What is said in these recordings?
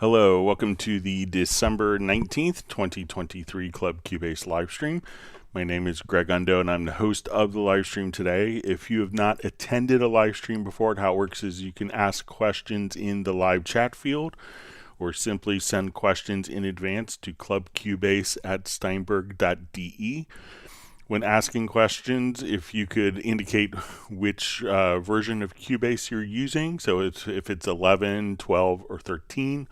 Hello, welcome to the December 19th, 2023 Club Cubase livestream. My name is Greg Undo and I'm the host of the livestream today. If you have not attended a livestream before, how it works is you can ask questions in the live chat field or simply send questions in advance to clubcubase@steinberg.de. When asking questions, if you could indicate which version of Cubase you're using, so if it's 11, 12, or 13.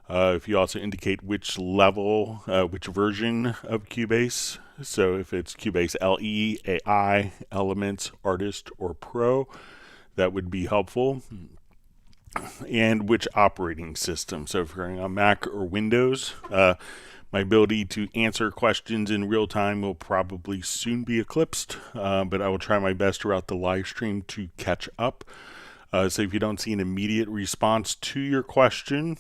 If you also indicate which level, which version of Cubase, so if it's Cubase LE, AI, Elements, Artist, or Pro, that would be helpful. And which operating system, so if you're running on Mac or Windows. My ability to answer questions in real time will probably soon be eclipsed, but I will try my best throughout the live stream to catch up. So if you don't see an immediate response to your question,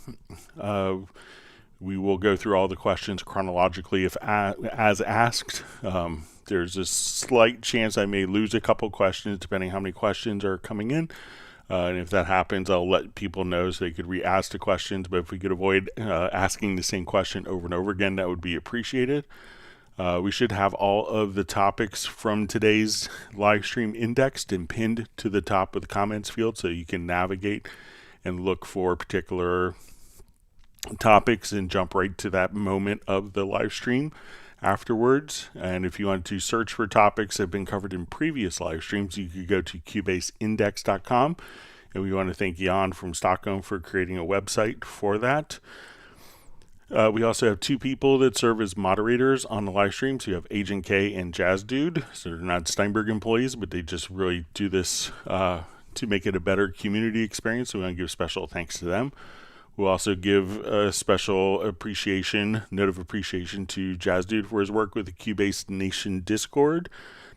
we will go through all the questions chronologically as asked. There's a slight chance I may lose a couple questions depending how many questions are coming in. And if that happens, I'll let people know so they could re-ask the questions. But if we could avoid asking the same question over and over again, that would be appreciated. We should have all of the topics from today's live stream indexed and pinned to the top of the comments field so you can navigate and look for particular topics and jump right to that moment of the live stream afterwards. And if you want to search for topics that have been covered in previous live streams, you could go to cubaseindex.com. And we want to thank Jan from Stockholm for creating a website for that. We also have two people that serve as moderators on the live stream. So you have Agent K and Jazz Dude. So they're not Steinberg employees, but they just really do this to make it a better community experience. So we want to give special thanks to them. We'll also give a special note of appreciation to Jazz Dude for his work with the Cubase Nation Discord.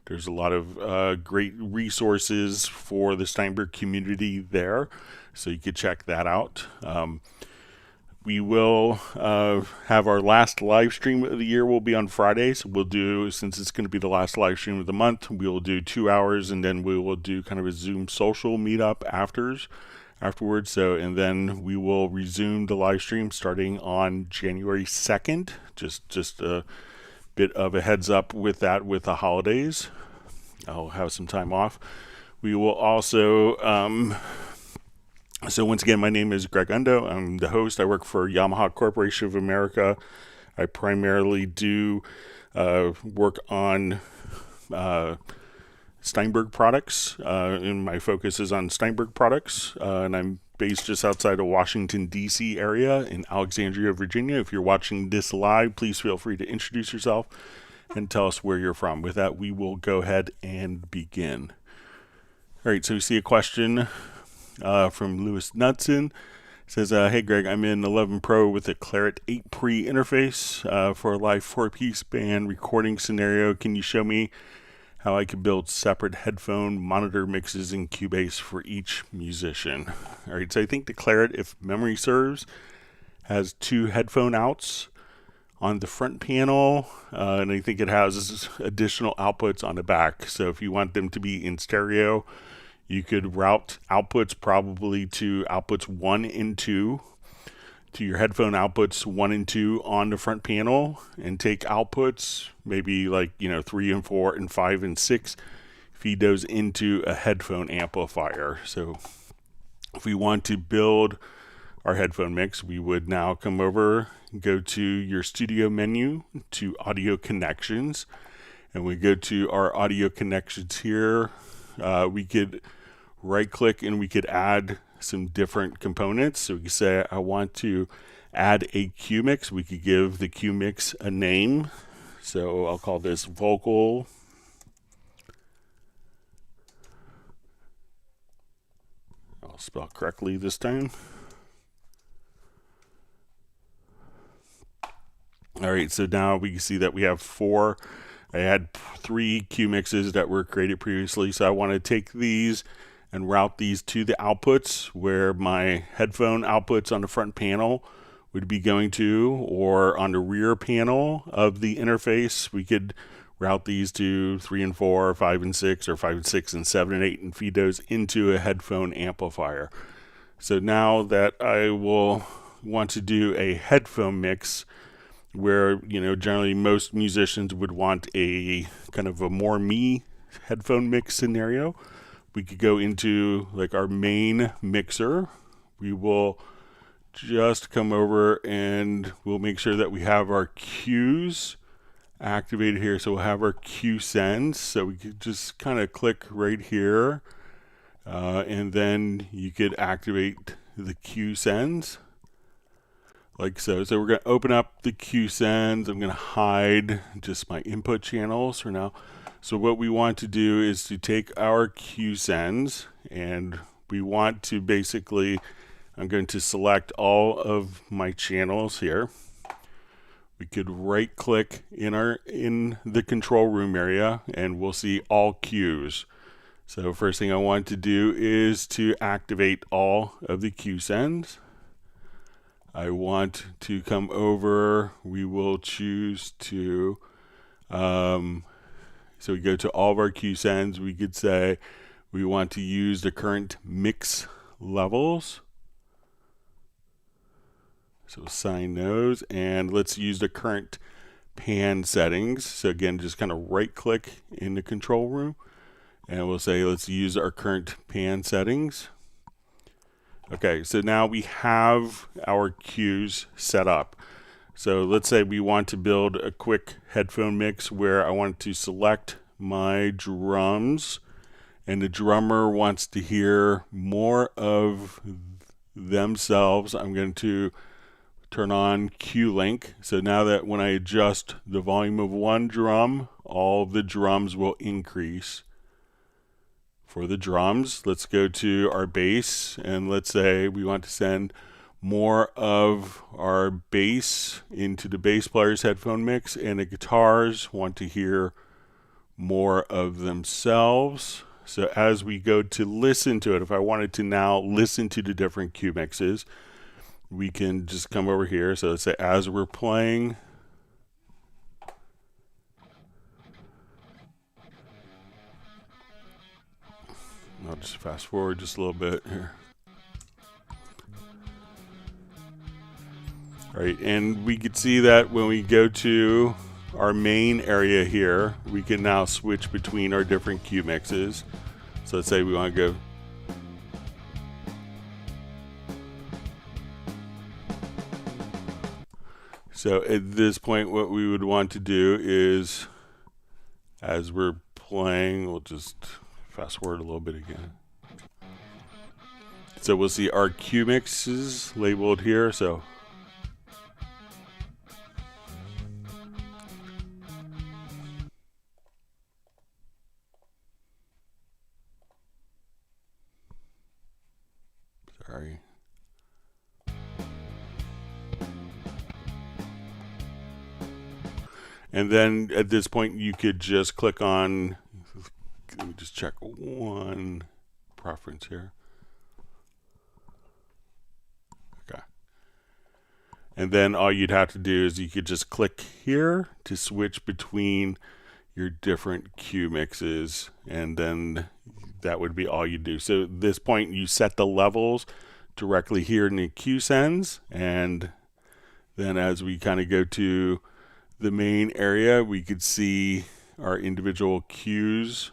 There's a lot of great resources for the Steinberg community there, so you could check that out. We will have our last live stream of the year will be on Friday, so we'll do, since it's going to be the last live stream of the month, we will do 2 hours, and then we will do kind of a Zoom social meetup afterwards. So, and then we will resume the live stream starting on January 2nd. Just a bit of a heads up with that, with the holidays. I'll have some time off. We will also, so once again, my name is Greg Undo. I'm the host. I work for Yamaha Corporation of America. I primarily do work on Steinberg products, and my focus is on Steinberg products, and I'm based just outside of Washington, D.C. area in Alexandria, Virginia. If you're watching this live, please feel free to introduce yourself and tell us where you're from. With that, we will go ahead and begin. All right, so we see a question from Lewis Knudsen. It says, hey Greg, I'm in 11 Pro with a Claret 8 Pre interface for a live 4-piece band recording scenario. Can you show me how I could build separate headphone monitor mixes in Cubase for each musician? All right, so I think the Claret, if memory serves, has 2 headphone outs on the front panel, and I think it has additional outputs on the back. So if you want them to be in stereo, you could route outputs probably to outputs 1 and 2, to your headphone outputs 1 and 2 on the front panel, and take outputs maybe like 3 and 4 and 5 and 6, feed those into a headphone amplifier. So if we want to build our headphone mix, we would now come over, go to your studio menu, to audio connections, and we go to our audio connections here. We could right click and we could add some different components. So we could say I want to add a Q mix. We could give the Q mix a name. So I'll call this vocal. I'll spell correctly this time. All right, so now we can see that we have 4. I had 3 Q mixes that were created previously. So I want to take these and route these to the outputs where my headphone outputs on the front panel would be going to, or on the rear panel of the interface. We could route these to 3 and 4, 5 and 6, or 5 and 6 and 7 and 8, and feed those into a headphone amplifier. So now that I will want to do a headphone mix, where, you know, generally most musicians would want a kind of a more me headphone mix scenario, we could go into like our main mixer. We will just come over and we'll make sure that we have our cues activated here. So we'll have our cue sends. So we could just kind of click right here, and then you could activate the cue sends like so. So we're going to open up the cue sends. I'm going to hide just my input channels for now. So what we want to do is to take our cue sends, and we want to basically, I'm going to select all of my channels here. We could right click in the control room area and we'll see all cues. So first thing I want to do is to activate all of the cue sends. I want to come over, we will choose to, so we go to all of our cue sends. We could say we want to use the current mix levels. So assign those, and let's use the current pan settings. So again, just kind of right click in the control room and we'll say let's use our current pan settings. Okay, so now we have our cues set up. So let's say we want to build a quick headphone mix where I want to select my drums and the drummer wants to hear more of themselves. I'm going to turn on cue link. So now that when I adjust the volume of one drum, all the drums will increase. For the drums, let's go to our bass and let's say we want to send more of our bass into the bass player's headphone mix, and the guitars want to hear more of themselves. So as we go to listen to it, if I wanted to now listen to the different cue mixes, we can just come over here. So let's say as we're playing, I'll just fast forward just a little bit here. All right, and we can see that when we go to our main area here, we can now switch between our different cue mixes. So let's say we want to go. So at this point, what we would want to do is, as we're playing, we'll just fast forward a little bit again. So we'll see our cue mixes labeled here. So sorry. And then at this point, you could just click on, let me just check one preference here. Okay. And then all you'd have to do is you could just click here to switch between your different cue mixes, and then that would be all you do. So at this point, you set the levels directly here in the cue sends, and then as we kind of go to the main area, we could see our individual cues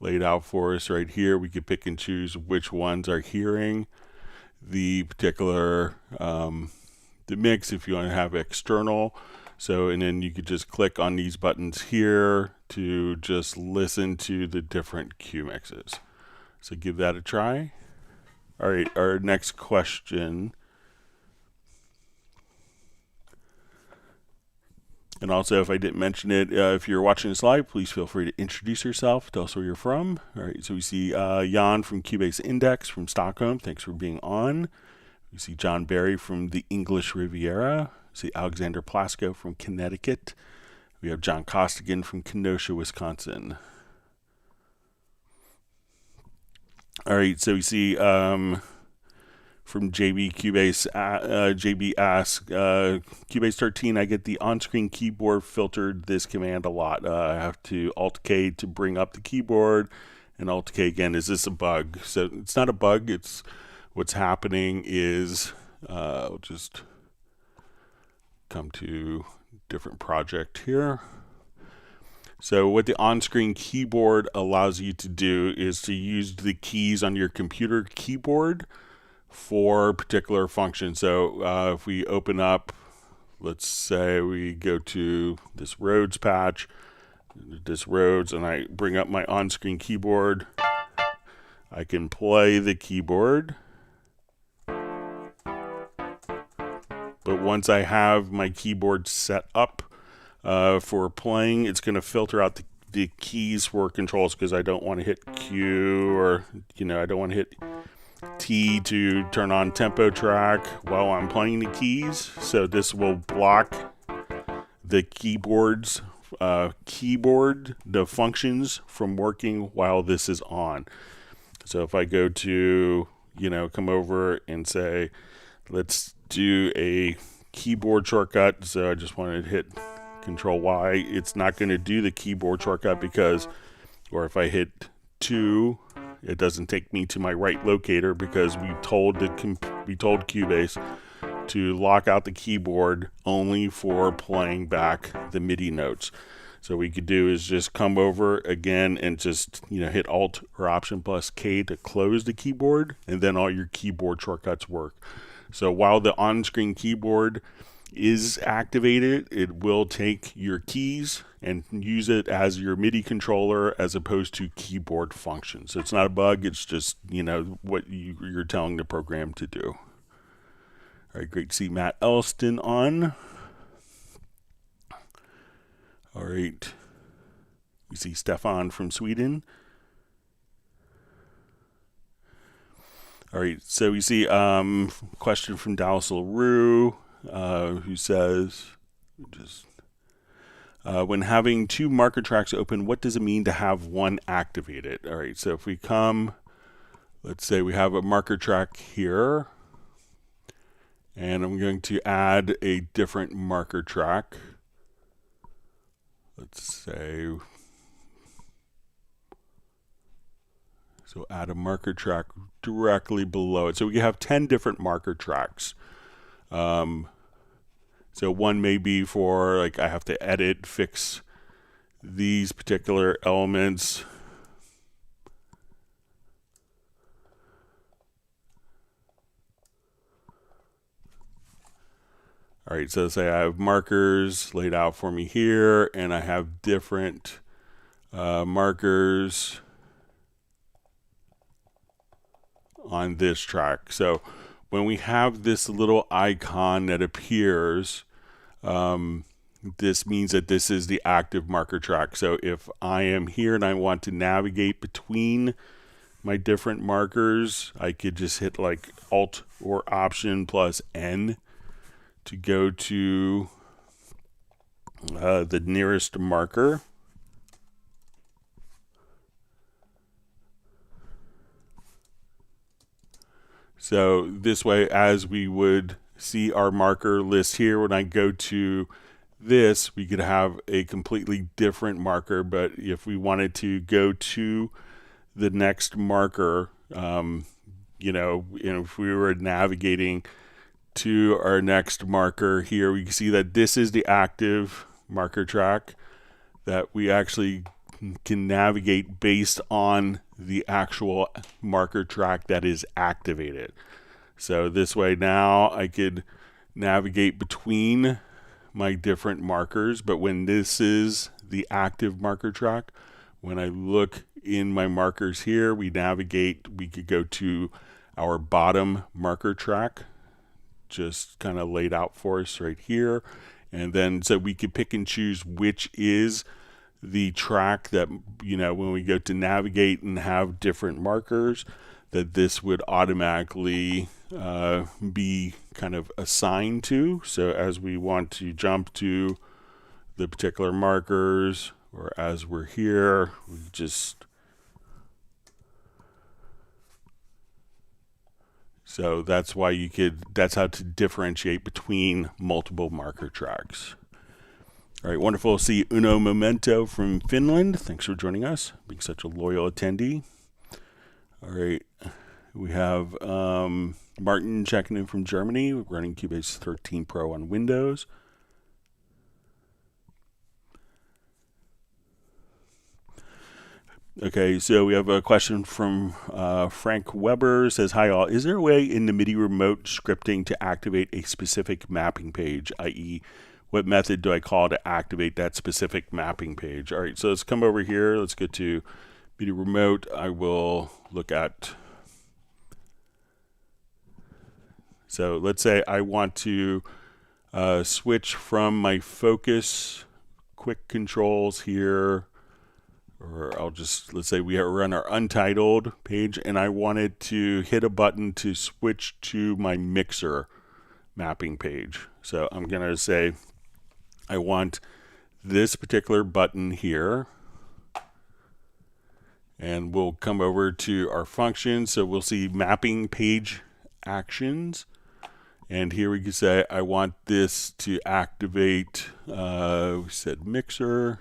laid out for us right here. We could pick and choose which ones are hearing the particular the mix if you want to have external. So, and then you could just click on these buttons here to just listen to the different cue mixes. So give that a try. All right, our next question. And also, if I didn't mention it, if you're watching this live, please feel free to introduce yourself. Tell us where you're from. All right, so we see Jan from Cubase Index from Stockholm. Thanks for being on. We see John Barry from the English Riviera. We see Alexander Plasko from Connecticut. We have John Costigan from Kenosha, Wisconsin. All right, so we see from JB Cubase, JB asks, Cubase 13, I get the on-screen keyboard filtered this command a lot. I have to Alt-K to bring up the keyboard and Alt-K again. Is this a bug? So it's not a bug. It's what's happening is I'll just come to different project here. So what the on-screen keyboard allows you to do is to use the keys on your computer keyboard for particular functions. So if we open up, let's say we go to this Rhodes patch, this Rhodes, and I bring up my on-screen keyboard, I can play the keyboard. But once I have my keyboard set up for playing, it's going to filter out the keys for controls, because I don't want to hit Q, or I don't want to hit T to turn on tempo track while I'm playing the keys. So this will block the the functions from working while this is on. So if I go to, come over and say, let's do a keyboard shortcut. So I just want to hit Control Y. It's not going to do the keyboard shortcut or if I hit 2, it doesn't take me to my right locator, because we told Cubase to lock out the keyboard only for playing back the MIDI notes. So what we could do is just come over again and just hit Alt or Option plus K to close the keyboard, and then all your keyboard shortcuts work. So while the on-screen keyboard is activated, it will take your keys and use it as your MIDI controller as opposed to keyboard functions. So it's not a bug, it's just what you're telling the program to do. All right, great to see Matt Elston on. All right, we see Stefan from Sweden. All right, so we see question from Dallas LaRue, who says, when having 2 marker tracks open, what does it mean to have one activated? All right, so if we come, let's say we have a marker track here, and I'm going to add a different marker track. Let's say, so add a marker track directly below it. So we have 10 different marker tracks. So one may be for, like, I have to edit, fix these particular elements. All right, so say I have markers laid out for me here, and I have different markers on this track. So when we have this little icon that appears, this means that this is the active marker track. So if I am here and I want to navigate between my different markers, I could just hit like Alt or Option plus N to go to the nearest marker. So this way, as we would see our marker list here, when I go to this, we could have a completely different marker. But if we wanted to go to the next marker, if we were navigating to our next marker here, we can see that this is the active marker track that we actually can navigate based on the actual marker track that is activated. So this way now I could navigate between my different markers, but when this is the active marker track, when I look in my markers here, we could go to our bottom marker track, just kind of laid out for us right here. And then so we could pick and choose which is the track that, when we go to navigate and have different markers, that this would automatically be kind of assigned to. So as we want to jump to the particular markers, or as we're here, we just, so that's why that's how to differentiate between multiple marker tracks. All right, wonderful to see Uno Momento from Finland. Thanks for joining us, being such a loyal attendee. All right, We have Martin checking in from Germany, running Cubase 13 Pro on Windows. Okay, so we have a question from Frank Weber. Says, hi all, is there a way in the MIDI remote scripting to activate a specific mapping page, i.e. what method do I call to activate that specific mapping page? All right, so let's come over here. Let's go to MIDI remote. I will look at, so let's say I want to switch from my focus quick controls here, or I'll just, let's say we run our untitled page, and I wanted to hit a button to switch to my mixer mapping page. So I'm going to say I want this particular button here, and we'll come over to our function. So we'll see mapping page actions, and here we can say I want this to activate, we said mixer.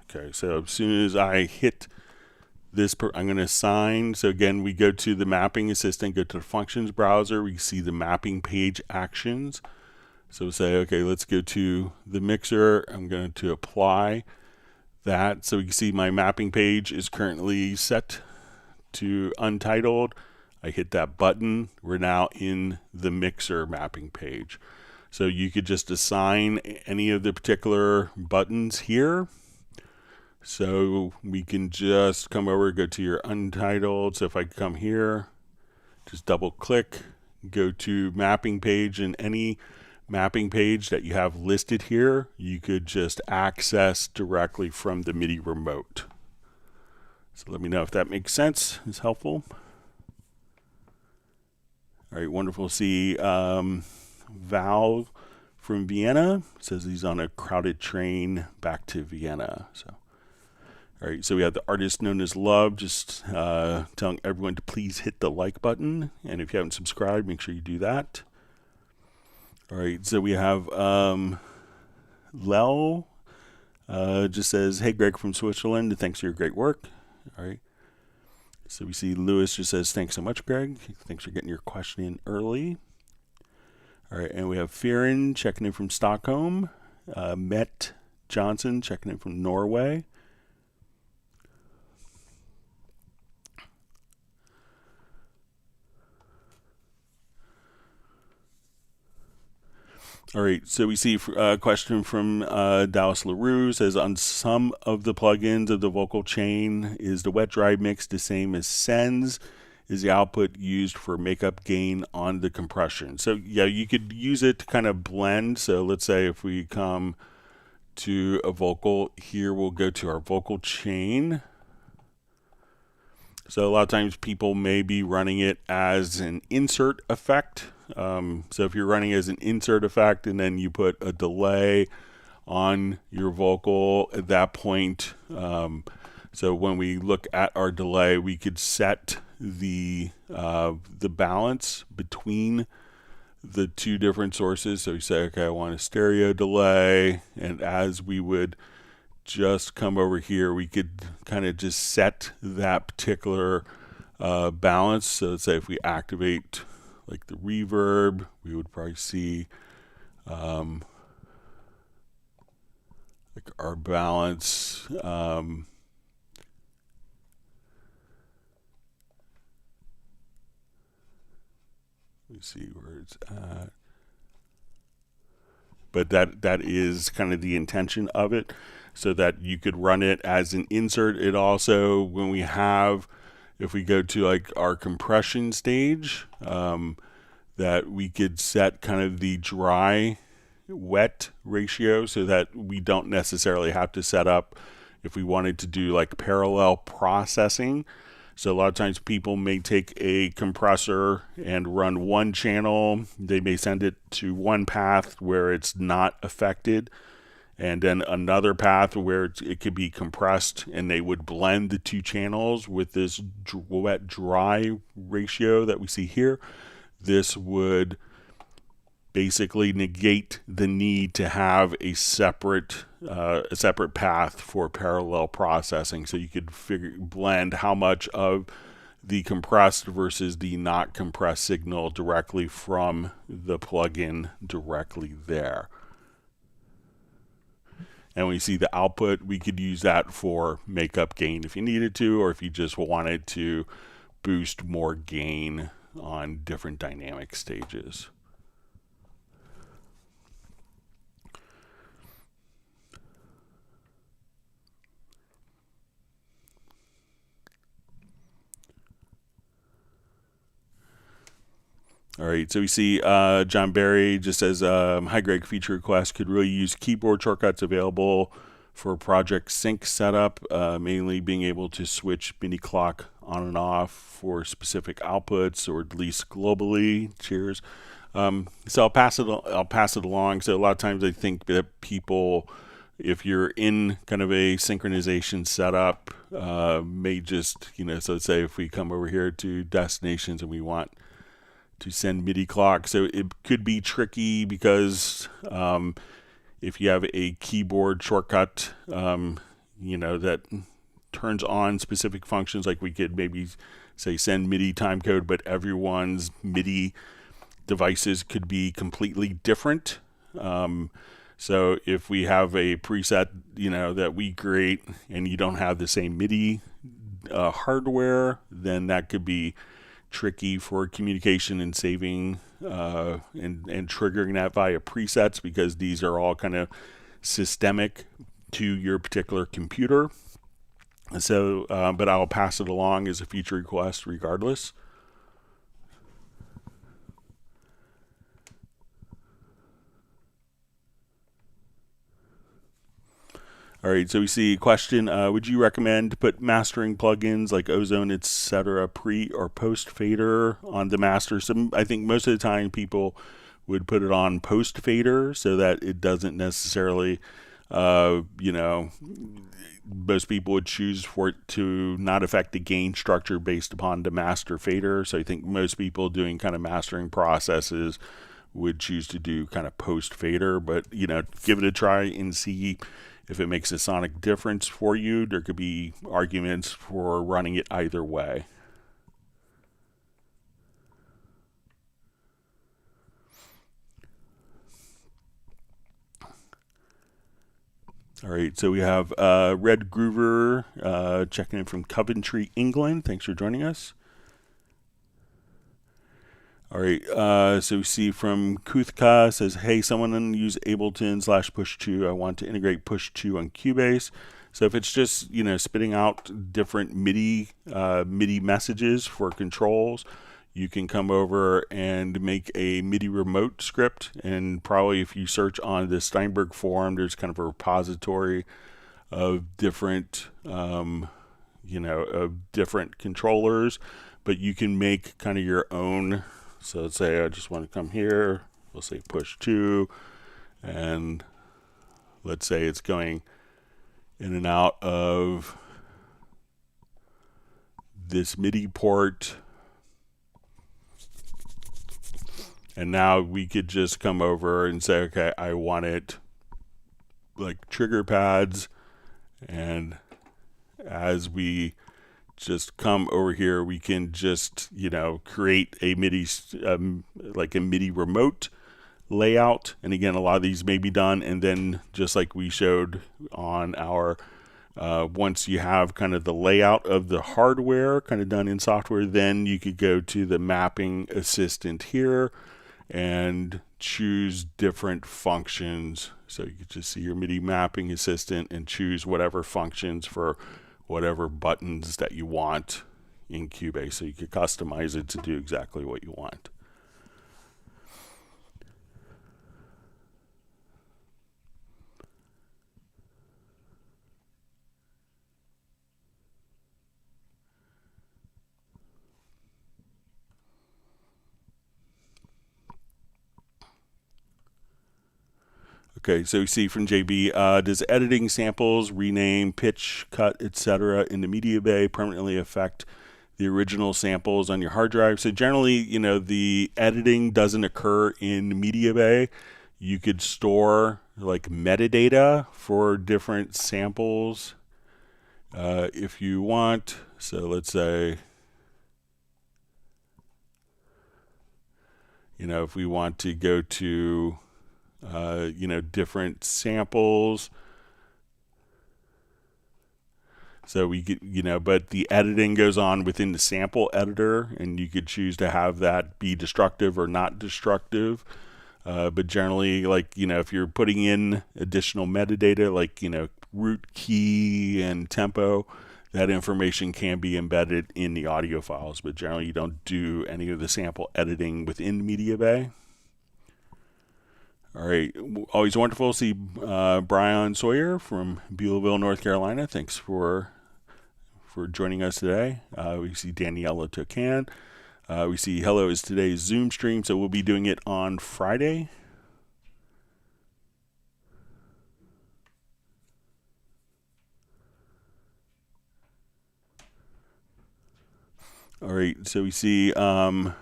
Okay, so as soon as I hit this, I'm going to assign. So again, we go to the mapping assistant, go to the functions browser, we see the mapping page actions. So we'll say, okay, let's go to the mixer. I'm going to apply that. So you can see my mapping page is currently set to untitled. I hit that button. We're now in the mixer mapping page. So you could just assign any of the particular buttons here. So we can just come over, go to your untitled. So if I come here, just double click, go to mapping page, and any mapping page that you have listed here, you could just access directly from the MIDI remote. So let me know if that makes sense, is helpful. All right, wonderful to see Val from Vienna says he's on a crowded train back to Vienna. So. All right, so we have the artist known as Love, just telling everyone to please hit the like button. And if you haven't subscribed, make sure you do that. All right, so we have Lel, just says, hey, Greg from Switzerland, thanks for your great work. All right, so we see Lewis just says, thanks so much, Greg. Thanks for getting your question in early. All right, and we have Firin checking in from Stockholm, Met Johnson checking in from Norway. All right, so we see a question from Dallas LaRue, says, on some of the plugins of the vocal chain, is the wet dry mix the same as sends? Is the output used for makeup gain on the compression? So yeah, you could use it to kind of blend. So let's say if we come to a vocal here, we'll go to our vocal chain. So a lot of times people may be running it as an insert effect. So if you're running as an insert effect and then you put a delay on your vocal at that point, so when we look at our delay, we could set the balance between the two different sources. So you say, okay, I want a stereo delay, and as we would just come over here, we could kind of just set that particular balance. So let's say if we activate like the reverb, we would probably see like our balance. Let me see where it's at. But that is kind of the intention of it, so that you could run it as an insert. It also, when we have, if we go to like our compression stage, that we could set kind of the dry wet ratio, so that we don't necessarily have to set up if we wanted to do like parallel processing. So a lot of times people may take a compressor and run one channel. They may send it to one path where it's not affected, and then another path where it could be compressed, and they would blend the two channels with this wet dry ratio that we see here. This would basically negate the need to have a separate path for parallel processing. So you could blend how much of the compressed versus the not compressed signal directly from the plugin directly there. And we see the output. We could use that for makeup gain if you needed to, or if you just wanted to boost more gain on different dynamic stages. All right, so we see John Barry just says, hi Greg, feature request could really use keyboard shortcuts available for project sync setup, mainly being able to switch MIDI clock on and off for specific outputs, or at least globally. Cheers. So I'll pass it along. So a lot of times I think that people, if you're in kind of a synchronization setup, may just, so let's say if we come over here to destinations and we want to send MIDI clock. So it could be tricky because if you have a keyboard shortcut, that turns on specific functions, like we could maybe say send MIDI timecode, but everyone's MIDI devices could be completely different. So if we have a preset, that we create and you don't have the same MIDI hardware, then that could be tricky for communication and saving and triggering that via presets, because these are all kind of systemic to your particular computer. So, but I'll pass it along as a feature request regardless. All right, so we see a question, would you recommend to put mastering plugins like Ozone, etc., pre or post fader on the master? So I think most of the time people would put it on post fader so that it doesn't necessarily, most people would choose for it to not affect the gain structure based upon the master fader. So I think most people doing kind of mastering processes would choose to do kind of post fader, but give it a try and see if it makes a sonic difference for you. There could be arguments for running it either way. All right, so we have Red Groover checking in from Coventry, England. Thanks for joining us. All right, so we see from Kuthka says, hey, someone use Ableton /push2. I want to integrate push2 on Cubase. So if it's just, spitting out different MIDI messages for controls, you can come over and make a MIDI remote script. And probably if you search on the Steinberg forum, there's kind of a repository of different, of different controllers, but you can make kind of your own. So let's say I just want to come here, we'll say push 2, and let's say it's going in and out of this MIDI port. And now we could just come over and say, okay, I want it like trigger pads. And as we just come over here, we can just, create a MIDI, like a MIDI remote layout. And again, a lot of these may be done. And then just like we showed on our, once you have kind of the layout of the hardware kind of done in software, then you could go to the mapping assistant here and choose different functions. So you could just see your MIDI mapping assistant and choose whatever functions for whatever buttons that you want in Cubase. So you could customize it to do exactly what you want. Okay, so you see from JB, does editing samples, rename, pitch, cut, etc. in the MediaBay permanently affect the original samples on your hard drive? So generally, the editing doesn't occur in MediaBay. You could store like metadata for different samples if you want. So let's say if we want to go to, different samples. So we get, but the editing goes on within the sample editor, and you could choose to have that be destructive or not destructive. But generally, if you're putting in additional metadata, root key and tempo, that information can be embedded in the audio files. But generally, you don't do any of the sample editing within MediaBay. All right, always wonderful to see Brian Sawyer from Beulahville, North Carolina. Thanks for joining us today. We see Daniela Tocan. We see hello is today's Zoom stream, so we'll be doing it on Friday. All right, so we see from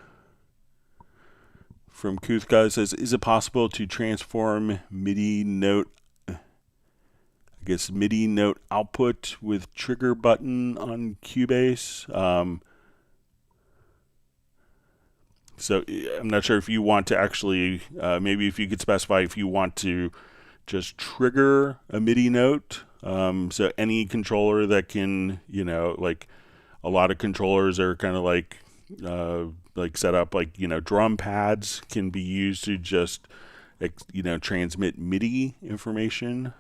Kuthka, it says, is it possible to transform MIDI note output with trigger button on Cubase? So I'm not sure if you want to actually, maybe if you could specify if you want to just trigger a MIDI note. So any controller that can, a lot of controllers are kind of like set up drum pads can be used to just, transmit MIDI information.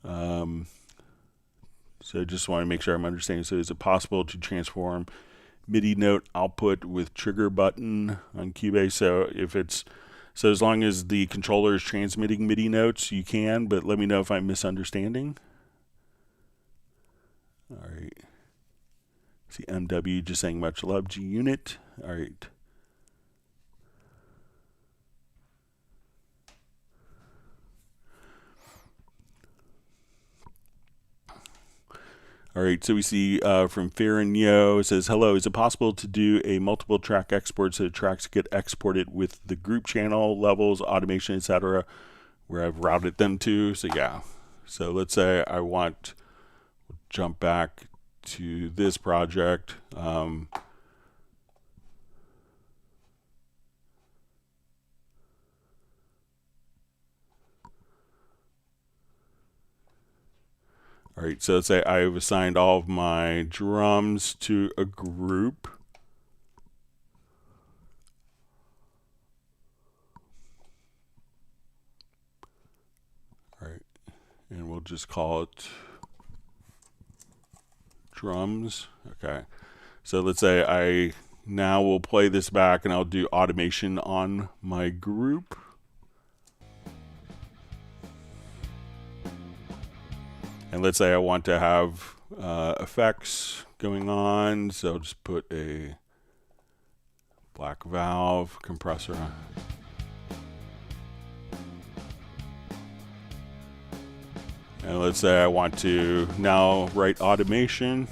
So just want to make sure I'm understanding. So is it possible to transform MIDI note output with trigger button on Cubase? So as long as the controller is transmitting MIDI notes, you can, but let me know if I'm misunderstanding. All right. See MW just saying much love, G Unit. All right. All right, so we see from Farron Yo, it says, hello, is it possible to do a multiple track export so the tracks get exported with the group channel levels, automation, etc., where I've routed them to? So yeah, so let's say I want, jump back to this project. All right, so let's say I've assigned all of my drums to a group. All right, and we'll just call it drums. Okay, so let's say I now will play this back and I'll do automation on my group. And let's say I want to have effects going on, so I'll just put a black valve compressor on. And let's say I want to now write automation.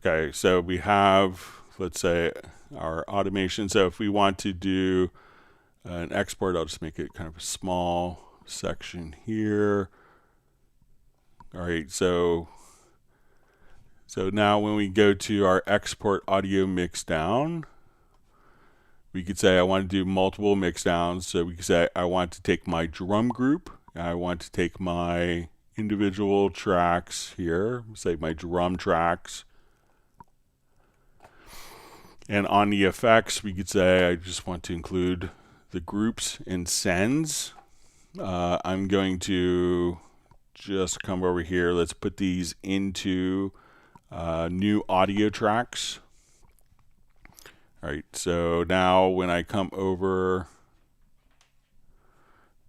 Okay, so we have, let's say, our automation. So if we want to do an export, I'll just make it kind of a small section here. All right, so now when we go to our export audio mix down, we could say I want to do multiple mix downs. So we could say I want to take my drum group, and I want to take my individual tracks here, say my drum tracks. And on the effects, we could say I just want to include the groups and sends. I'm going to just come over here. Let's put these into new audio tracks. All right, so now when I come over,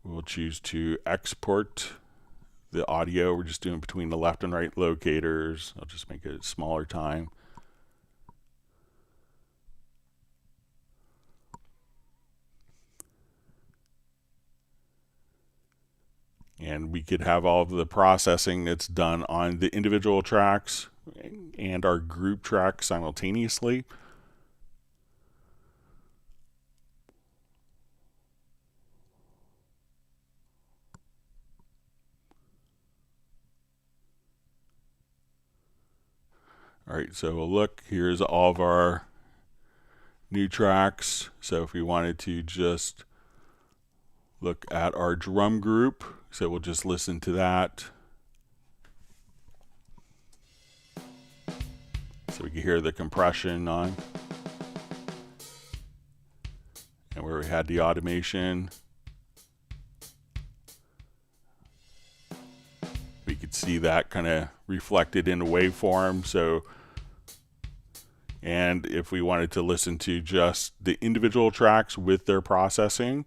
we'll choose to export the audio. We're just doing between the left and right locators. I'll just make it a smaller time. And we could have all of the processing that's done on the individual tracks and our group tracks simultaneously. All right, so we'll look, here's all of our new tracks. So if we wanted to just look at our drum group, so we'll just listen to that. So we can hear the compression on. And where we had the automation, we could see that kind of reflected in a waveform. So, and if we wanted to listen to just the individual tracks with their processing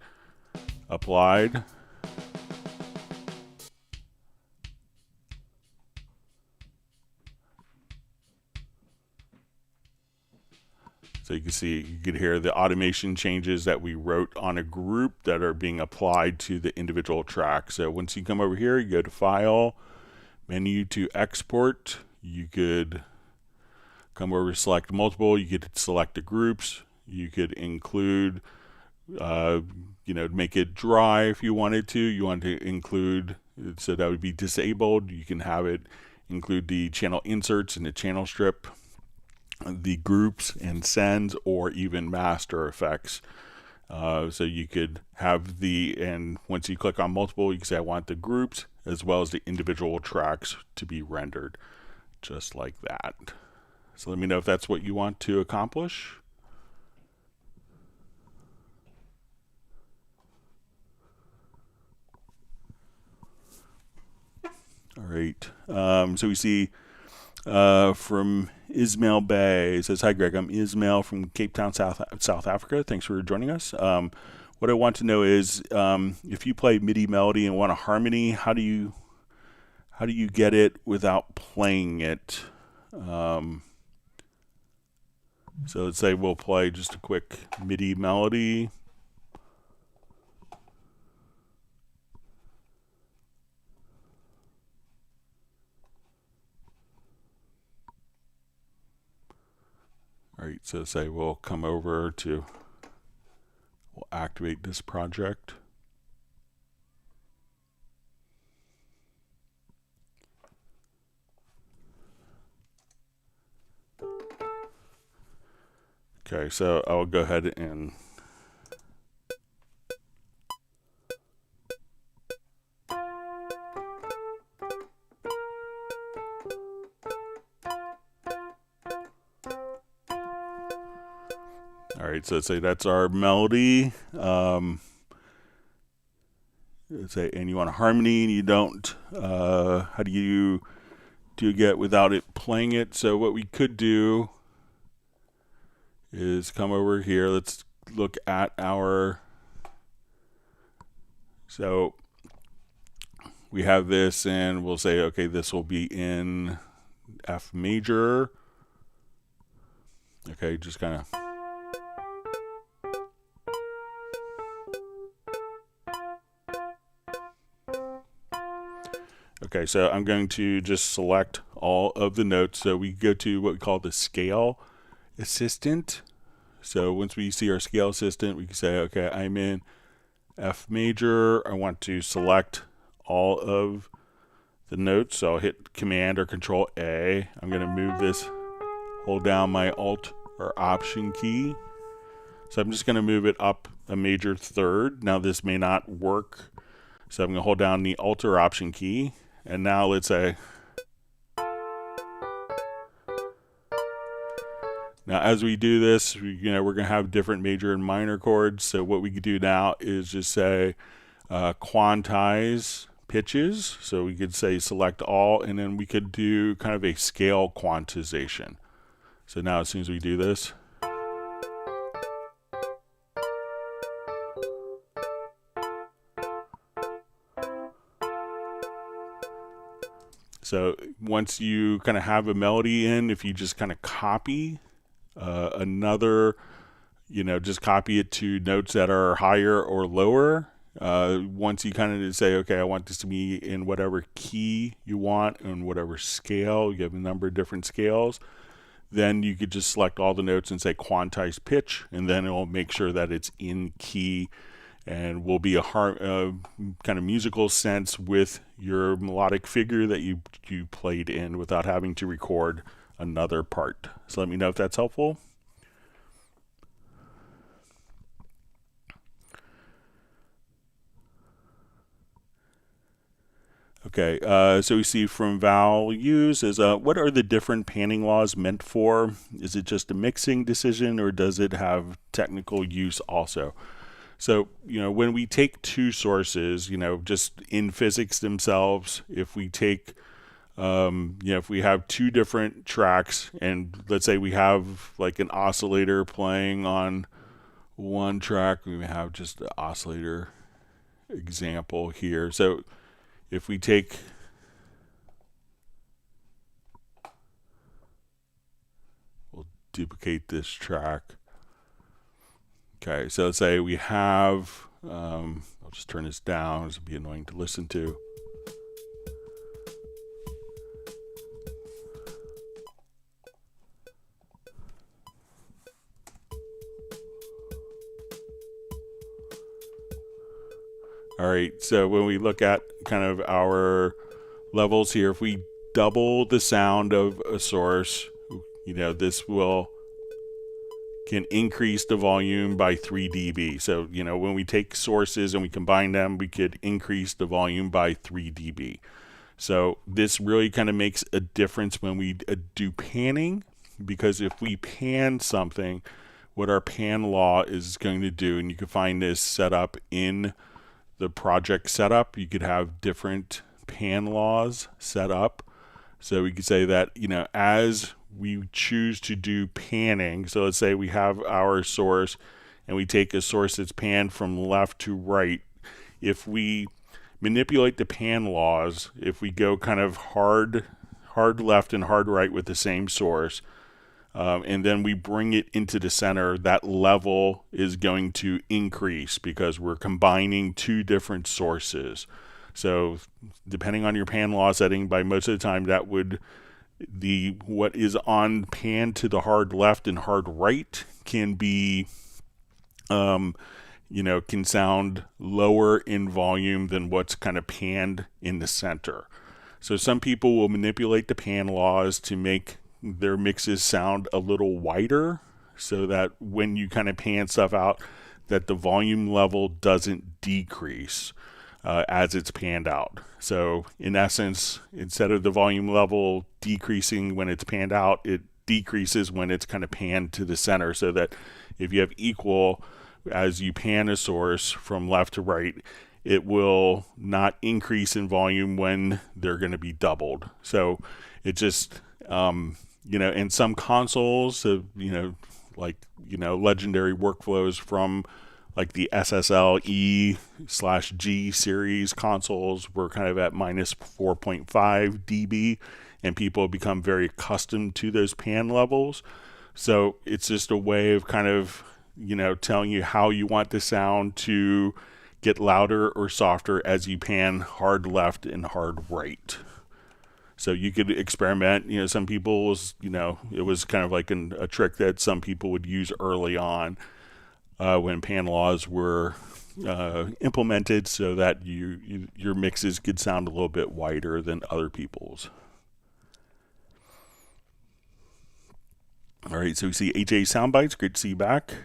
applied, so you can see, you could hear the automation changes that we wrote on a group that are being applied to the individual track. So once you come over here, you go to File, Menu to Export. You could come over, select multiple. You could select the groups. You could include, make it dry if you wanted to. You want to include, so that would be disabled. You can have it include the channel inserts and the channel strip, the groups and sends, or even master effects. So you could have and once you click on multiple, you can say I want the groups as well as the individual tracks to be rendered just like that. So let me know if that's what you want to accomplish. All right, so we see from Ismail Bay, it says, hi Greg, I'm Ismail from Cape Town, South Africa. Thanks for joining us. What I want to know is, if you play MIDI melody and want a harmony, how do you get it without playing it? So let's say we'll play just a quick MIDI melody. All right, so say we'll come over to, we'll activate this project. Okay, so I'll go ahead and all right, so let's say that's our melody. Let's say, and you want a harmony and you don't, how do you get without it playing it? So what we could do is come over here. Let's look at our, so we have this and we'll say, okay, this will be in F major. Okay, just kind of. Okay, so I'm going to just select all of the notes. So we go to what we call the scale assistant. So once we see our scale assistant, we can say, okay, I'm in F major. I want to select all of the notes. So I'll hit Command or Control A. I'm going to move this, hold down my Alt or Option key. So I'm just going to move it up a major third. Now this may not work. So I'm going to hold down the Alt or Option key. And now let's say, now as we do this, we're going to have different major and minor chords. So what we could do now is just say quantize pitches. So we could say select all, and then we could do kind of a scale quantization. So now as soon as we do this, so once you kind of have a melody in, if you just kind of copy another, just copy it to notes that are higher or lower. Once you kind of say, okay, I want this to be in whatever key you want and whatever scale, you have a number of different scales, then you could just select all the notes and say quantize pitch, and then it will make sure that it's in key and will be a kind of musical sense with your melodic figure that you played in without having to record another part. So let me know if that's helpful. Okay, so we see from values is what are the different panning laws meant for? Is it just a mixing decision, or does it have technical use also? So, when we take two sources, just in physics themselves, if we take, if we have two different tracks, and let's say we have like an oscillator playing on one track, we have just an oscillator example here. So if we take we'll duplicate this track. Okay, so let's say we have I'll just turn this down, this will be annoying to listen to. All right, so when we look at kind of our levels here, if we double the sound of a source, this can increase the volume by 3 dB. So, when we take sources and we combine them, we could increase the volume by 3 dB. So this really kind of makes a difference when we do panning, because if we pan something, what our pan law is going to do, and you can find this set up in the project setup, you could have different pan laws set up. So we could say that, as we choose to do panning, so let's say we have our source and we take a source that's panned from left to right. If we manipulate the pan laws, if we go kind of hard left and hard right with the same source, and then we bring it into the center, that level is going to increase because we're combining two different sources. So depending on your pan law setting, by most of the time that would what is on pan to the hard left and hard right can be can sound lower in volume than what's kind of panned in the center. So some people will manipulate the pan laws to make their mixes sound a little wider, so that when you kind of pan stuff out, that the volume level doesn't decrease as it's panned out. So in essence, instead of the volume level decreasing when it's panned out, it decreases when it's kind of panned to the center, so that if you have equal, as you pan a source from left to right, it will not increase in volume when they're going to be doubled. So it just in some consoles, legendary workflows from like the SSL E/G series consoles were kind of at minus 4.5 dB, and people have become very accustomed to those pan levels. So it's just a way of kind of, telling you how you want the sound to get louder or softer as you pan hard left and hard right. So you could experiment. Some people it was kind of like a trick that some people would use early on when pan laws were implemented, so that your mixes could sound a little bit wider than other people's. All right, so we see HA Soundbites. Great to see you back.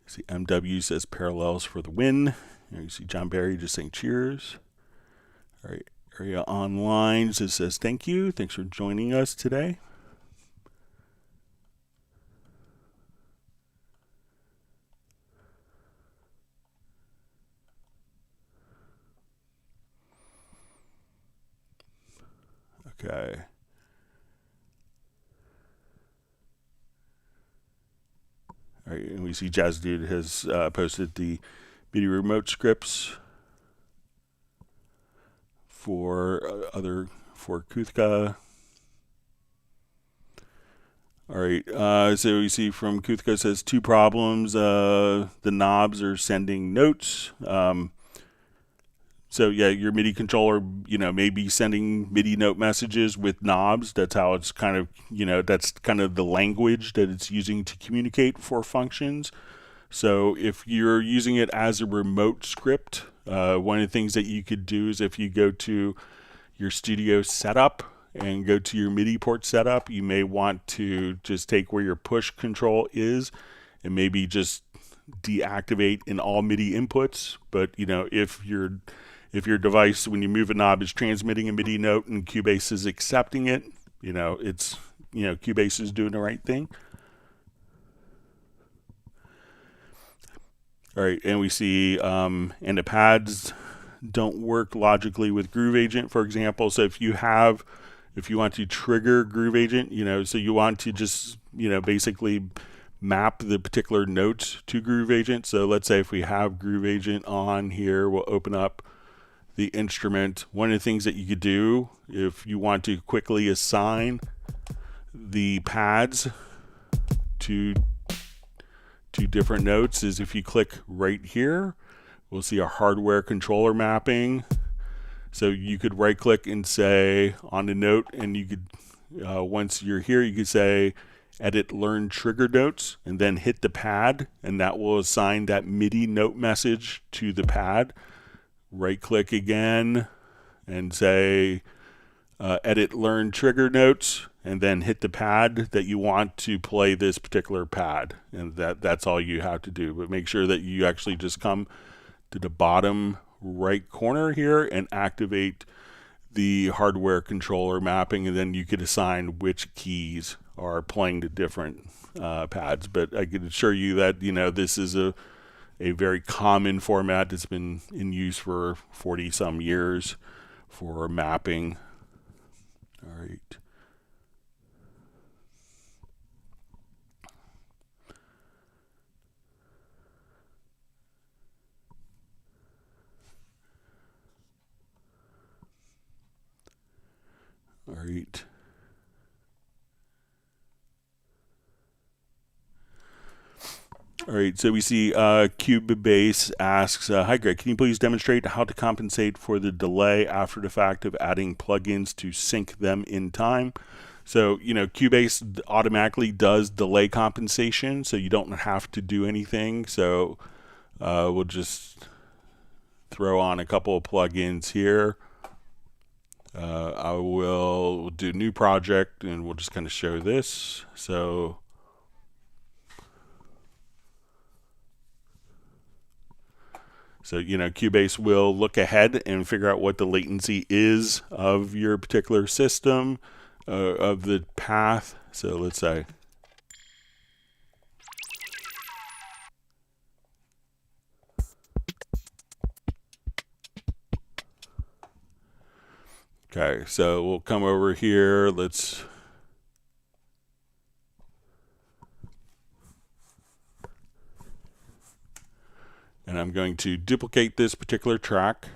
See MW says parallels for the win. And you see John Barry just saying cheers. All right. Area Online just says thank you. Thanks for joining us today. Okay. All right, and we see Jazz Dude has posted the MIDI remote scripts for Kuthka. All right, so we see from Kuthka says 2 problems. The knobs are sending notes. So yeah, your MIDI controller, may be sending MIDI note messages with knobs. That's how it's kind of, that's kind of the language that it's using to communicate for functions. So if you're using it as a remote script, one of the things that you could do is if you go to your studio setup, and go to your MIDI port setup, you may want to just take where your push control is and maybe just deactivate in all MIDI inputs. But if your device, when you move a knob, is transmitting a MIDI note and Cubase is accepting it, it's Cubase is doing the right thing. All right, and we see and the pads don't work logically with Groove Agent, for example. So if you want to trigger Groove Agent, so you want to just basically map the particular notes to Groove Agent. So let's say if we have Groove Agent on here, we'll open up the instrument. One of the things that you could do if you want to quickly assign the pads to different notes is if you click right here, we'll see a hardware controller mapping. So you could right click and say on the note, and you could once you're here, you could say edit learn trigger notes and then hit the pad, and that will assign that MIDI note message to the pad. Right click again and say edit learn trigger notes, and then hit the pad that you want to play this particular pad, and that's all you have to do. But make sure that you actually just come to the bottom right corner here and activate the hardware controller mapping, and then you could assign which keys are playing the different pads. But I can assure you that this is a very common format that's been in use for 40 some years for mapping. All right. All right. All right, so we see Cubase asks, hi Greg, can you please demonstrate how to compensate for the delay after the fact of adding plugins to sync them in time? So, Cubase automatically does delay compensation, so you don't have to do anything. So we'll just throw on a couple of plugins here. I will do new project, and we'll just kind of show this. So Cubase will look ahead and figure out what the latency is of your particular system, of the path. So let's say okay, so we'll come over here. And I'm going to duplicate this particular track.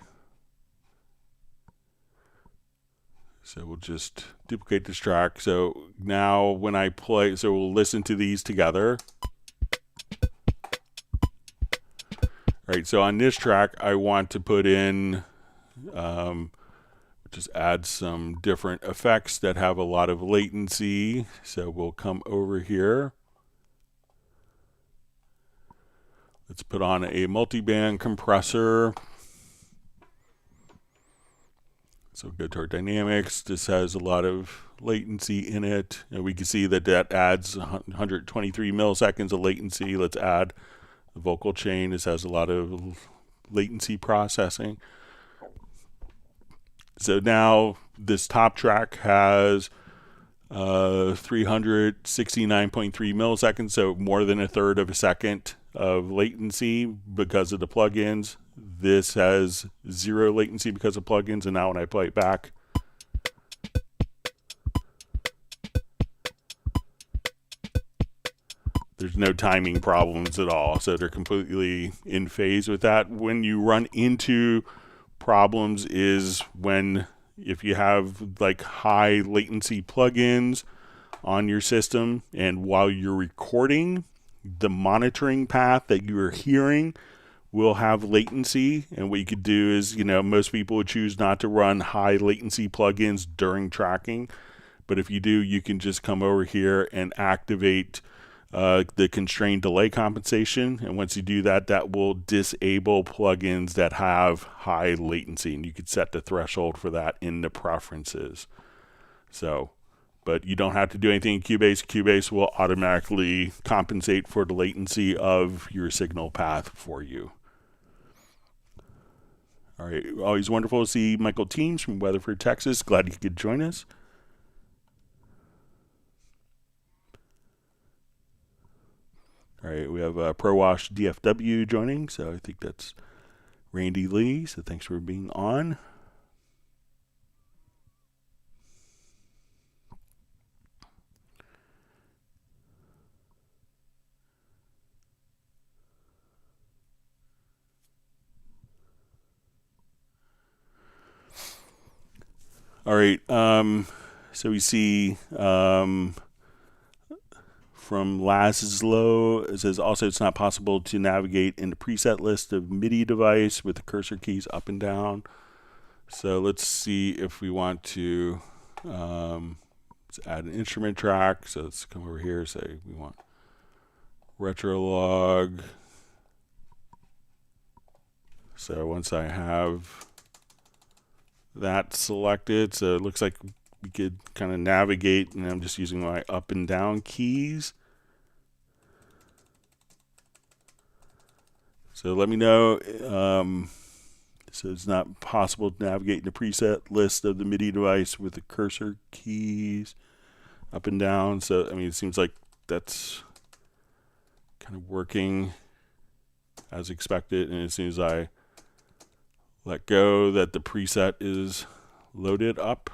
So we'll just duplicate this track. So now when I play, so we'll listen to these together. All right, so on this track, I want to put in, just add some different effects that have a lot of latency. So we'll come over here. Let's put on a multi-band compressor. So go to our dynamics. This has a lot of latency in it. And we can see that adds 123 milliseconds of latency. Let's add the vocal chain. This has a lot of latency processing. So now this top track has 369.3 milliseconds, so more than a third of a second of latency because of the plugins. This has 0 latency because of plugins, and now when I play it back, there's no timing problems at all. So they're completely in phase with that. When you run into problems is when if you have like high latency plugins on your system, and while you're recording, the monitoring path that you are hearing will have latency. And what you could do is, most people would choose not to run high latency plugins during tracking. But if you do, you can just come over here and activate the constrained delay compensation. And once you do that, that will disable plugins that have high latency. And you could set the threshold for that in the preferences. So, but you don't have to do anything in Cubase. Cubase will automatically compensate for the latency of your signal path for you. All right, always wonderful to see Michael Teams from Weatherford, Texas. Glad you could join us. All right, we have ProWash DFW joining, so I think that's Randy Lee, so thanks for being on. All right, so we see from Laszlo, it says also it's not possible to navigate in the preset list of MIDI device with the cursor keys up and down. So let's see if we want to let's add an instrument track. So let's come over here, say we want retro log. So once I have that selected, so it looks like we could kind of navigate, and I'm just using my up and down keys. So let me know. So it's not possible to navigate in the preset list of the MIDI device with the cursor keys up and down. So I mean, it seems like that's kind of working as expected, and as soon as I let go, that the preset is loaded up.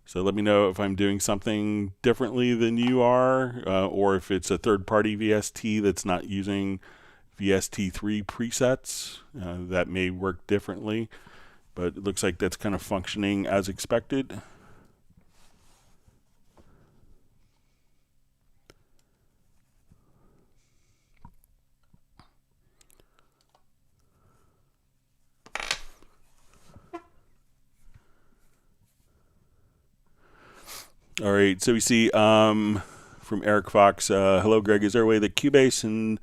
So let me know if I'm doing something differently than you are, or if it's a third-party VST that's not using VST3 presets. That may work differently, but it looks like that's kind of functioning as expected. All right, so we see from Eric Fox, hello Greg, is there a way that Cubase in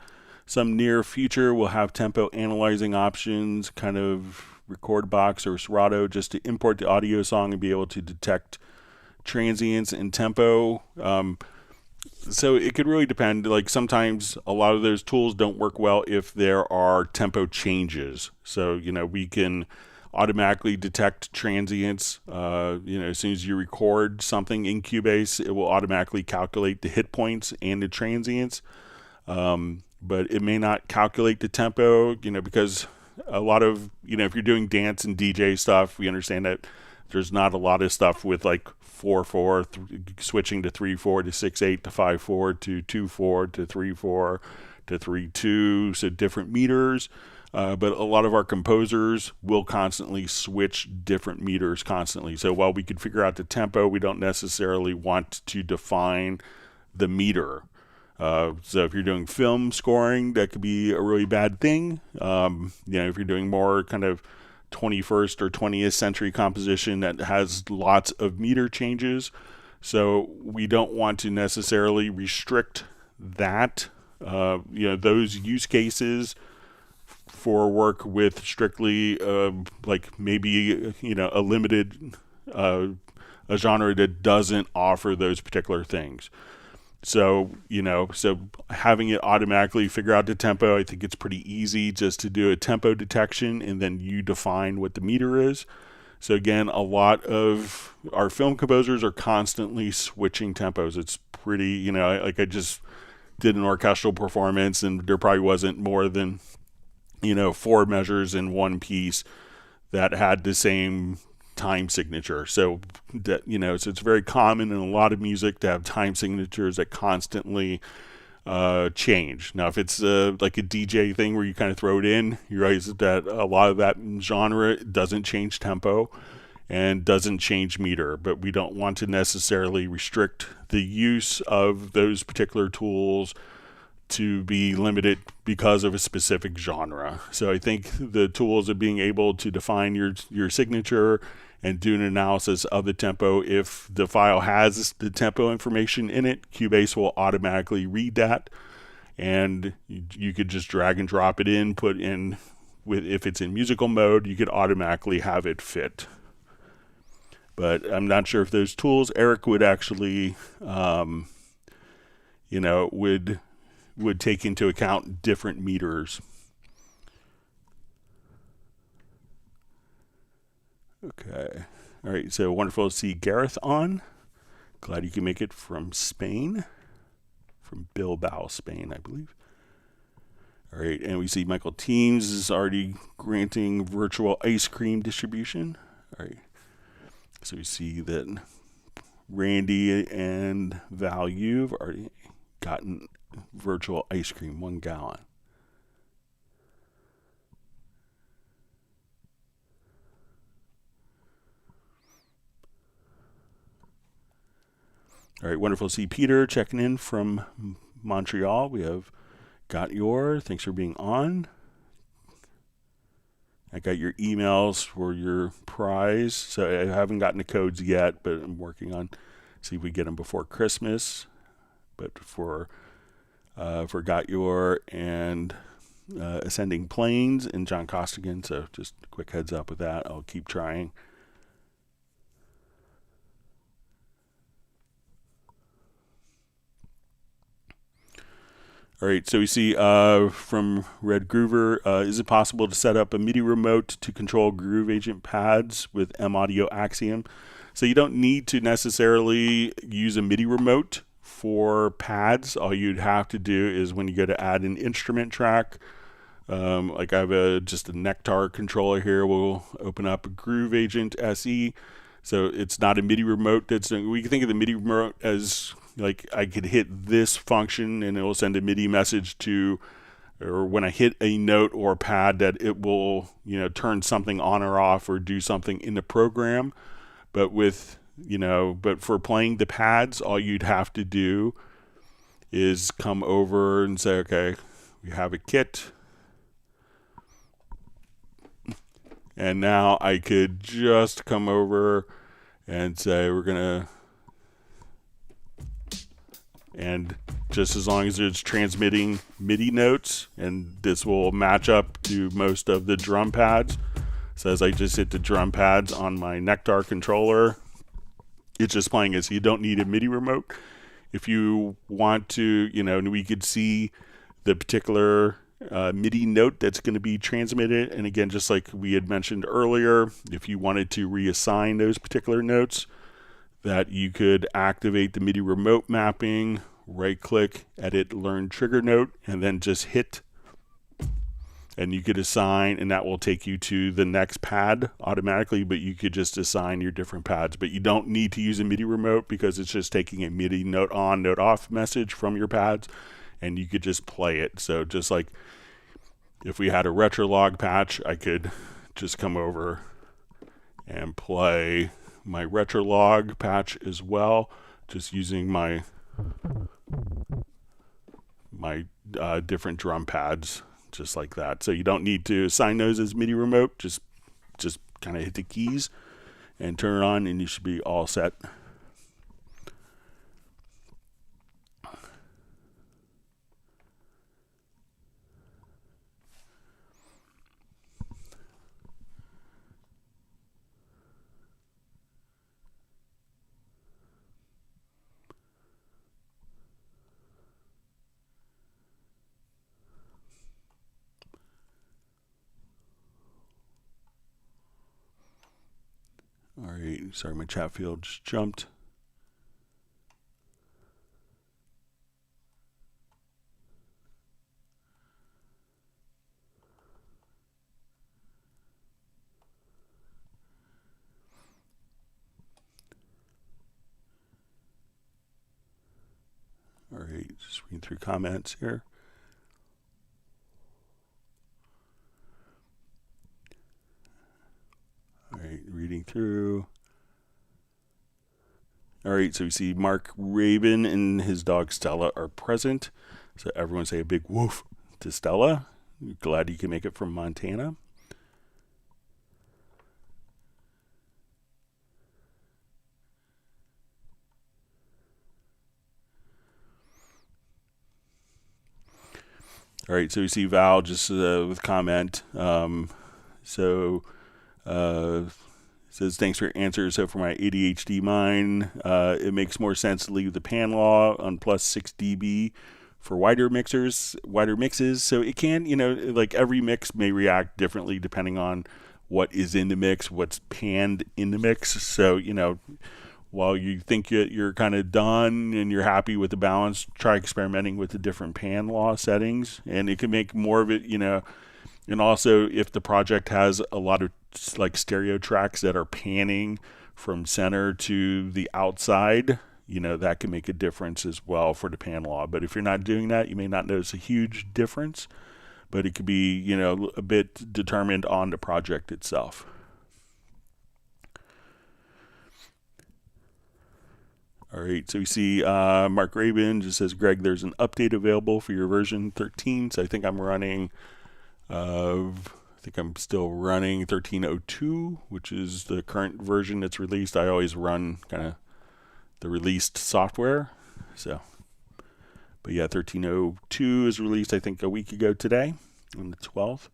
some near future will have tempo analyzing options, kind of record box or Serato, just to import the audio song and be able to detect transients and tempo? So it could really depend. Like sometimes a lot of those tools don't work well if there are tempo changes. So, you know, we can automatically detect transients. As soon as you record something in Cubase, it will automatically calculate the hit points and the transients. But it may not calculate the tempo, because a lot of, if you're doing dance and DJ stuff, we understand that there's not a lot of stuff with like 4/4, switching to 3/4 to 6/8 to 5/4 to 2/4 to 3/4 to 3/2, so different meters. But a lot of our composers will constantly switch different meters constantly. So while we could figure out the tempo, we don't necessarily want to define the meter. So if you're doing film scoring, that could be a really bad thing. If you're doing more kind of 21st or 20th century composition that has lots of meter changes. So we don't want to necessarily restrict that, those use cases for work with strictly like maybe a limited a genre that doesn't offer those particular things. So so having it automatically figure out the tempo, I think it's pretty easy just to do a tempo detection and then you define what the meter is. So again, a lot of our film composers are constantly switching tempos. It's pretty, like I just did an orchestral performance and there probably wasn't more than 4 measures in one piece that had the same time signature. So that so it's very common in a lot of music to have time signatures that constantly change. Now if it's like a DJ thing where you kind of throw it in, you realize that a lot of that genre doesn't change tempo and doesn't change meter, but we don't want to necessarily restrict the use of those particular tools to be limited because of a specific genre. So I think the tools of being able to define your signature and do an analysis of the tempo, if the file has the tempo information in it, Cubase will automatically read that, and you could just drag and drop it in, put in if it's in musical mode, you could automatically have it fit. but I'm not sure if those tools, Eric would actually, you know, would take into account different meters. Okay. All right. So wonderful to see Gareth on. Glad you can make it from Spain, from Bilbao, Spain, I believe. All right. And we see Michael Teams is already granting virtual ice cream distribution. All right. So we see that Randy and Val, you've already gotten virtual ice cream, 1 gallon. All right, wonderful to see Peter checking in from Montreal. We have got your, thanks for being on. I got your emails for your prize. So I haven't gotten the codes yet, but I'm working on see if we get them before Christmas. But for Got Your and Ascending Planes and John Costigan, so just a quick heads up with that. I'll keep trying. All right, so we see from Red Groover, is it possible to set up a MIDI remote to control Groove Agent pads with M Audio Axiom? So you don't need to necessarily use a MIDI remote for pads. All you'd have to do is when you go to add an instrument track, like I have just a Nectar controller here, we'll open up a Groove Agent SE. So it's not a MIDI remote. We can think of the MIDI remote as like I could hit this function and it will send a MIDI message to, or when I hit a note or pad, that it will, you know, turn something on or off or do something in the program. But with, you know, but for playing the pads, all you'd have to do is come over and say, okay, we have a kit. And now I could just come over and say we're going to, and just as long as it's transmitting MIDI notes, and this will match up to most of the drum pads. So as I just hit the drum pads on my Nectar controller, it's just playing it. So you don't need a MIDI remote. If you want to, you know, we could see the particular MIDI note that's going to be transmitted. And again, just like we had mentioned earlier, if you wanted to reassign those particular notes, that you could activate the MIDI remote mapping, right click, edit, learn trigger note, and then just hit, and you could assign, and that will take you to the next pad automatically, but you could just assign your different pads. But you don't need to use a MIDI remote because it's just taking a MIDI note on, note off message from your pads, and you could just play it. So just like if we had a retro log patch, I could just come over and play my retro log patch as well, just using my different drum pads, just like that. So you don't need to assign those as MIDI remote. Just kind of hit the keys and turn it on, and you should be all set. All right, sorry, my chat field just jumped. All right, just reading through comments here. All right, reading through. All right, so we see Mark Rabin and his dog Stella are present. So everyone say a big woof to Stella. Glad you can make it from Montana. All right, so we see Val just with comment. says, thanks for your answer. So for my ADHD mind, it makes more sense to leave the pan law on plus 6 dB for wider mixes. So it can, like every mix may react differently depending on what is in the mix, what's panned in the mix. So, while you think you're kind of done and you're happy with the balance, try experimenting with the different pan law settings, and it can make more of it, and also if the project has a lot of like stereo tracks that are panning from center to the outside, that can make a difference as well for the pan law. But if you're not doing that, you may not notice a huge difference, but it could be, a bit determined on the project itself. All right, so we see Mark Rabin just says, Greg, there's an update available for your version 13. So I think I'm still running 13.02, which is the current version that's released. I always run kind of the released software. So, but yeah, 13.02 is released, I think, a week ago today on the 12th.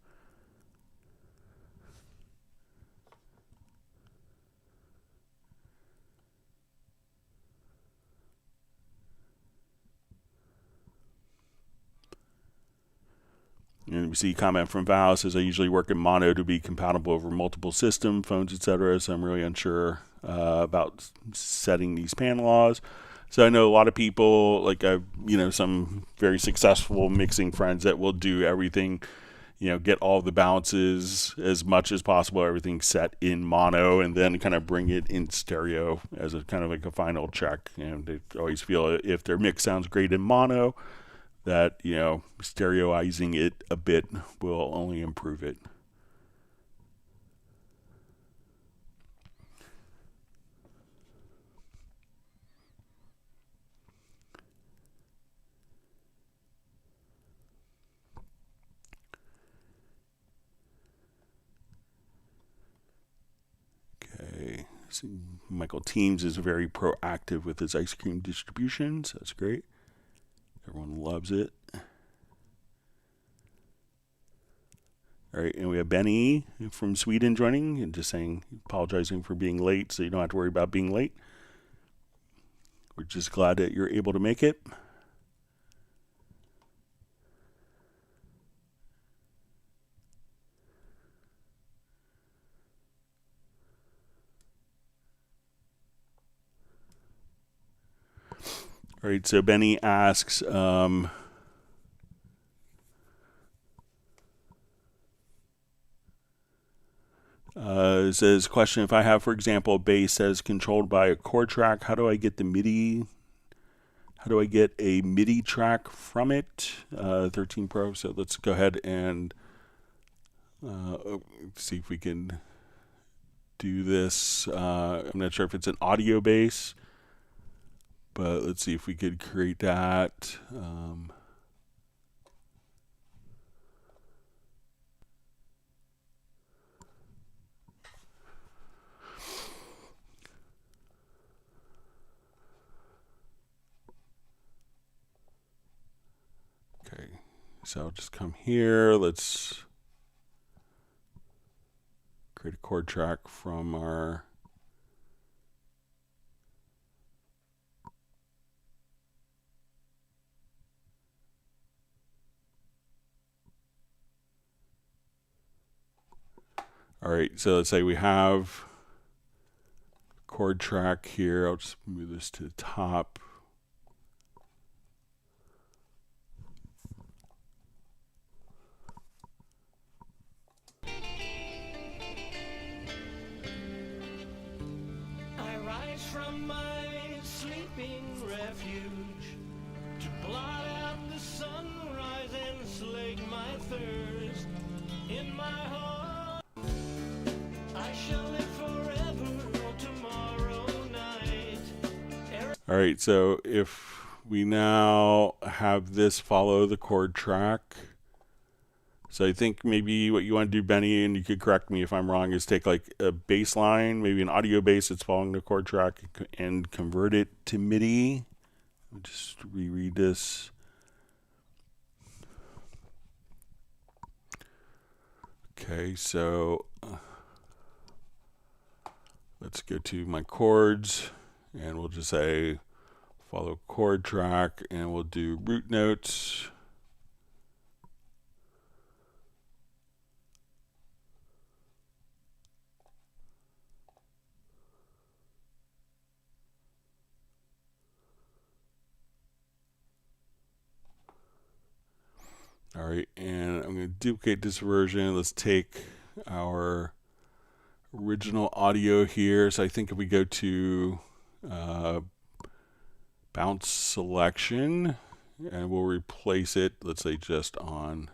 And we see a comment from Val says, I usually work in mono to be compatible over multiple system, phones, etc. So I'm really unsure about setting these pan laws. So I know a lot of people, like some very successful mixing friends that will do everything, get all the balances as much as possible, everything set in mono, and then kind of bring it in stereo as a kind of like a final check. And they always feel if their mix sounds great in mono, that stereoizing it a bit will only improve it. Okay, so Michael Teams is very proactive with his ice cream distribution, so that's great. Everyone loves it. All right, and we have Benny from Sweden joining and just apologizing for being late, so you don't have to worry about being late. We're just glad that you're able to make it. All right, so Benny asks, says, question, if I have, for example, a bass that is controlled by a chord track, how do I get the MIDI? How do I get a MIDI track from it? 13 Pro. So let's go ahead and see if we can do this. I'm not sure if it's an audio bass, but let's see if we could create that. Okay, so I'll just come here. Let's create a chord track from our all right, so let's say we have a chord track here. I'll just move this to the top. All right, so if we now have this follow the chord track, so I think maybe what you want to do, Benny, and you could correct me if I'm wrong, is take like a bass line, maybe an audio bass that's following the chord track, and convert it to MIDI. I'll just reread this. Okay, so let's go to my chords, and we'll just say follow chord track, and we'll do root notes. All right, and I'm going to duplicate this version. Let's take our original audio here. So I think if we go to bounce selection, and we'll replace it, let's say just on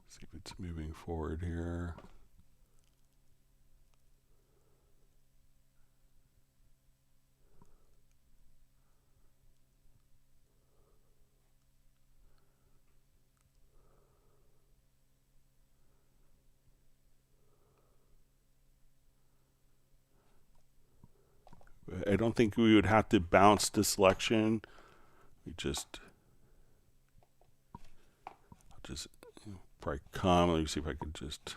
see if it's moving forward here. I don't think we would have to bounce the selection. We just probably come. Let me see if I can just,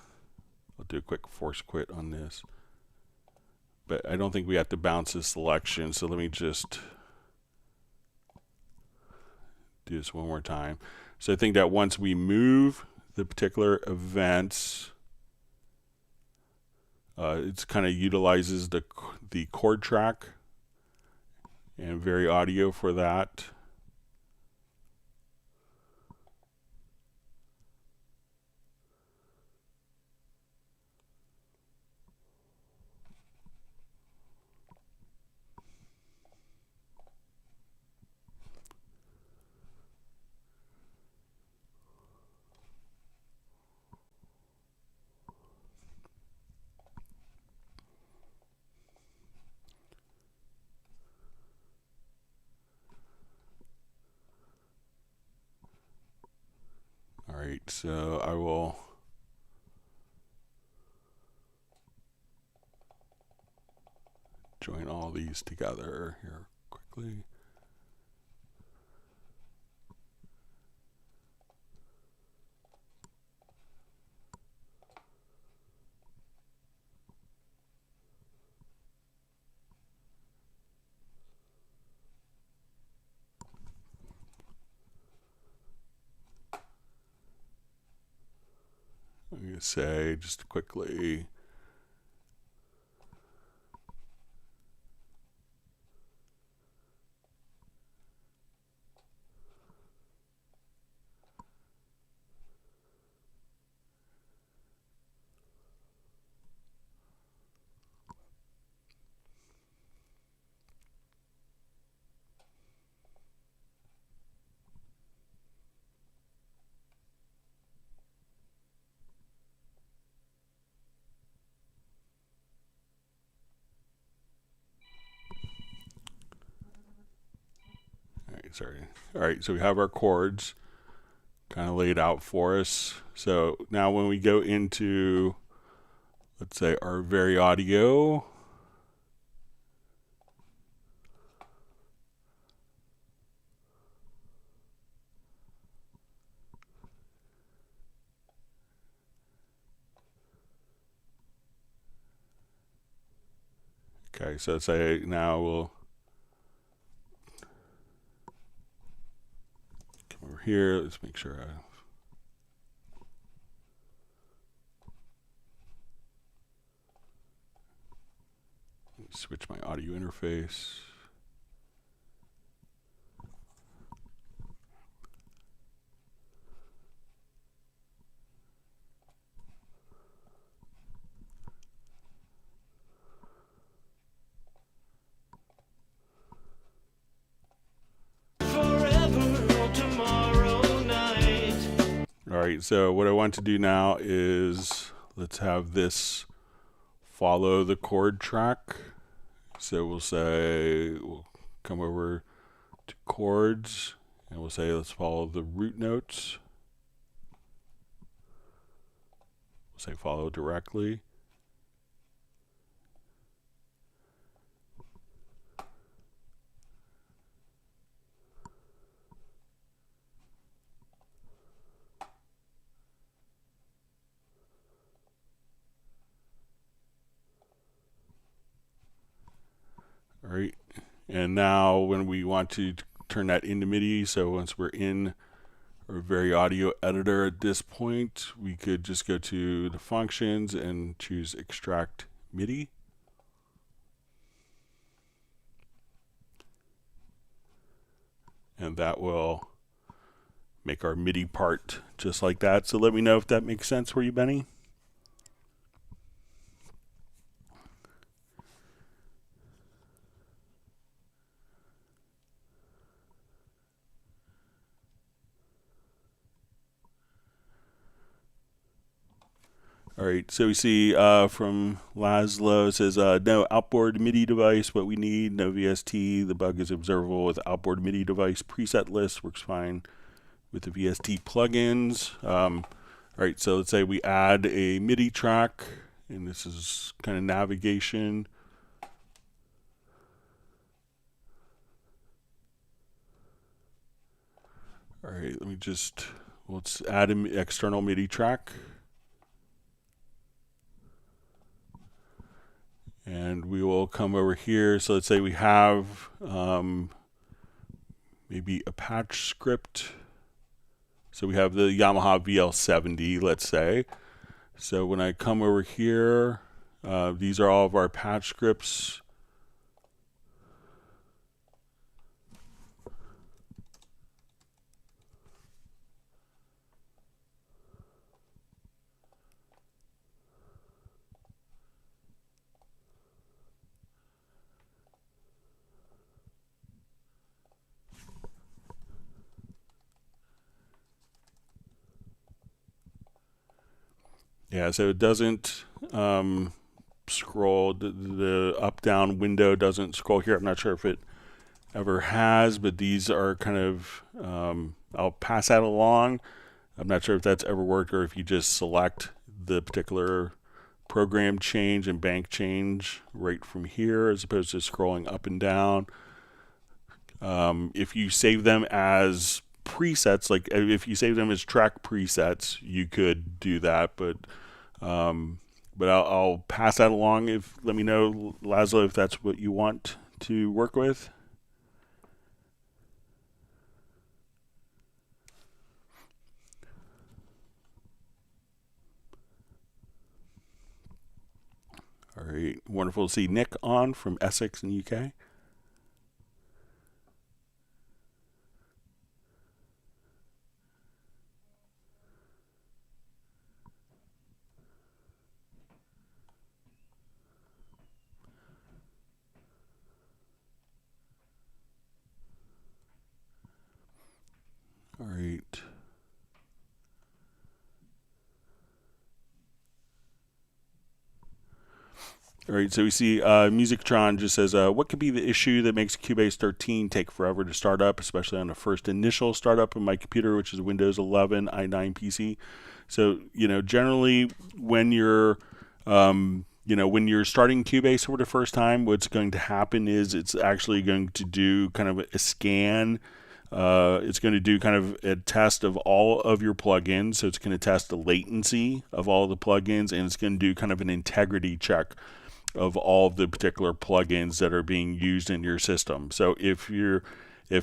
I'll do a quick force quit on this. But I don't think we have to bounce this selection. So let me just do this one more time. So I think that once we move the particular events, it kind of utilizes the chord track and very audio for that. All right, so I will join all these together here quickly. I'm going to say just quickly, all right, so we have our chords kind of laid out for us. So now when we go into, let's say, our very audio, okay, so say now we'll come over here. Let's make sure I switch my audio interface. All right, so what I want to do now is let's have this follow the chord track. So we'll say, we'll come over to chords, and we'll say let's follow the root notes. We'll say follow directly. And now when we want to turn that into MIDI, so once we're in our very audio editor at this point, we could just go to the functions and choose extract MIDI. And that will make our MIDI part just like that. So let me know if that makes sense for you, Benny. All right, so we see from Laszlo, it says no outboard MIDI device, what we need, no VST, the bug is observable with outboard MIDI device preset list, works fine with the VST plugins. All right, so let's say we add a MIDI track, and this is kind of navigation. All right, let's add an external MIDI track. And we will come over here. So let's say we have maybe a patch script. So we have the Yamaha VL70, let's say. So when I come over here, these are all of our patch scripts. Yeah, so it doesn't scroll, the up-down window doesn't scroll here. I'm not sure if it ever has, but these are kind of, I'll pass that along. I'm not sure if that's ever worked or if you just select the particular program change and bank change right from here as opposed to scrolling up and down. If you save them as presets, like if you save them as track presets, you could do that, but I'll pass that along. Let me know, Laszlo, if that's what you want to work with. All right, wonderful to see Nick on from Essex in the UK. All right. All right, so we see Musictron just says, what could be the issue that makes Cubase 13 take forever to start up, especially on the first initial startup of my computer, which is Windows 11 i9 PC? So, generally when you're, when you're starting Cubase for the first time, what's going to happen is it's actually going to do kind of a scan. It's going to do kind of a test of all of your plugins. So it's going to test the latency of all the plugins, and it's going to do kind of an integrity check of all of the particular plugins that are being used in your system. So if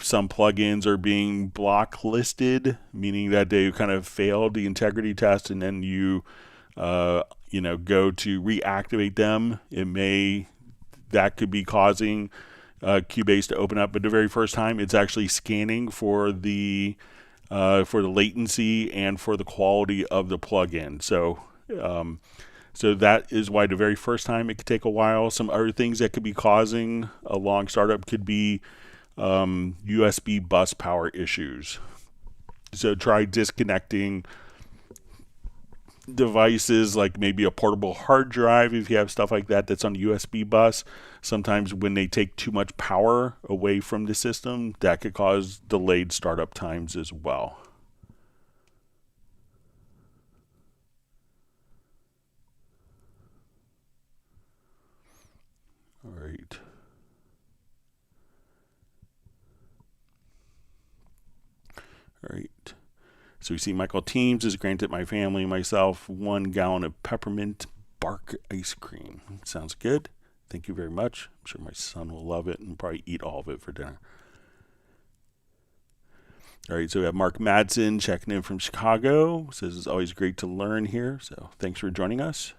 some plugins are being blocklisted, meaning that they kind of failed the integrity test, and then you go to reactivate them, that could be causing Cubase to open up. But the very first time, it's actually scanning for the latency and for the quality of the plugin. So that is why the very first time it could take a while. Some other things that could be causing a long startup could be USB bus power issues. So try disconnecting devices like maybe a portable hard drive if you have stuff like that that's on a USB bus. Sometimes when they take too much power away from the system, that could cause delayed startup times as well. All right. All right. So we see Michael Teams has granted my family and myself 1 gallon of peppermint bark ice cream. Sounds good. Thank you very much. I'm sure my son will love it and probably eat all of it for dinner. All right, so we have Mark Madsen checking in from Chicago. Says it's always great to learn here, so thanks for joining us.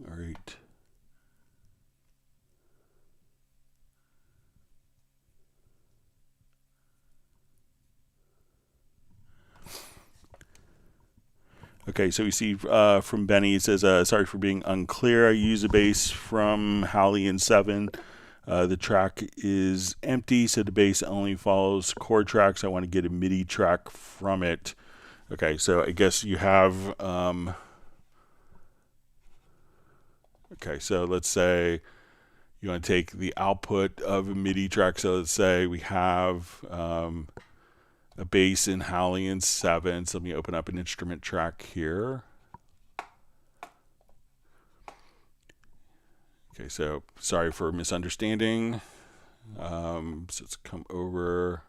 All right. Okay, so we see from Benny, it says, sorry for being unclear. I use a bass from HALion 7. The track is empty, so the bass only follows chord tracks. I want to get a MIDI track from it. Okay, so I guess you have... okay, so let's say you want to take the output of a MIDI track. So let's say we have a bass in HALion 7. So let me open up an instrument track here. Okay, so sorry for misunderstanding. So let's come over.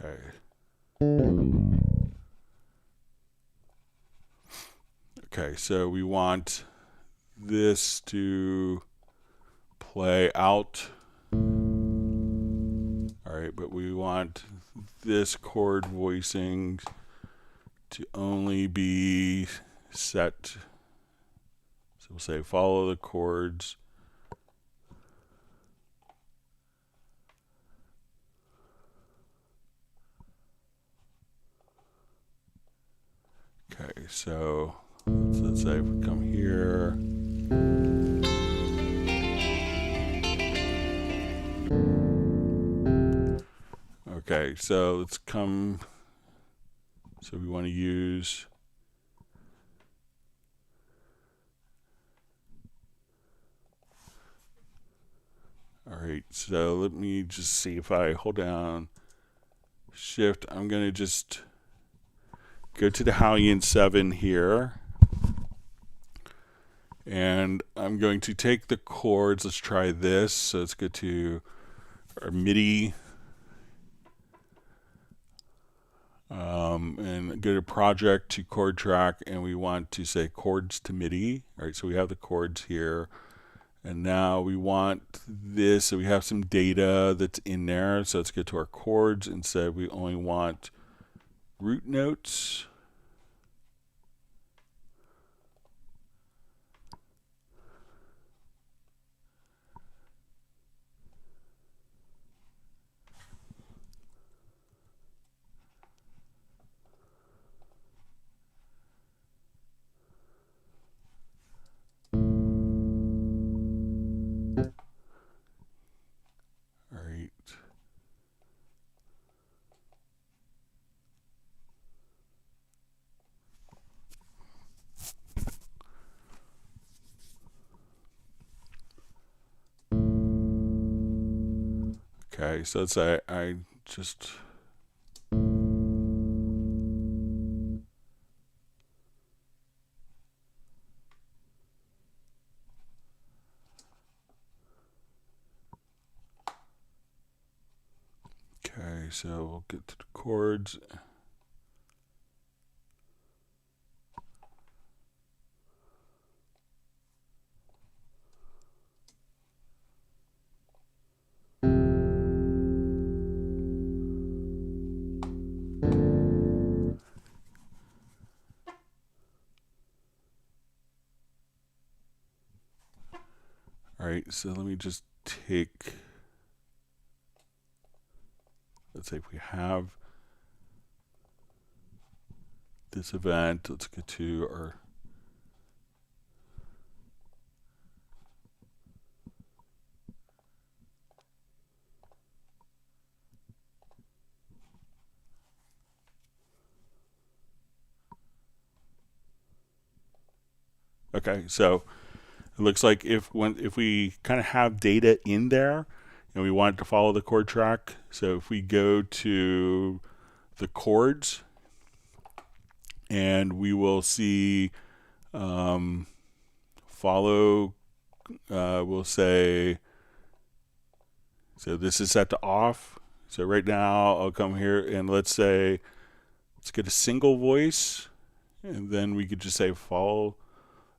Okay. Okay, so we want this to play out. All right, but we want this chord voicing to only be set. So we'll say follow the chords. Okay, so let's say if we come here. Okay, so let's come. So we want to use. All right, so let me just see if I hold down Shift. I'm going to just go to the HALion 7 here. And I'm going to take the chords. Let's try this. So let's go to our MIDI. And go to project to chord track. And we want to say chords to MIDI. All right, so we have the chords here. And now we want this. So we have some data that's in there. So let's go to our chords and say we only want root notes. Okay, so let's say I just... Okay, so we'll get to the chords. right, so let me just take, let's say if we have this event, let's get to our okay, so it looks like if we kind of have data in there and we want it to follow the chord track, so if we go to the chords and we will see follow, we'll say, so this is set to off. So right now I'll come here and let's say, let's get a single voice, and then we could just say follow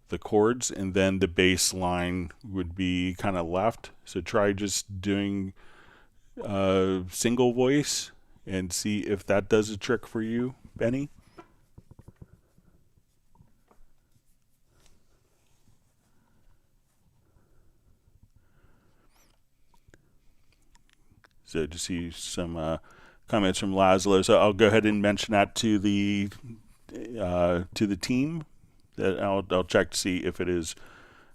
the chords, and then the bass line would be kind of left. So try just doing single voice and see if that does a trick for you, Benny. So to see some comments from Laszlo. So I'll go ahead and mention that to the team. That I'll check to see if it is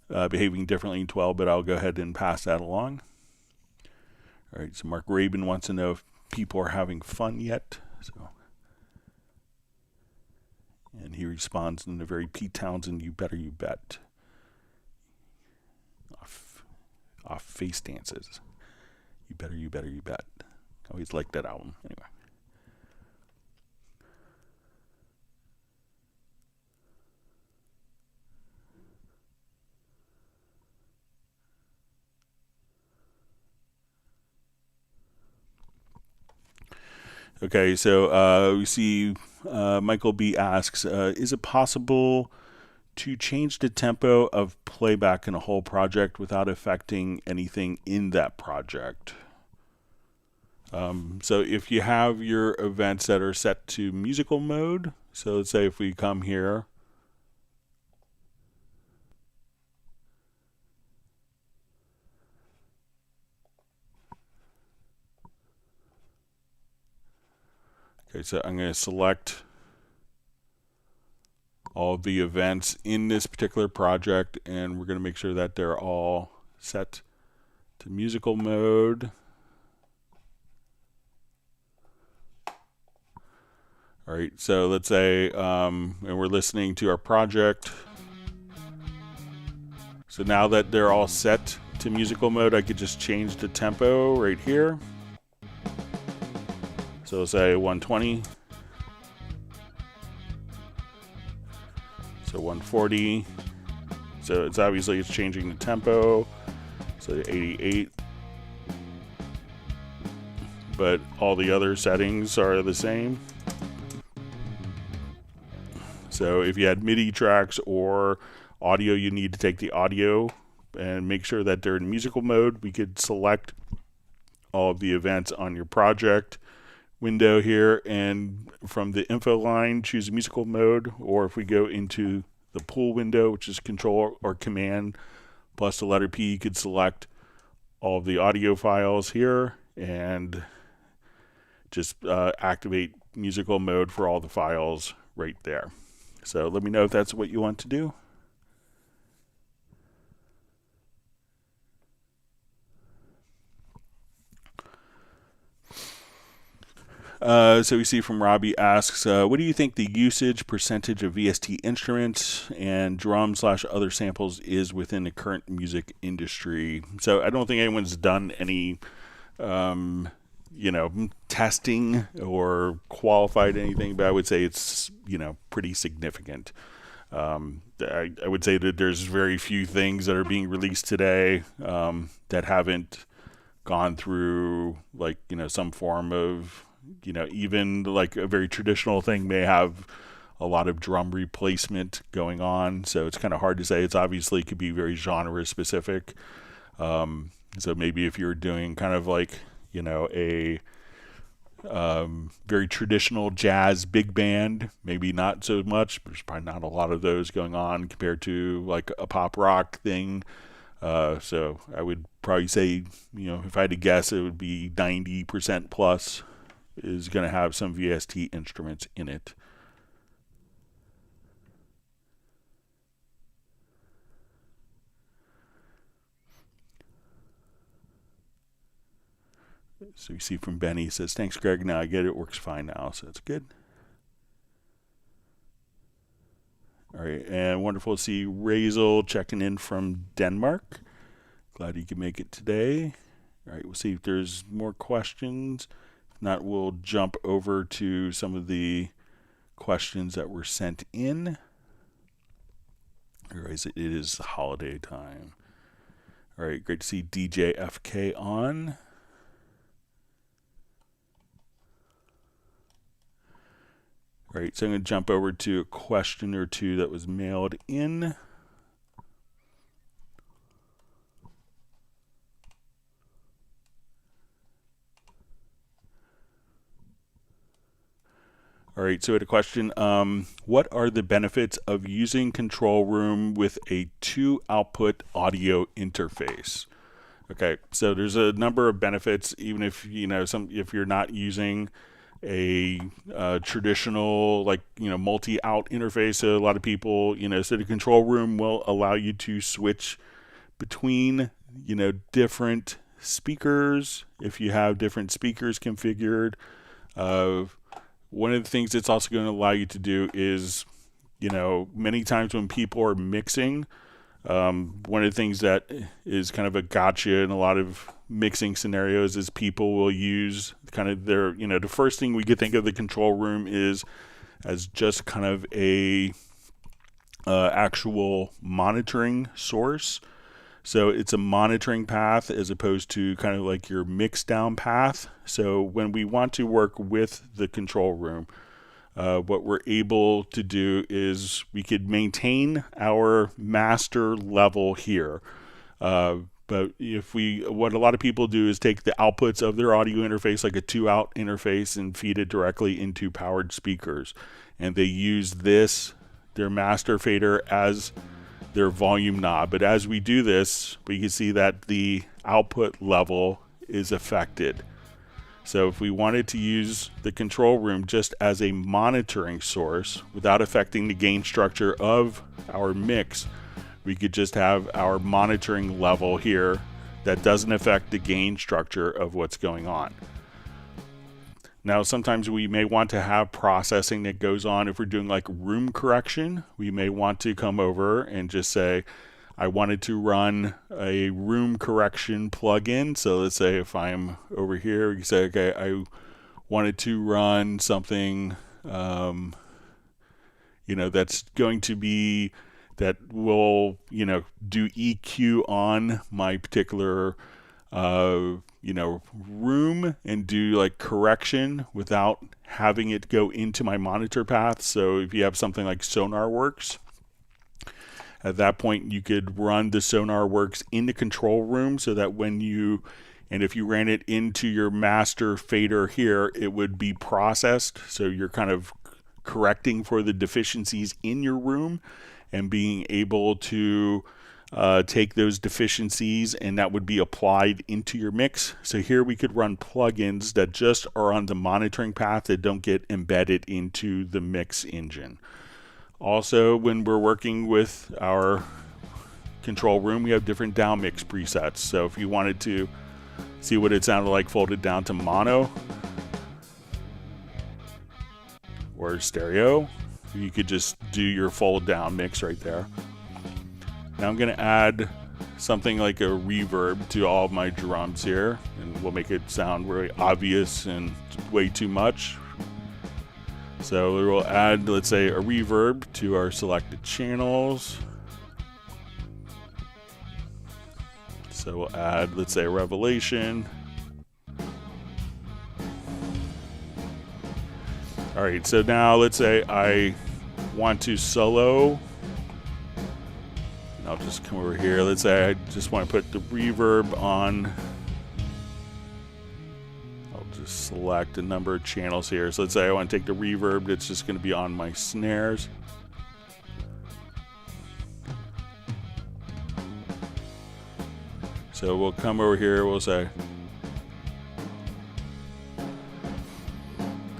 behaving differently in 12, but I'll go ahead and pass that along. All right, so Mark Rabin wants to know if people are having fun yet. So, and he responds in a very Pete Townsend, "You better, you bet." Off face dances. You better, you better, you bet. Always liked that album. Anyway. Okay, so we see Michael B asks, is it possible to change the tempo of playback in a whole project without affecting anything in that project? So if you have your events that are set to musical mode, so let's say if we come here, okay, so I'm going to select all of the events in this particular project, and we're going to make sure that they're all set to musical mode. All right, so let's say, and we're listening to our project. So now that they're all set to musical mode, I could just change the tempo right here. So say 120. So 140. So it's obviously it's changing the tempo. So 88. But all the other settings are the same. So if you had MIDI tracks or audio, you need to take the audio and make sure that they're in musical mode. We could select all of the events on your project window here, and from the info line choose musical mode, or if we go into the pool window, which is control or command plus the letter P, you could select all of the audio files here and just activate musical mode for all the files right there. So let me know if that's what you want to do. So we see from Robbie asks, what do you think the usage percentage of VST instruments and drum/other samples is within the current music industry? So I don't think anyone's done any, testing or qualified anything, but I would say it's, pretty significant. I would say that there's very few things that are being released today that haven't gone through some form of, even like a very traditional thing may have a lot of drum replacement going on. So it's kind of hard to say. It's obviously could be very genre specific. So maybe if you're doing kind of like, a very traditional jazz big band, maybe not so much. There's probably not a lot of those going on compared to like a pop rock thing. So I would probably say, if I had to guess, it would be 90% plus is going to have some VST instruments in it. So you see from Benny, he says, thanks, Greg. Now I get it. It works fine now. So that's good. All right. And wonderful to see Razel checking in from Denmark. Glad you could make it today. All right. We'll see if there's more questions. If not, we'll jump over to some of the questions that were sent in. All right. It is holiday time. All right. Great to see DJ FK on. All right, so I'm going to jump over to a question or two that was mailed in. All right, so we had a question. What are the benefits of using Control Room with a 2-output audio interface? Okay, so there's a number of benefits, even if if you're not using a traditional multi-out interface. So a lot of people, so the Control Room will allow you to switch between different speakers if you have different speakers configured. One of the things it's also going to allow you to do is, many times when people are mixing, one of the things that is kind of a gotcha in a lot of mixing scenarios is people will use kind of their, the first thing we could think of the Control Room is as just kind of a actual monitoring source. So it's a monitoring path as opposed to kind of like your mix down path. So when we want to work with the Control Room, what we're able to do is we could maintain our master level here. But what a lot of people do is take the outputs of their audio interface, like a 2-out interface, and feed it directly into powered speakers. And they use their master fader, as their volume knob. But as we do this, we can see that the output level is affected. So if we wanted to use the Control Room just as a monitoring source without affecting the gain structure of our mix, we could just have our monitoring level here that doesn't affect the gain structure of what's going on. Now, sometimes we may want to have processing that goes on. If we're doing like room correction, we may want to come over and just say, I wanted to run a room correction plugin. So let's say if I'm over here, you say, okay, I wanted to run something, that's going to be, that will, do EQ on my particular, room and do like correction without having it go into my monitor path. So if you have something like SonarWorks, at that point you could run the SonarWorks in the Control Room so that if you ran it into your master fader here, it would be processed. So you're kind of correcting for the deficiencies in your room and being able to take those deficiencies, and that would be applied into your mix. So here we could run plugins that just are on the monitoring path that don't get embedded into the mix engine. Also, when we're working with our Control Room, we have different down mix presets. So if you wanted to see what it sounded like folded down to mono or stereo, you could just do your fold down mix right there. Now I'm going to add something like a reverb to all of my drums here, and we'll make it sound really obvious and way too much. So we'll add, let's say, a reverb to our selected channels. So we'll add, let's say, a revelation. All right, so now let's say I want to solo. I'll just come over here. Let's say I just want to put the reverb on. I'll just select a number of channels here. So let's say I want to take the reverb that's just going to be on my snares. So we'll come over here, we'll say.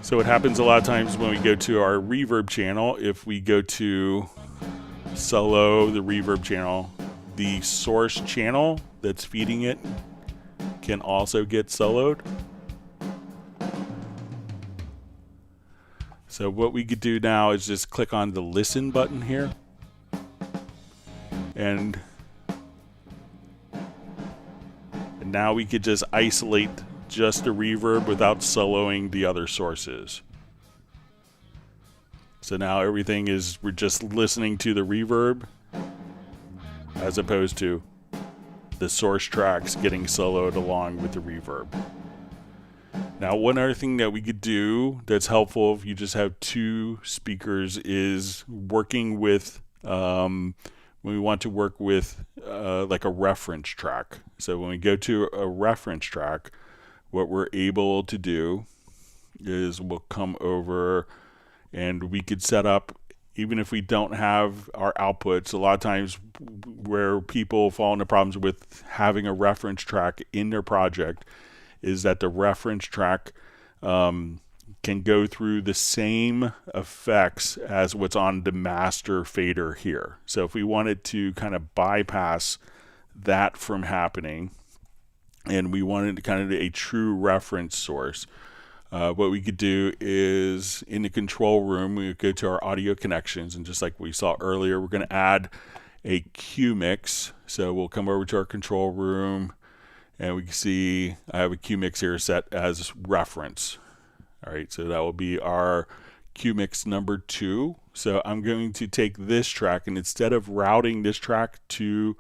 So what happens a lot of times when we go to our reverb channel, if we go to solo, the reverb channel, the source channel that's feeding it can also get soloed. So what we could do now is just click on the listen button here. And now we could just isolate just the reverb without soloing the other sources. So now everything is, we're just listening to the reverb as opposed to the source tracks getting soloed along with the reverb. Now, one other thing that we could do that's helpful if you just have two speakers is working with, when we want to work with like a reference track. So when we go to a reference track, what we're able to do is we'll come over and we could set up, even if we don't have our outputs, a lot of times where people fall into problems with having a reference track in their project is that the reference track can go through the same effects as what's on the master fader here. So if we wanted to kind of bypass that from happening, and we wanted kind of a true reference source, what we could do is in the control room, we would go to our audio connections, and just like we saw earlier, we're going to add a Q mix. So we'll come over to our control room, and we can see I have a Q mix here set as reference. All right, so that will be our Q mix number 2. So I'm going to take this track, and instead of routing this track to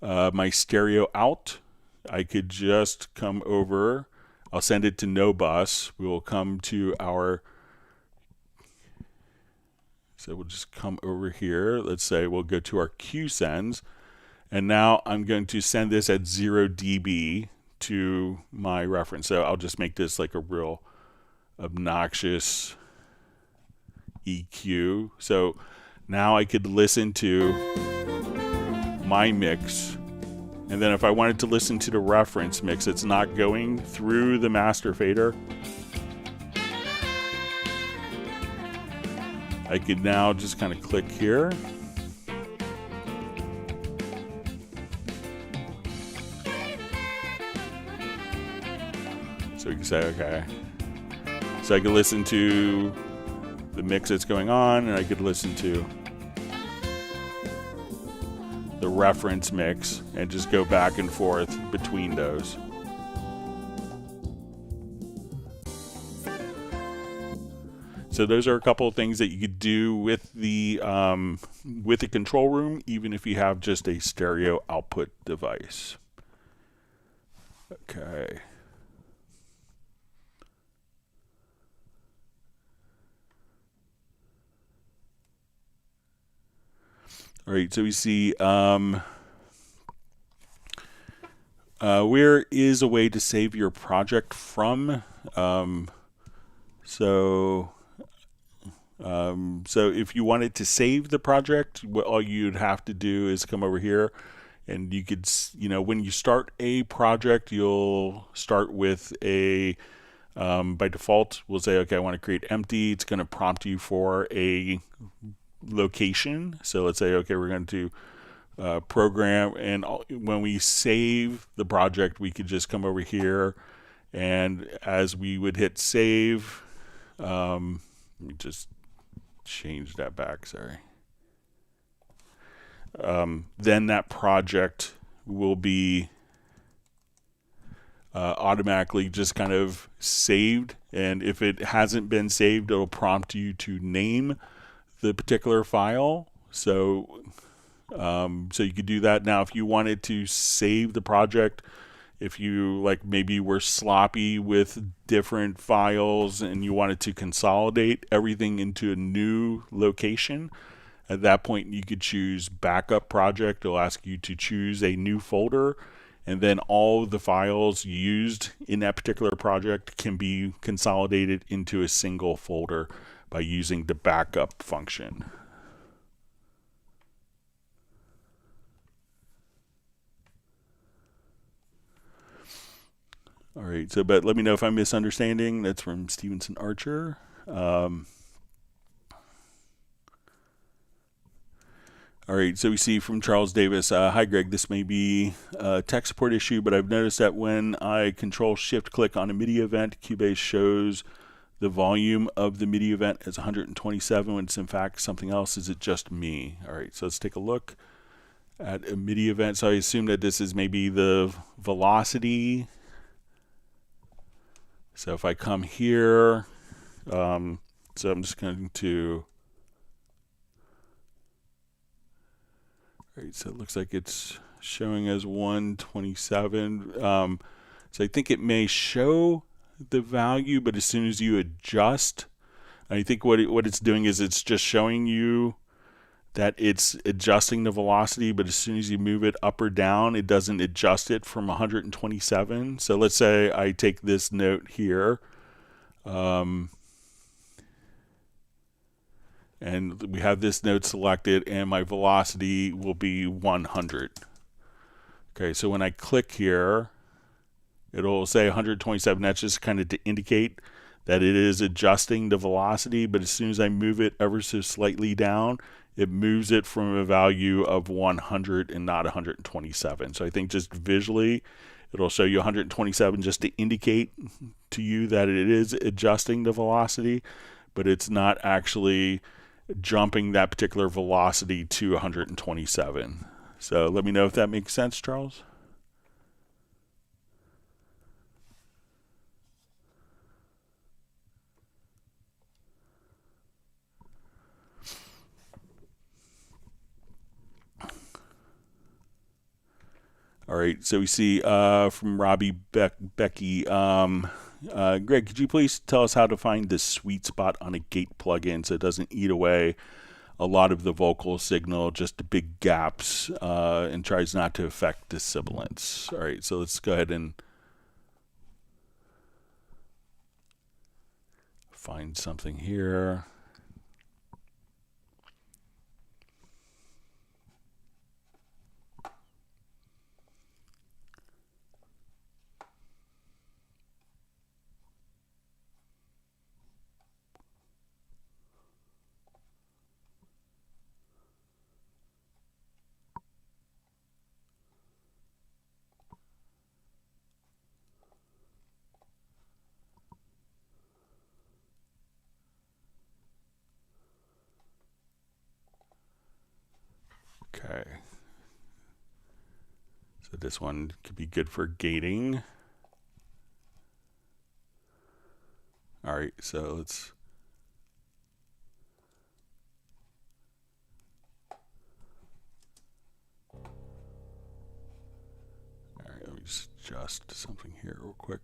my stereo out, I could just come over, I'll send it to no bus. We will come to our, so we'll just come over here. Let's say we'll go to our Q sends, and now I'm going to send this at 0 dB to my reference. So I'll just make this like a real obnoxious EQ. So now I could listen to my mix. And then if I wanted to listen to the reference mix, it's not going through the master fader. I could now just kind of click here. So we can say, okay. So I could listen to the mix that's going on, and I could listen to the reference mix and just go back and forth between those. So those are a couple of things that you could do with the control room, even if you have just a stereo output device. Okay. All right, so we see where is a way to save your project from. So if you wanted to save the project, all you'd have to do is come over here, and you could, when you start a project, you'll start with a, by default, we'll say, okay, I want to create empty. It's going to prompt you for a location. So let's say, okay, we're going to program, and when we save the project, we could just come over here, and as we would hit save, let me just change that back, sorry. Then that project will be automatically just kind of saved, and if it hasn't been saved, it'll prompt you to name the particular file. So so you could do that. Now if you wanted to save the project, if you maybe were sloppy with different files and you wanted to consolidate everything into a new location, at that point you could choose backup project. It'll ask you to choose a new folder, and then all of the files used in that particular project can be consolidated into a single folder by using the backup function. All right, so but let me know if I'm misunderstanding. That's from Stevenson Archer. All right, so we see from Charles Davis, hi Greg, this may be a tech support issue, but I've noticed that when I control shift click on a MIDI event, Cubase shows the volume of the MIDI event as 127 when it's in fact something else. Is it just me? All right, so let's take a look at a MIDI event. So I assume that this is maybe the velocity. So if I come here, so I'm just going to, all right, so it looks like it's showing as 127. So I think it may show the value, but as soon as you adjust, I think what it's doing is it's just showing you that it's adjusting the velocity, but as soon as you move it up or down, it doesn't adjust it from 127. So let's say I take this note here, and we have this note selected, and my velocity will be 100. Okay, so when I click here, it'll say 127. That's just kind of to indicate that it is adjusting the velocity, but as soon as I move it ever so slightly down, it moves it from a value of 100 and not 127. So I think just visually, it'll show you 127 just to indicate to you that it is adjusting the velocity, but it's not actually jumping that particular velocity to 127. So let me know if that makes sense, Charles. All right, so we see from Robbie Becky, Greg, could you please tell us how to find the sweet spot on a gate plugin so it doesn't eat away a lot of the vocal signal, just the big gaps, and tries not to affect the sibilance? All right, so let's go ahead and find something here. Okay. So this one could be good for gating. All right, so let's. All right, let me just adjust something here real quick.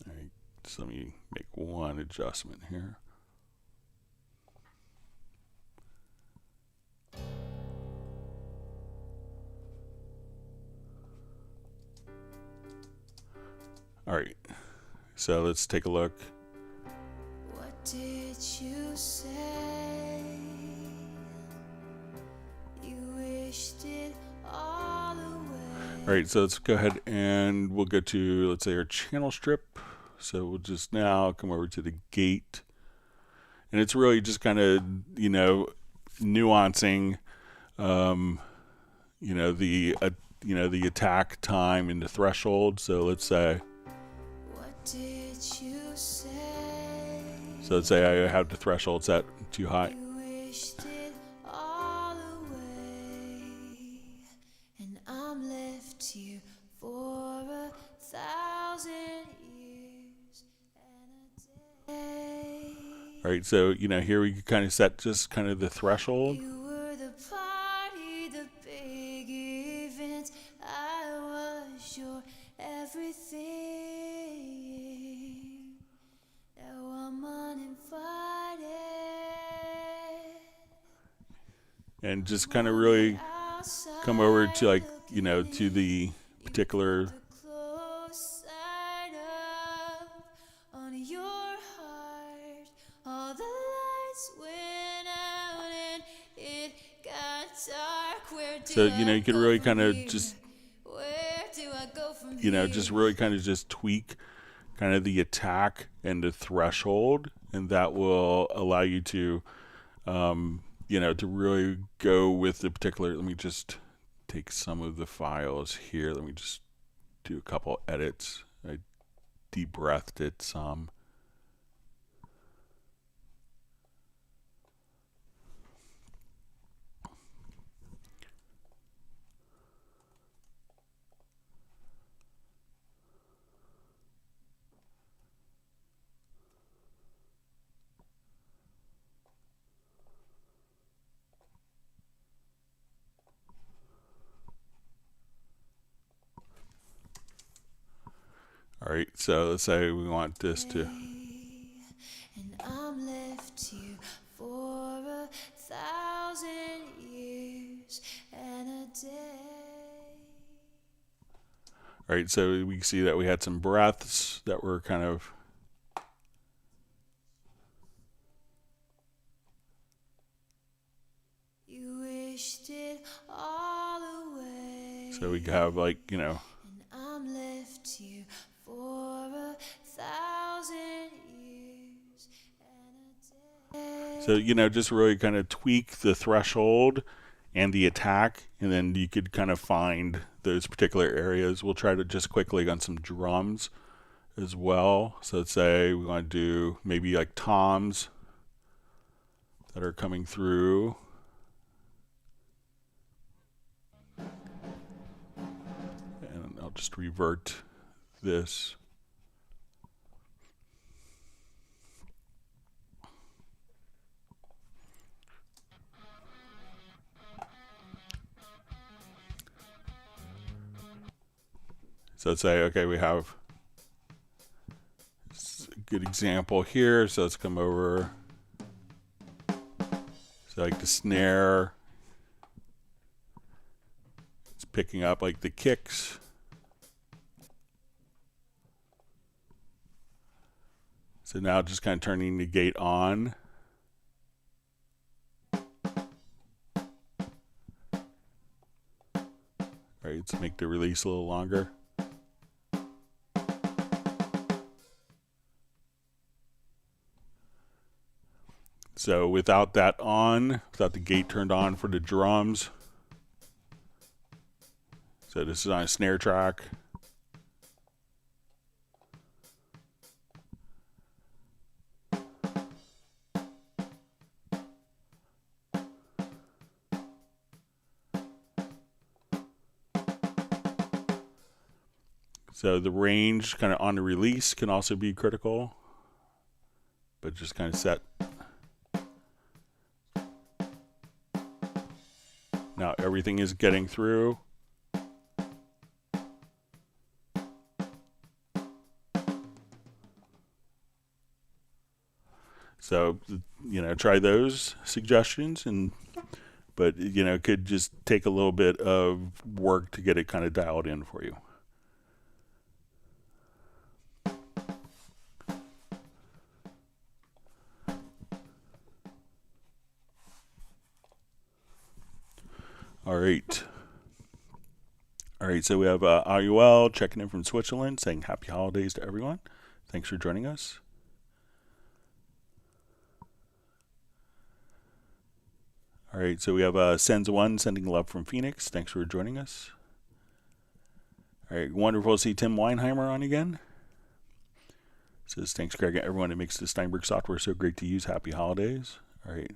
All right, so let me make one adjustment here. All right, so let's take a look. What did you say? You wished it all away. All right, so let's go ahead and we'll go to, let's say, our channel strip. So we'll just now come over to the gate, and it's really just kind of, you know, nuancing, you know, the attack time and the threshold. So let's say. What did you say? So let's say I have the threshold set too high. You wished it all away, and I'm left here for 1,000 years and a day. All right, so you know here we kind of set just kind of the threshold. You were the party, the big event. I was your everything. Now I'm uninvited. And just kind of really come over to, like, you know, to the particular. The close side up on your heart So, you can really kind of just, Where do I go from just really kind of just tweak kind of the attack and the threshold, and that will allow you to, to really go with the particular. Let me just take some of the files here. Let me just do a couple edits. I deep breathed it some. All right, so let's say we want this to. And I'm left here for 1,000 years and a day. All right, so we see that we had some breaths that were kind of. You wished it all away. So we have like, And I'm left here for 1,000 years and a day. So, just really kind of tweak the threshold and the attack, and then you could kind of find those particular areas. We'll try to just quickly on some drums as well. So let's say we want to do maybe like toms that are coming through. And I'll just revert this. So let's say, okay, we have a good example here. So let's come over. So like the snare, it's picking up like the kicks. So now just kind of turning the gate on. All right, let's make the release a little longer. So without that on, without the gate turned on for the drums. So this is on a snare track. So the range kind of on the release can also be critical, but just kind of set. Now everything is getting through. So, try those suggestions, but it could just take a little bit of work to get it kind of dialed in for you. All right, so we have IUL checking in from Switzerland saying happy holidays to everyone. Thanks for joining us. All right, so we have Senza1 sending love from Phoenix. Thanks for joining us. All right, wonderful to see Tim Weinheimer on again. Says, thanks, Greg, and everyone that makes the Steinberg software so great to use. Happy holidays. All right.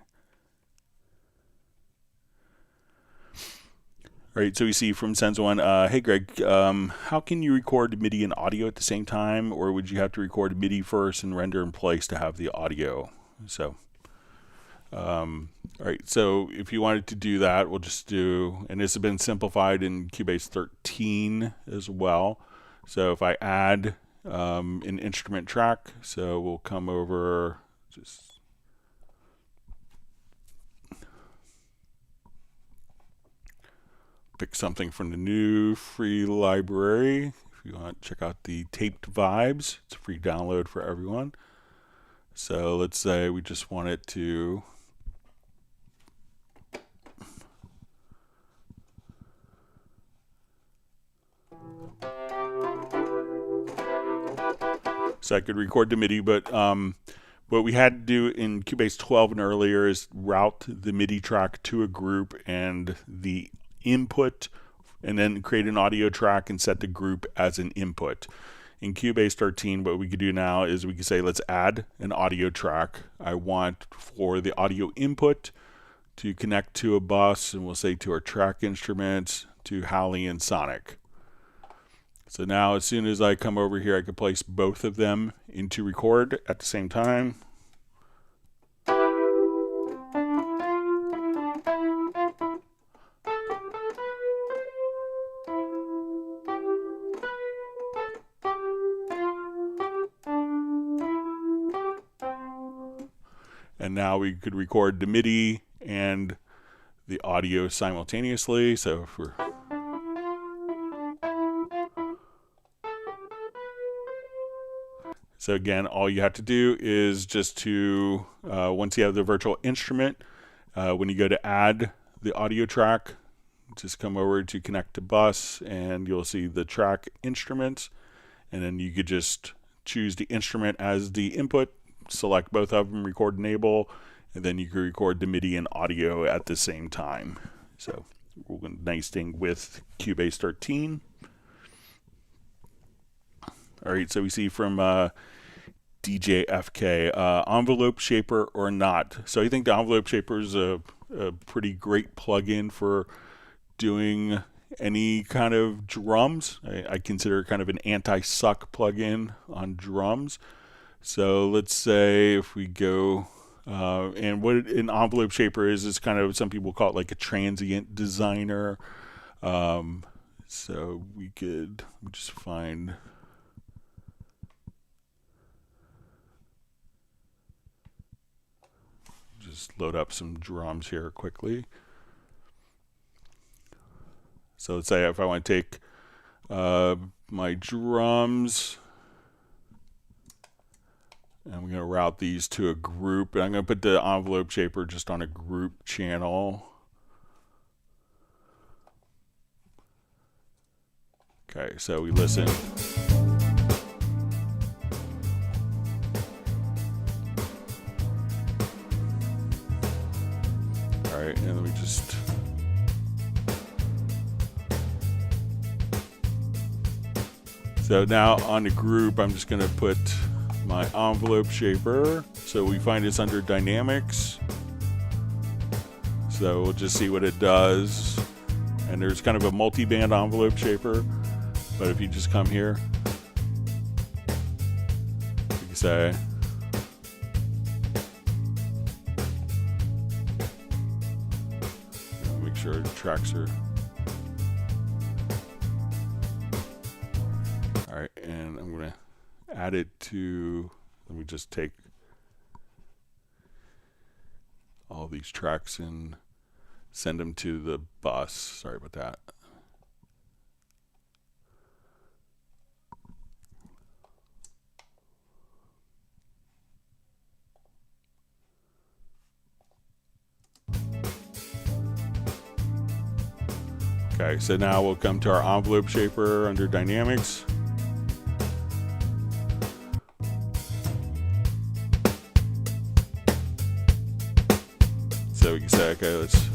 All right, so we see from Senza1, hey, Greg, how can you record MIDI and audio at the same time, or would you have to record MIDI first and render in place to have the audio? So, all right, so if you wanted to do that, we'll just do, and this has been simplified in Cubase 13 as well. So if I add an instrument track, so we'll come over, just pick something from the new free library. If you want to check out the Taped Vibes, it's a free download for everyone. So let's say we just want it to So I could record the MIDI, but what we had to do in Cubase 12 and earlier is route the MIDI track to a group and the input, and then create an audio track and set the group as an input. In Cubase 13, what we could do now is we could say, let's add an audio track. I want for the audio input to connect to a bus, and we'll say to our track instruments, to HALion Sonic. So now as soon as I come over here, I can place both of them into record at the same time. And now we could record the MIDI and the audio simultaneously. So if we're So again, all you have to do is just to, once you have the virtual instrument, when you go to add the audio track, just come over to connect to bus and you'll see the track instruments. And then you could just choose the instrument as the input, select both of them, record enable, and then you can record the MIDI and audio at the same time. So nice thing with Cubase 13. All right, so we see from DJ FK, envelope shaper or not. So I think the envelope shaper is a pretty great plugin for doing any kind of drums. I consider it kind of an anti-suck plugin on drums. So let's say if we go, and what an envelope shaper is kind of, some people call it like a transient designer. So we could just find, just load up some drums here quickly. So let's say if I want to take my drums, and I'm going to route these to a group, and I'm going to put the envelope shaper just on a group channel. Okay, so we listen. All right, and then we just so now on the group, I'm just going to put my envelope shaper. So we find this under dynamics. So we'll just see what it does. And there's kind of a multi-band envelope shaper. But if you just come here, you can say, make sure the tracks are. All right, and I'm going to add it to, let me just take all these tracks and send them to the bus. Sorry about that. Okay, so now we'll come to our envelope shaper under dynamics. So we can say, okay, let's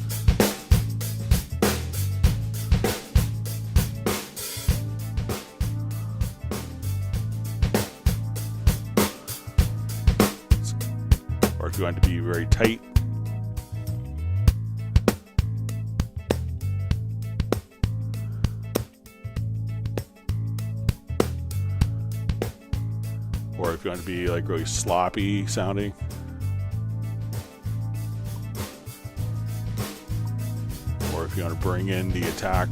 or if you want it to be very tight, or if you want to be like really sloppy sounding. Or if you want to bring in the attack.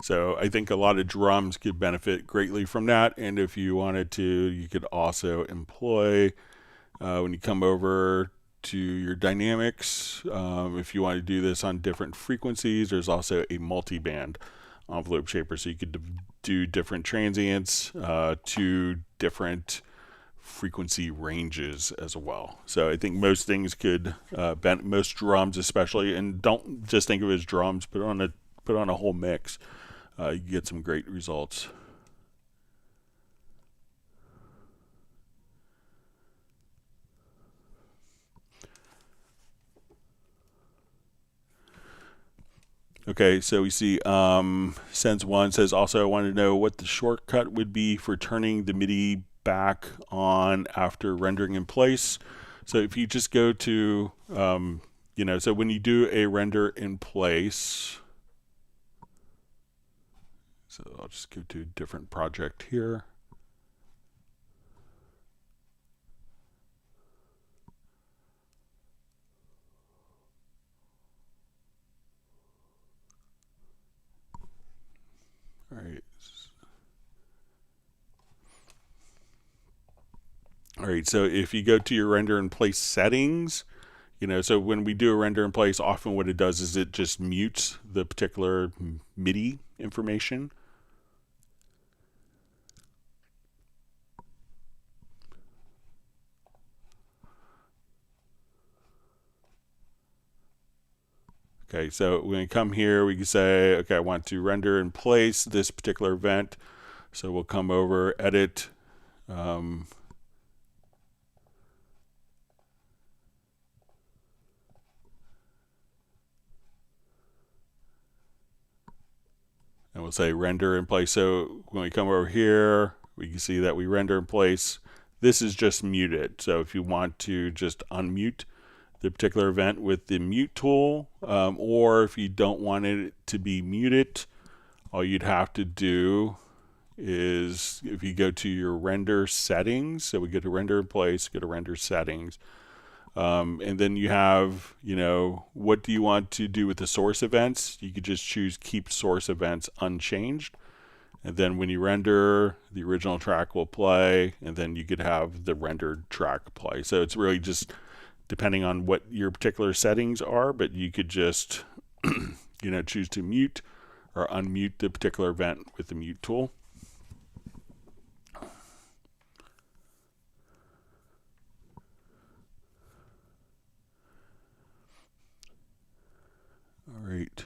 So I think a lot of drums could benefit greatly from that. And if you wanted to, you could also employ, when you come over to your dynamics. If you want to do this on different frequencies, there's also a multi-band envelope shaper, so you could do different transients to different frequency ranges as well. So I think most things could, most drums especially, and don't just think of it as drums, put on a whole mix. You get some great results. Okay, so we see Sense1 says, also I wanted to know what the shortcut would be for turning the MIDI back on after rendering in place. So if you just go to, so when you do a render in place, so I'll just go to a different project here. All right, so if you go to your render in place settings, so when we do a render in place, often what it does is it just mutes the particular MIDI information. Okay, so when we come here, we can say, okay, I want to render in place this particular event. So we'll come over, edit, and we'll say render in place. So when we come over here, we can see that we render in place. This is just muted. So if you want to just unmute the particular event with the mute tool, or if you don't want it to be muted, all you'd have to do is if you go to your render settings, so we go to render in place, go to render settings, and then you have, what do you want to do with the source events? You could just choose keep source events unchanged. And then when you render, the original track will play, and then you could have the rendered track play. So it's really just depending on what your particular settings are, but you could just, choose to mute or unmute the particular event with the mute tool. All right.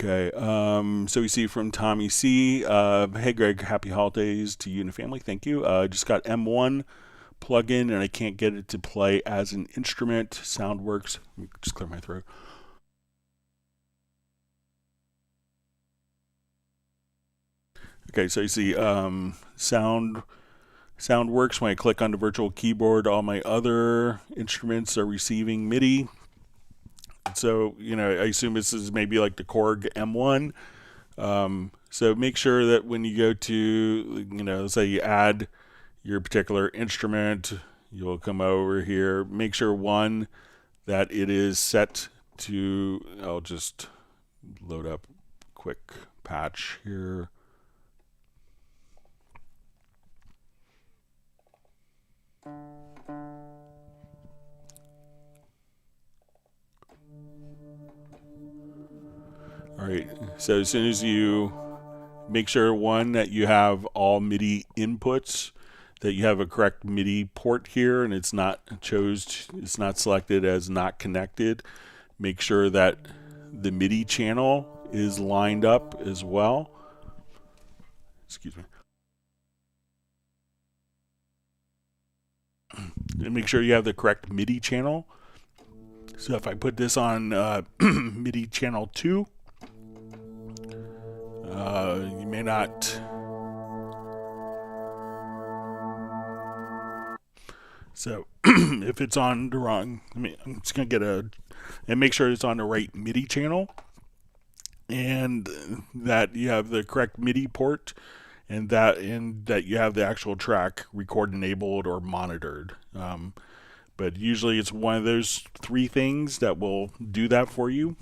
Okay, so we see from Tommy C. Hey Greg, happy holidays to you and the family. Thank you. Just got M1 plugin and I can't get it to play as an instrument. SoundWorks. Let me just clear my throat. Okay, so you see SoundWorks. When I click on the virtual keyboard, all my other instruments are receiving MIDI. So, I assume this is maybe like the Korg M1. So make sure that when you go to, say you add your particular instrument, you'll come over here. Make sure, one, that it is set to, I'll just load up a quick patch here. All right, so as soon as you make sure, one, that you have all MIDI inputs, that you have a correct MIDI port here, and it's not selected as not connected. Make sure that the MIDI channel is lined up as well. Excuse me. And make sure you have the correct MIDI channel. So if I put this on MIDI channel 2, you may not. So if it's on the wrong, I'm just going to and make sure it's on the right MIDI channel, and that you have the correct MIDI port, and that you have the actual track record enabled or monitored. But usually it's one of those three things that will do that for you.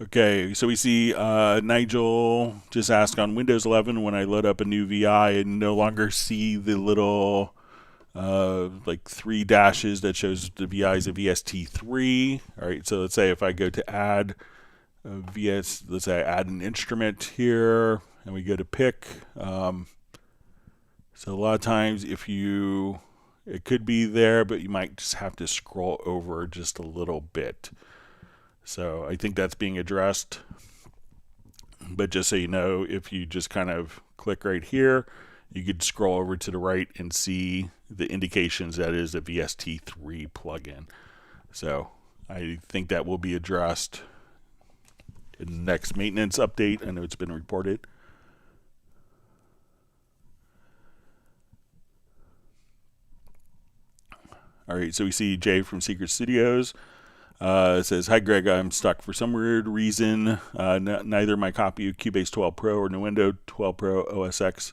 Okay, so we see Nigel just asked on Windows 11 when I load up a new VI, I no longer see the little like 3 dashes that shows the VI is a VST3. All right, so let's say if I go to add let's say I add an instrument here, and we go to pick. So a lot of times it could be there, but you might just have to scroll over just a little bit. So I think that's being addressed. But just so you know, if you just kind of click right here, you could scroll over to the right and see the indications that is a VST3 plugin. So I think that will be addressed in the next maintenance update. I know it's been reported. All right, so we see Jay from Secret Studios. It says, "Hi Greg, I'm stuck for some weird reason. Neither my copy of Cubase 12 Pro or Nuendo 12 Pro OSX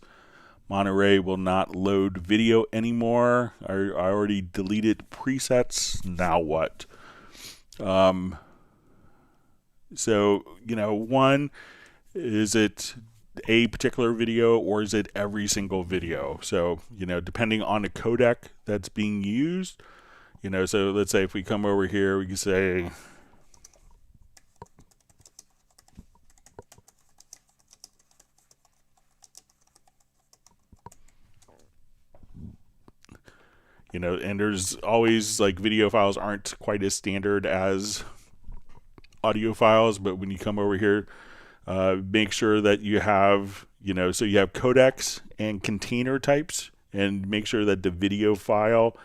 Monterey will not load video anymore. I already deleted presets. Now what?" So, one, is it a particular video or is it every single video? So, depending on the codec that's being used, so let's say if we come over here, we can say, and there's always like video files aren't quite as standard as audio files, but when you come over here, make sure that you have, so you have codecs and container types, and make sure that the video file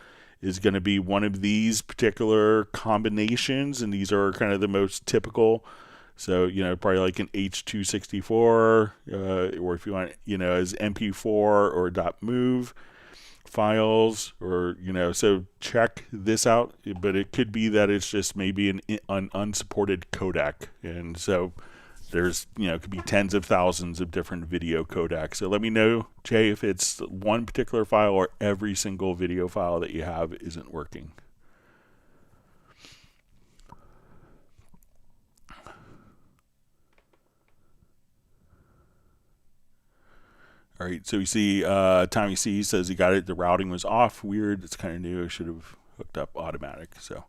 is going to be one of these particular combinations, and these are kind of the most typical. So, probably like an H264, or if you want, as MP4 or .mov files, or, so check this out, but it could be that it's just maybe an unsupported codec. And so there's, could be tens of thousands of different video codecs. So let me know, Jay, if it's one particular file or every single video file that you have isn't working. All right, so we see Tommy C says he got it. The routing was off. Weird. It's kind of new. I should have hooked up automatic. So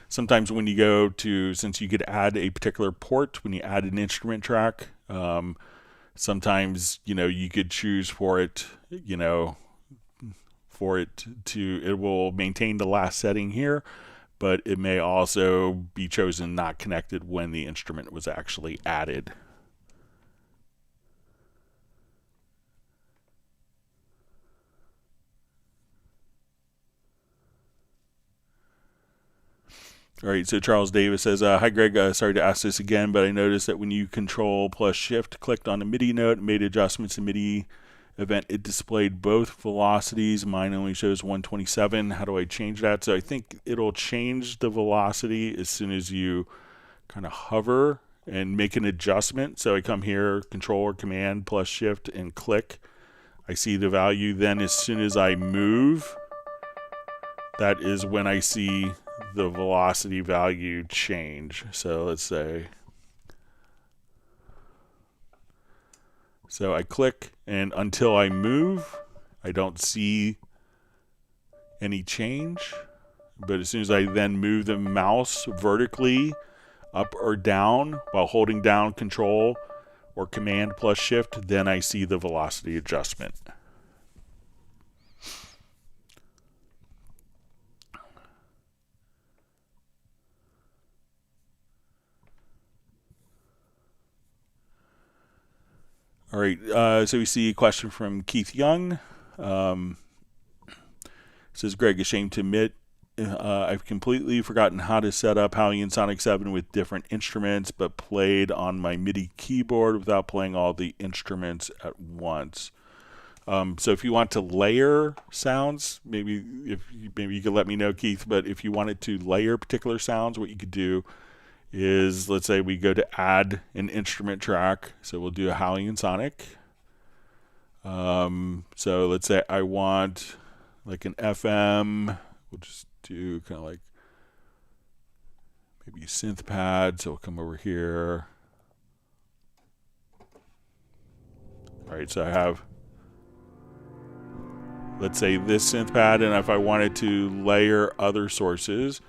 sometimes when you go to, since you could add a particular port when you add an instrument track, sometimes, you could choose for it, it will maintain the last setting here, but it may also be chosen not connected when the instrument was actually added. All right, so Charles Davis says, "Hi Greg, sorry to ask this again, but I noticed that when you Control plus Shift clicked on the MIDI note and made adjustments in MIDI event, it displayed both velocities. Mine only shows 127. How do I change that?" So I think it'll change the velocity as soon as you kind of hover and make an adjustment. So I come here, Control or Command plus Shift, and click. I see the value. Then as soon as I move, that is when I see the velocity value change. So let's say, so I click, and until I move, I don't see any change. But as soon as I then move the mouse vertically up or down while holding down Control or Command plus Shift, then I see the velocity adjustment. All right, so we see a question from Keith Young. Says, "Greg, ashamed to admit, I've completely forgotten how to set up HALion Sonic 7 with different instruments, but played on my MIDI keyboard without playing all the instruments at once." So if you want to layer sounds, maybe you could let me know, Keith. But if you wanted to layer particular sounds, what you could do is, let's say we go to add an instrument track. So we'll do a HALion Sonic. So let's say I want like an FM. We'll just do kind of like maybe a synth pad. So we'll come over here. All right, so I have, let's say, this synth pad, and if I wanted to layer other sources,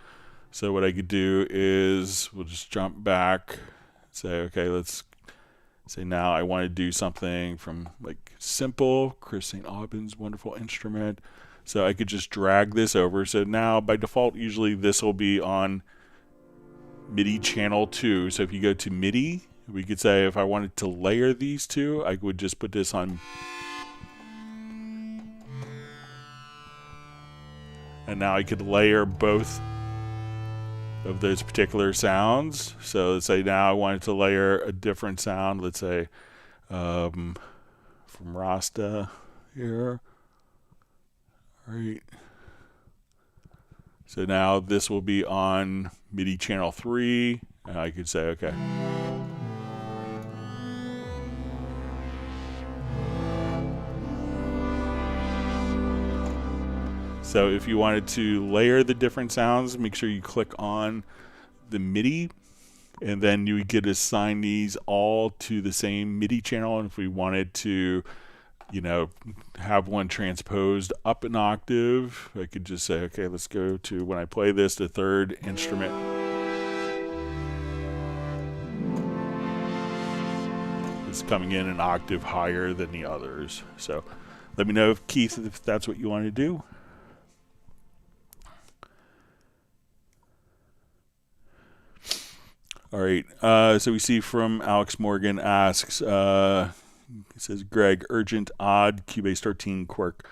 so what I could do is we'll just jump back, say, okay, let's say now I want to do something from like Simple, Chris St. Aubyn's wonderful instrument. So I could just drag this over. So now by default, usually this will be on MIDI channel 2. So if you go to MIDI, we could say if I wanted to layer these two, I would just put this on. And now I could layer both of those particular sounds. So let's say now I wanted to layer a different sound. Let's say from Rasta here. All right. So now this will be on MIDI channel 3. And I could say, okay. So if you wanted to layer the different sounds, make sure you click on the MIDI, and then you could assign these all to the same MIDI channel. And if we wanted to, you know, have one transposed up an octave, I could just say, okay, let's go to, when I play this, the third instrument. It's coming in an octave higher than the others. So let me know, Keith, if that's what you want to do. All right, so we see from Alex Morgan asks, it says, Greg, urgent, odd, Cubase 13 quirk.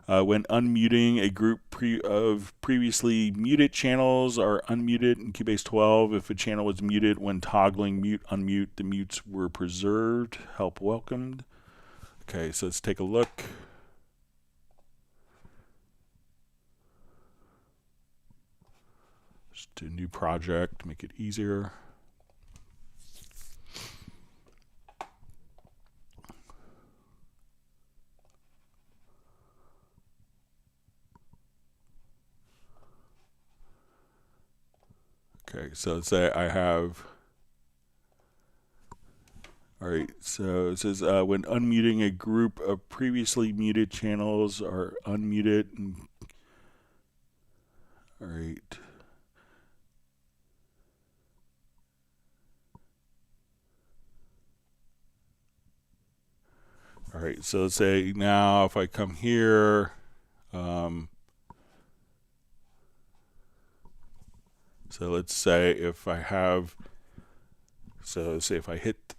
When unmuting a group of previously muted channels are unmuted in Cubase 12, if a channel was muted when toggling mute, unmute, the mutes were preserved. Help welcomed. Okay, so let's take a look. Just do a new project, make it easier. Okay, so let's say I have, all right, so it says when unmuting a group of previously muted channels are unmuted. All right. All right, so let's say now if I come here, so let's say if I have, so let's say if I hit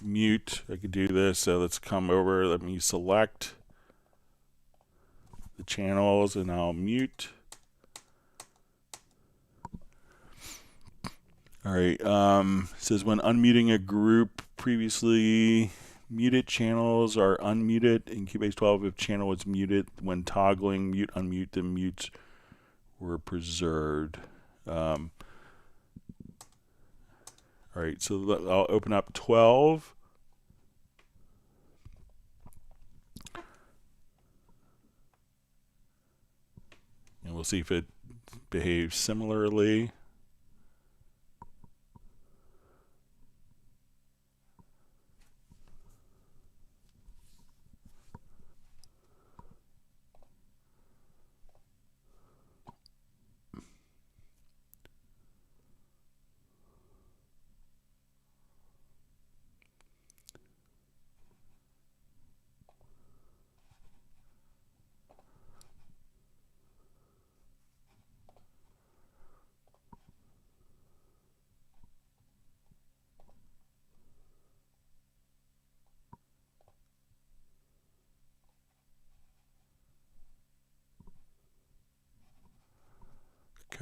mute, I could do this. So let's come over, let me select the channels and I'll mute. All right, it says when unmuting a group, previously muted channels are unmuted in Cubase 12 if channel was muted. When toggling mute, unmute, the mutes were preserved. All right, so I'll open up 12. And we'll see if it behaves similarly.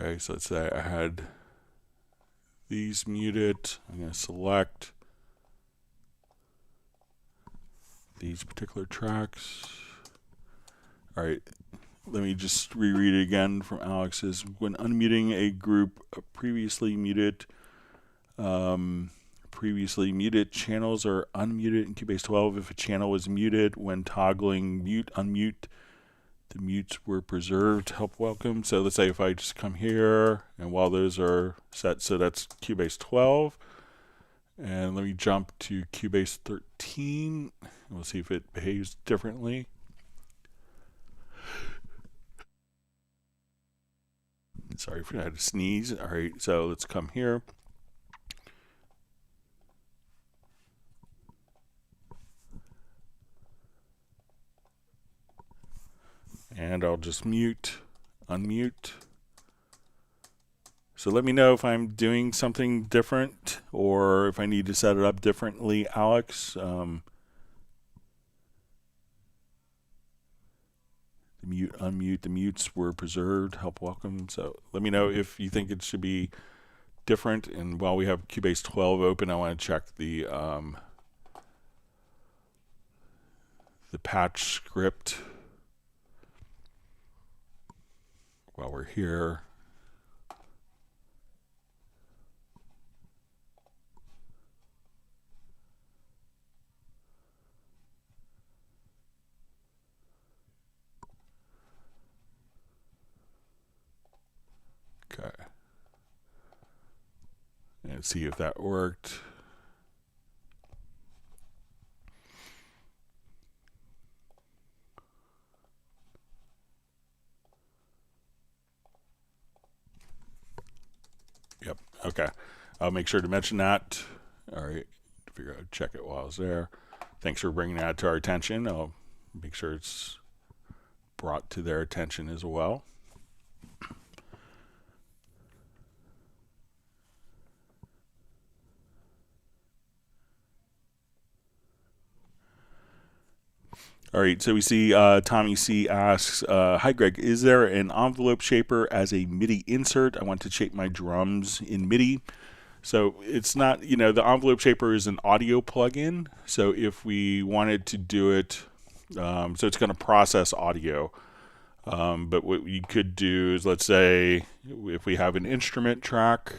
Okay, so let's say I had these muted. I'm going to select these particular tracks. All right, let me just reread it again from Alex's. When unmuting a group of previously muted channels are unmuted in Cubase 12. If a channel was muted when toggling mute, unmute, the mutes were preserved. Help welcome. So let's say if I just come here, and while those are set, so that's Cubase 12. And let me jump to Cubase 13. We'll see if it behaves differently. Sorry if I had to sneeze. All right, so let's come here. And I'll just mute, unmute. So let me know if I'm doing something different or if I need to set it up differently, Alex. The mute, unmute, the mutes were preserved. Help welcome. So let me know if you think it should be different. And while we have Cubase 12 open, I want to check the patch script while we're here. Okay. And see if that worked. Yep. Okay. I'll make sure to mention that. All right. Figure out, check it while I was there. Thanks for bringing that to our attention. I'll make sure it's brought to their attention as well. All right, so we see Tommy C asks, hi Greg, is there an envelope shaper as a MIDI insert? I want to shape my drums in MIDI. So it's not, the envelope shaper is an audio plugin. So if we wanted to do it, so it's going to process audio. But what we could do is, let's say, if we have an instrument track,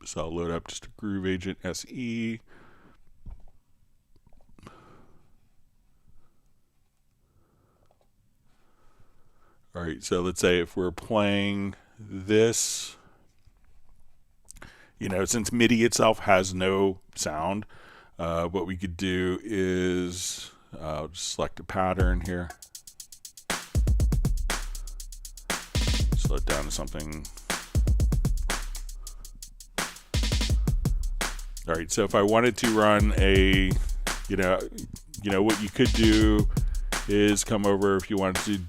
so I'll load up just a Groove Agent SE. All right, so let's say if we're playing this, since MIDI itself has no sound, what we could do is I'll just select a pattern here. Slow it down to something. All right, so if I wanted to run a, what you could do is come over if you wanted to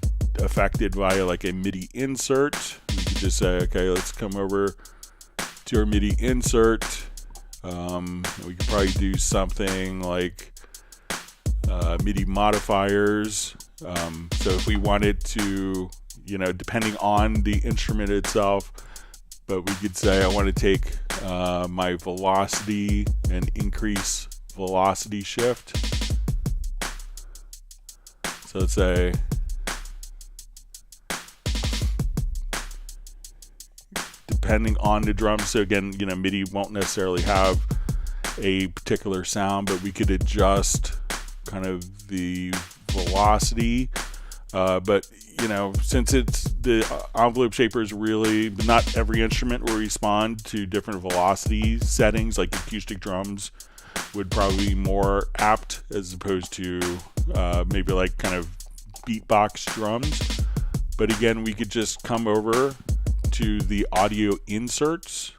affect it via like a MIDI insert. You could just say, okay, let's come over to our MIDI insert. We could probably do something like MIDI modifiers. So if we wanted to, depending on the instrument itself, but we could say I want to take my velocity and increase velocity shift. So let's say depending on the drums. So again, MIDI won't necessarily have a particular sound, but we could adjust kind of the velocity. But since it's the envelope shaper is really, not every instrument will respond to different velocity settings. Like acoustic drums would probably be more apt as opposed to maybe like kind of beatbox drums. But again, we could just come over to the audio inserts.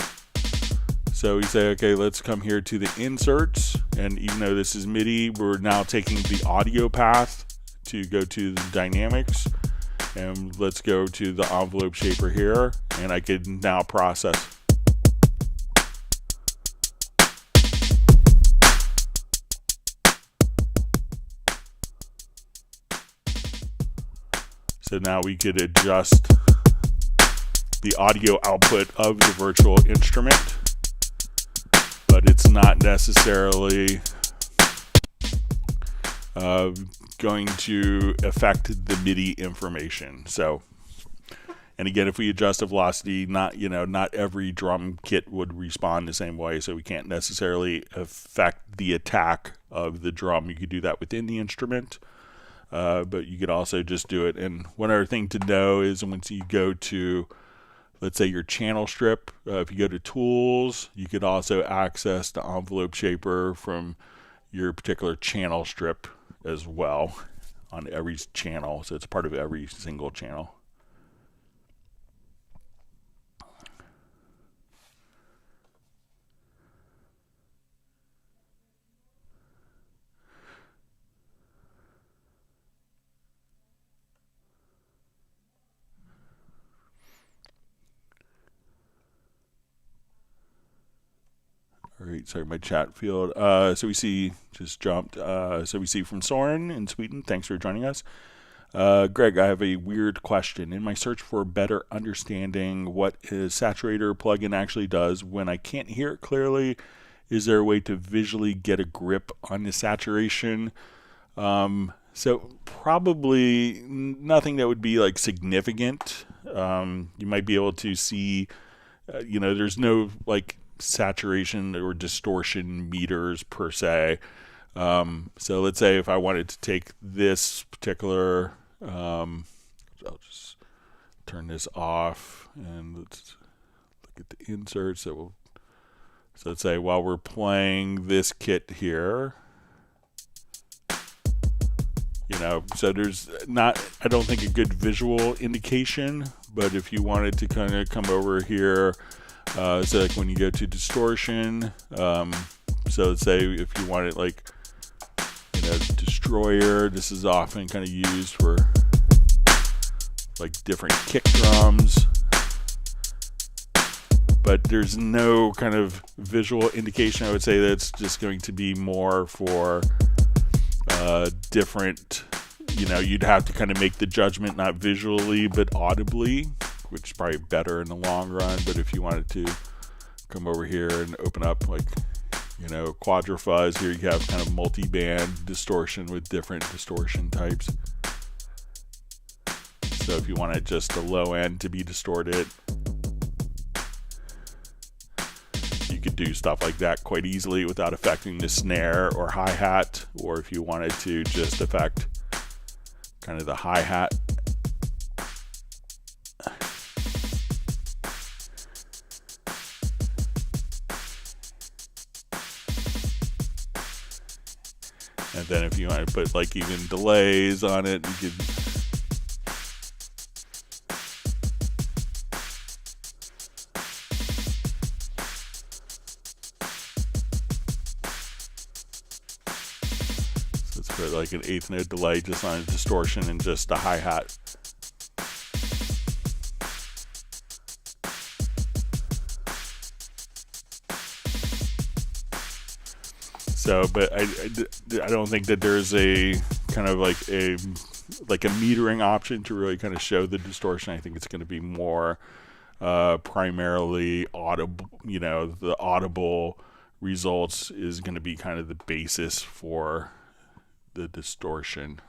So we say, okay, let's come here to the inserts. And even though this is MIDI, we're now taking the audio path to go to the dynamics. And let's go to the envelope shaper here. And I could now process. So now we could adjust the audio output of the virtual instrument, but it's not necessarily going to affect the MIDI information. So, and again, if we adjust the velocity, not every drum kit would respond the same way, so we can't necessarily affect the attack of the drum. You could do that within the instrument, but you could also just do it. And one other thing to know is once you go to, let's say, your channel strip, if you go to Tools, you could also access the envelope shaper from your particular channel strip as well on every channel, so it's part of every single channel. All right, sorry, my chat field. So we see, just jumped. So we see from Soren in Sweden. Thanks for joining us. Greg, I have a weird question. In my search for better understanding what a saturator plugin actually does, when I can't hear it clearly, is there a way to visually get a grip on the saturation? So probably nothing that would be like significant. You might be able to see, there's no like saturation or distortion meters per se. So let's say if I wanted to take this particular, I'll just turn this off and let's look at the inserts. So let's say while we're playing this kit here, so there's not, I don't think, a good visual indication, but if you wanted to kind of come over here, so like when you go to distortion, so let's say if you wanted like, Destroyer, this is often kind of used for like different kick drums, but there's no kind of visual indication. I would say that's just going to be more for different, you'd have to kind of make the judgment not visually but audibly, which is probably better in the long run. But if you wanted to come over here and open up like, quadrifuzz, here you have kind of multi-band distortion with different distortion types. So if you wanted just the low end to be distorted, you could do stuff like that quite easily without affecting the snare or hi-hat, or if you wanted to just affect kind of the hi-hat. And then if you want to put like even delays on it, you could put like an eighth note delay just on a distortion and just a hi-hat. So, but I don't think that there's a kind of like a metering option to really kind of show the distortion. I think it's going to be more primarily audible. The audible results is going to be kind of the basis for the distortion.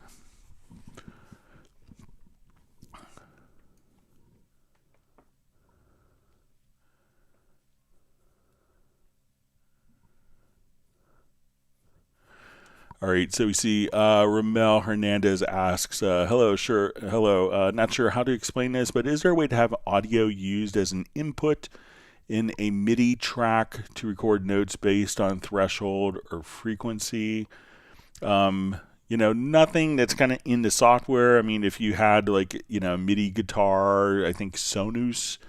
All right, so we see Ramel Hernandez asks, hello, not sure how to explain this, but is there a way to have audio used as an input in a MIDI track to record notes based on threshold or frequency? Nothing that's kind of in the software. I mean, if you had like, MIDI guitar, I think Sonus,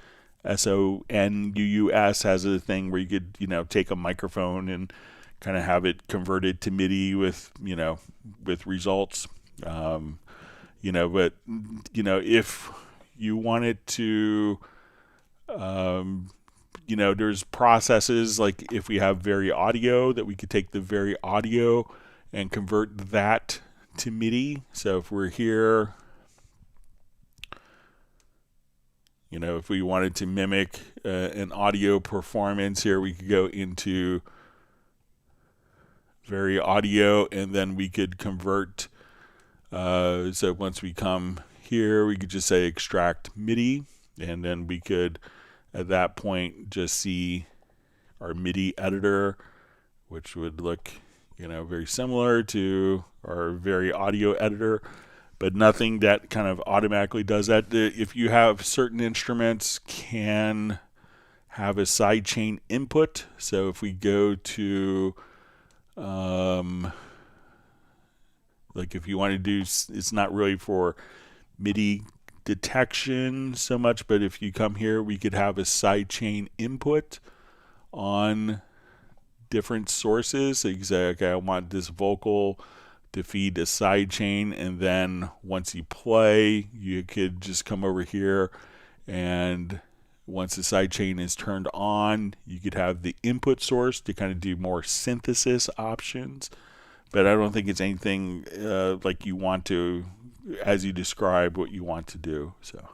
Sonus has a thing where you could, take a microphone and kind of have it converted to MIDI with results. But, if you wanted to, there's processes like if we have very audio that we could take the very audio and convert that to MIDI. So if we're here, if we wanted to mimic an audio performance here, we could go into very audio, and then we could convert. So once we come here, we could just say extract MIDI, and then we could at that point just see our MIDI editor, which would look, very similar to our very audio editor, but nothing that kind of automatically does that. If you have certain instruments can have a sidechain input. So if we go to, like if you want to do, it's not really for MIDI detection so much, but if you come here, we could have a sidechain input on different sources. So you can say, okay, I want this vocal to feed a sidechain, and then once you play, you could just come over here, and once the sidechain is turned on, you could have the input source to kind of do more synthesis options. But I don't think it's anything like you want to, as you describe what you want to do. So.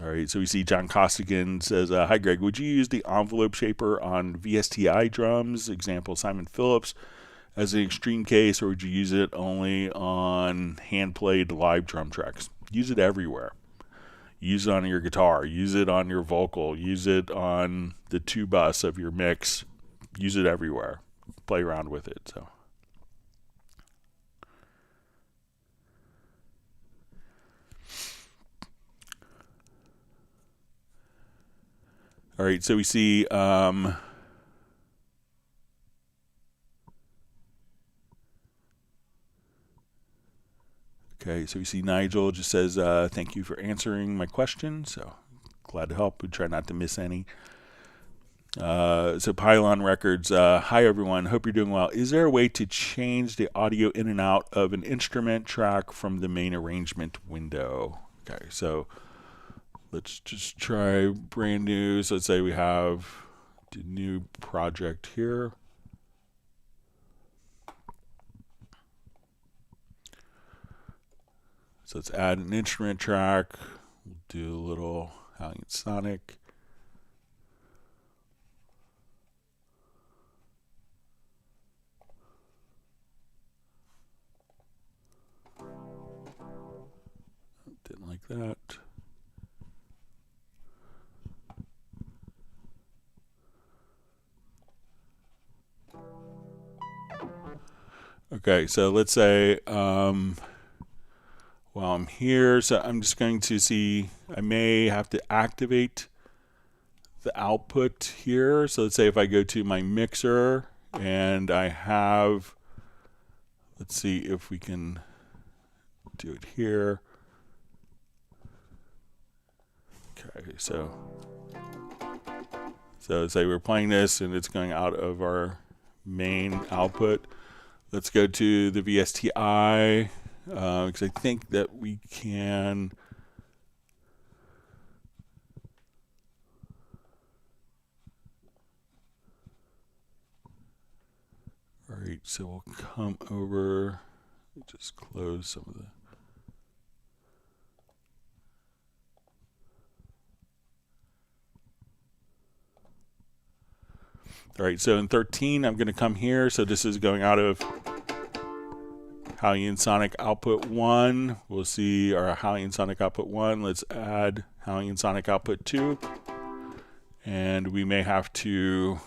All right, so we see John Costigan says, hi Greg, would you use the envelope shaper on VSTi drums, example Simon Phillips, as an extreme case, or would you use it only on hand-played live drum tracks? Use it everywhere. Use it on your guitar, use it on your vocal, use it on the two bus of your mix, use it everywhere. Play around with it. So. All right, so we see okay, so we see Nigel just says, thank you for answering my question. So glad to help. We try not to miss any. So Pylon Records, hi everyone, hope you're doing well. Is there a way to change the audio in and out of an instrument track from the main arrangement window? Okay, so let's just try brand new. So let's say we have the new project here. So let's add an instrument track. We'll do a little HALion Sonic. Didn't like that. Okay, so let's say while I'm here, so I'm just going to see, I may have to activate the output here. So let's say if I go to my mixer and I have, let's see if we can do it here. Okay, so say we're playing this and it's going out of our main output. Let's go to the VSTi, because I think that we can. All right, so we'll come over, just close some of the. All right, so in 13, I'm going to come here. So this is going out of HALion Sonic Output 1. We'll see our HALion Sonic Output 1. Let's add HALion Sonic Output 2. And we may have to,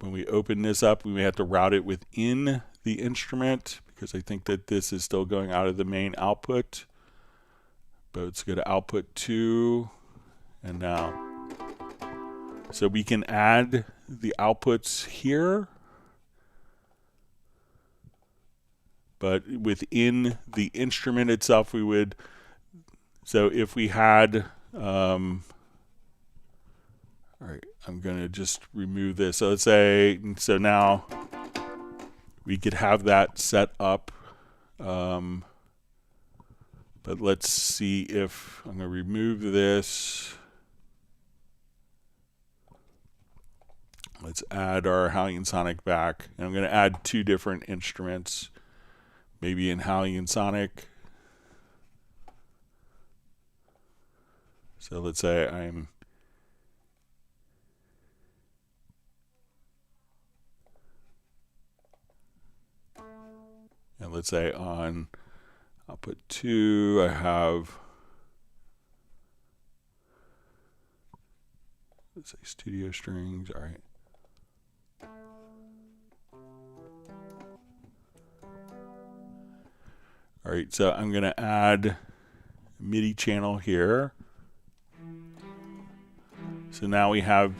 when we open this up, we may have to route it within the instrument, because I think that this is still going out of the main output. But let's go to Output 2. And now. So we can add the outputs here, but within the instrument itself we would, so if we had, all right, I'm going to just remove this. So let's say, so now we could have that set up, but let's see if, I'm going to remove this. Let's add our HALion Sonic back. And I'm going to add two different instruments, maybe in HALion Sonic. So let's say I'm and let's say on output 2 I have, let's say studio strings. All right. All right, so I'm going to add MIDI channel here. So now we have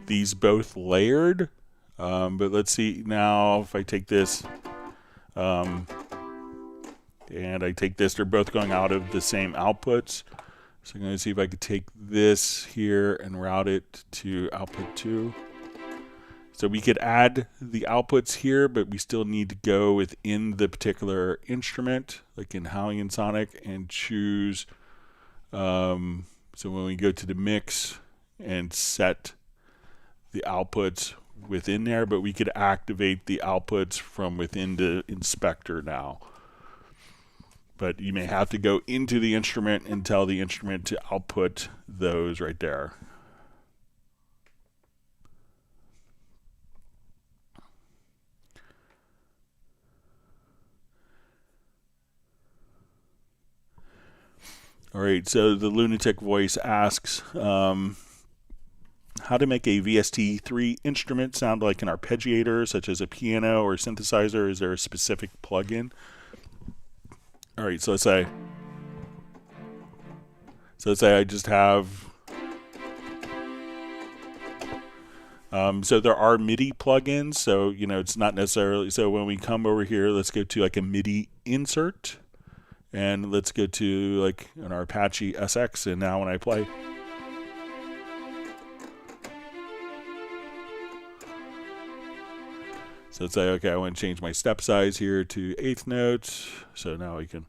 these both layered, but let's see now if I take this and I take this, they're both going out of the same outputs. So I'm going to see if I could take this here and route it to output 2. So we could add the outputs here, but we still need to go within the particular instrument, like in HALion Sonic, and choose. So when we go to the mix and set the outputs within there, but we could activate the outputs from within the inspector now. But you may have to go into the instrument and tell the instrument to output those right there. All right, so the Lunatic Voice asks how to make a VST3 instrument sound like an arpeggiator, such as a piano or synthesizer. Is there a specific plugin? All right, so let's say I just have, so there are MIDI plugins, so, you know, it's not necessarily, so when we come over here, let's go to like a MIDI insert. And let's go to like an Apache SX, and now when I play, so let's say, okay, I want to change my step size here to 1/8 notes. So now we can.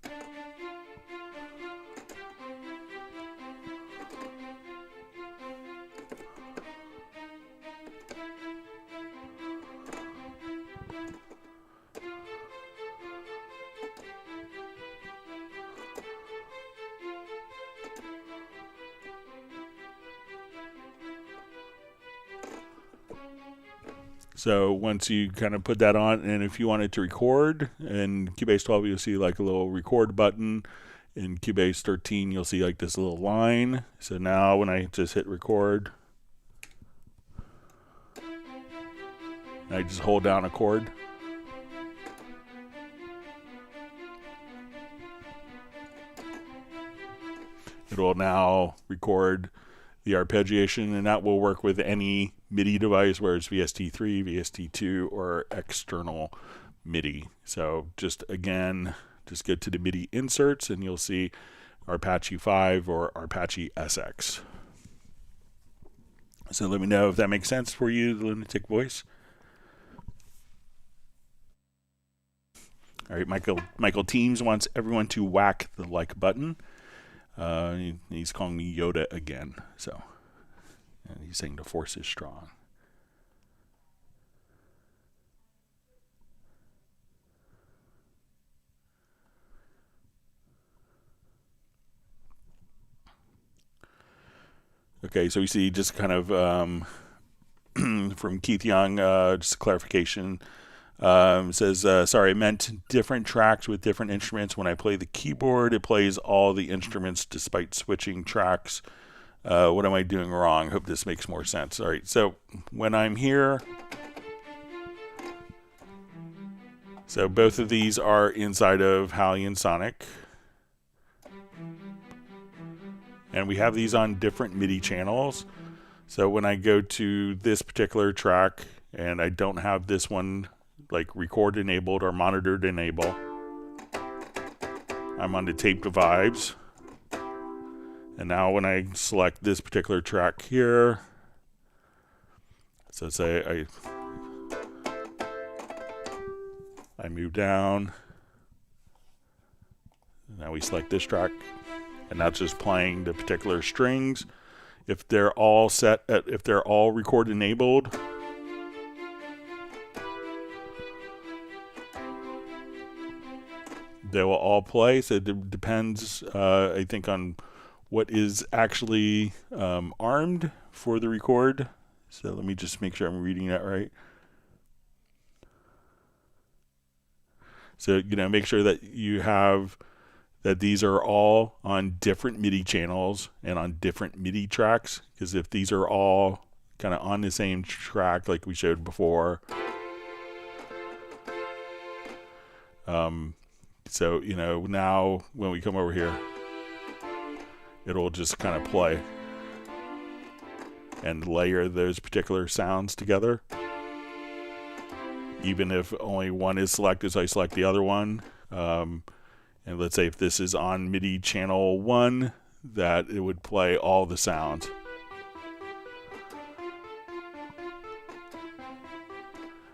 So once you kind of put that on, and if you wanted to record, in Cubase 12 you'll see like a little record button. In Cubase 13 you'll see like this little line. So now when I just hit record, I just hold down a chord. It will now record the arpeggiation, and that will work with any MIDI device, whether it's VST3, VST2, or external MIDI. So just again, just go to the MIDI inserts and you'll see Apache 5 or Apache SX. So let me know if that makes sense for you, the Lunatic Voice. All right, Michael Teams wants everyone to whack the like button. He's calling me Yoda again, so, and he's saying the force is strong. Okay, so we see just kind of from Keith Young, just a clarification. Says, sorry, I meant different tracks with different instruments. When I play the keyboard, it plays all the instruments despite switching tracks. What am I doing wrong? Hope this makes more sense. All right, so when I'm here, so both of these are inside of HALion Sonic. And we have these on different MIDI channels. So when I go to this particular track and I don't have this one like record enabled or monitored enable, I'm on the taped vibes. And now when I select this particular track here, so say I move down, now we select this track, and that's just playing the particular strings. If they're all set at, if they're all record enabled, they will all play. So it depends, I think, on what is actually armed for the record. So let me just make sure I'm reading that right. So, make sure that you have that these are all on different MIDI channels and on different MIDI tracks. Because if these are all kind of on the same track like we showed before, so, now when we come over here, it'll just kind of play and layer those particular sounds together. Even if only one is selected, so I select the other one. And let's say if this is on MIDI channel 1, that it would play all the sounds.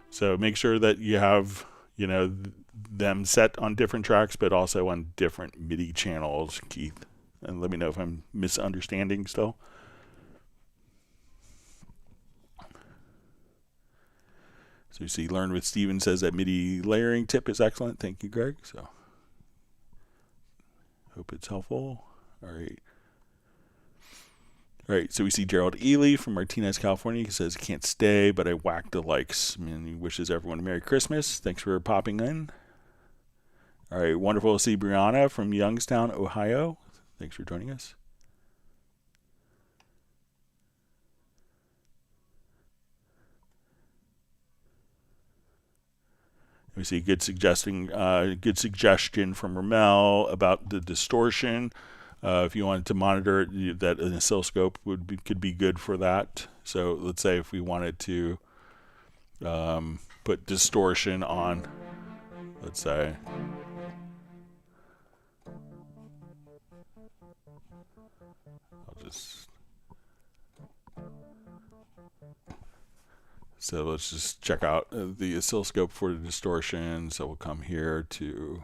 So make sure that you have, them set on different tracks, but also on different MIDI channels, Keith. And let me know if I'm misunderstanding still. So you see, Learn with Steven says that MIDI layering tip is excellent. Thank you, Greg. So hope it's helpful. All right. All right, so we see Gerald Ely from Martinez, California. He says, can't stay, but I whacked the likes. And he wishes everyone a Merry Christmas. Thanks for popping in. All right, wonderful to see Brianna from Youngstown, Ohio. Thanks for joining us. We see good suggestion from Ramel about the distortion. If you wanted to monitor it, that an oscilloscope could be good for that. So let's say if we wanted to put distortion on, let's say, so let's just check out the oscilloscope for the distortion. So we'll come here to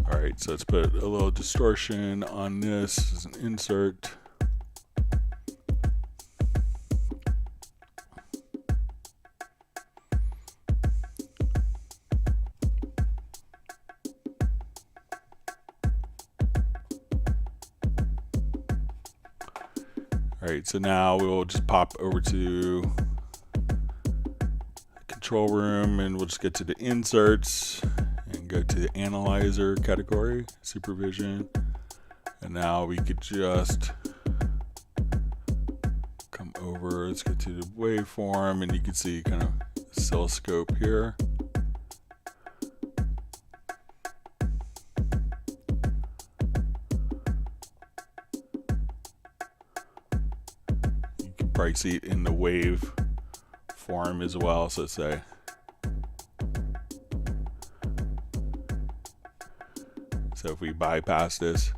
Alright, so let's put a little distortion on this as an insert. Alright, so now we'll just pop over to the control room and we'll just get to the inserts. Go to the analyzer category, supervision, and now we could just come over, let's get to the waveform, and you can see kind of oscilloscope here. You can probably see it in the wave form as well, so let's say so if we bypass this,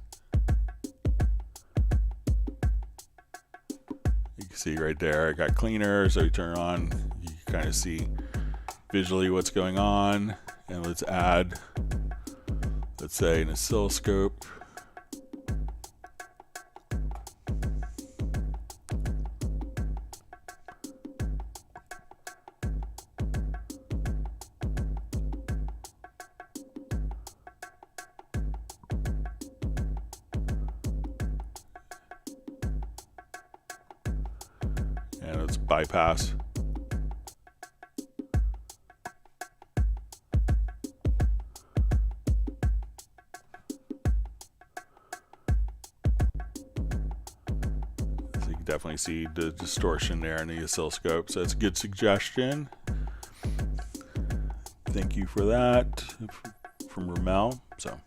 you can see right there, I got cleaner, so you turn on, you can kind of see visually what's going on. And let's add, let's say, an oscilloscope. And let's bypass. So you can definitely see the distortion there in the oscilloscope. So it's a good suggestion. Thank you for that from Ramel. So.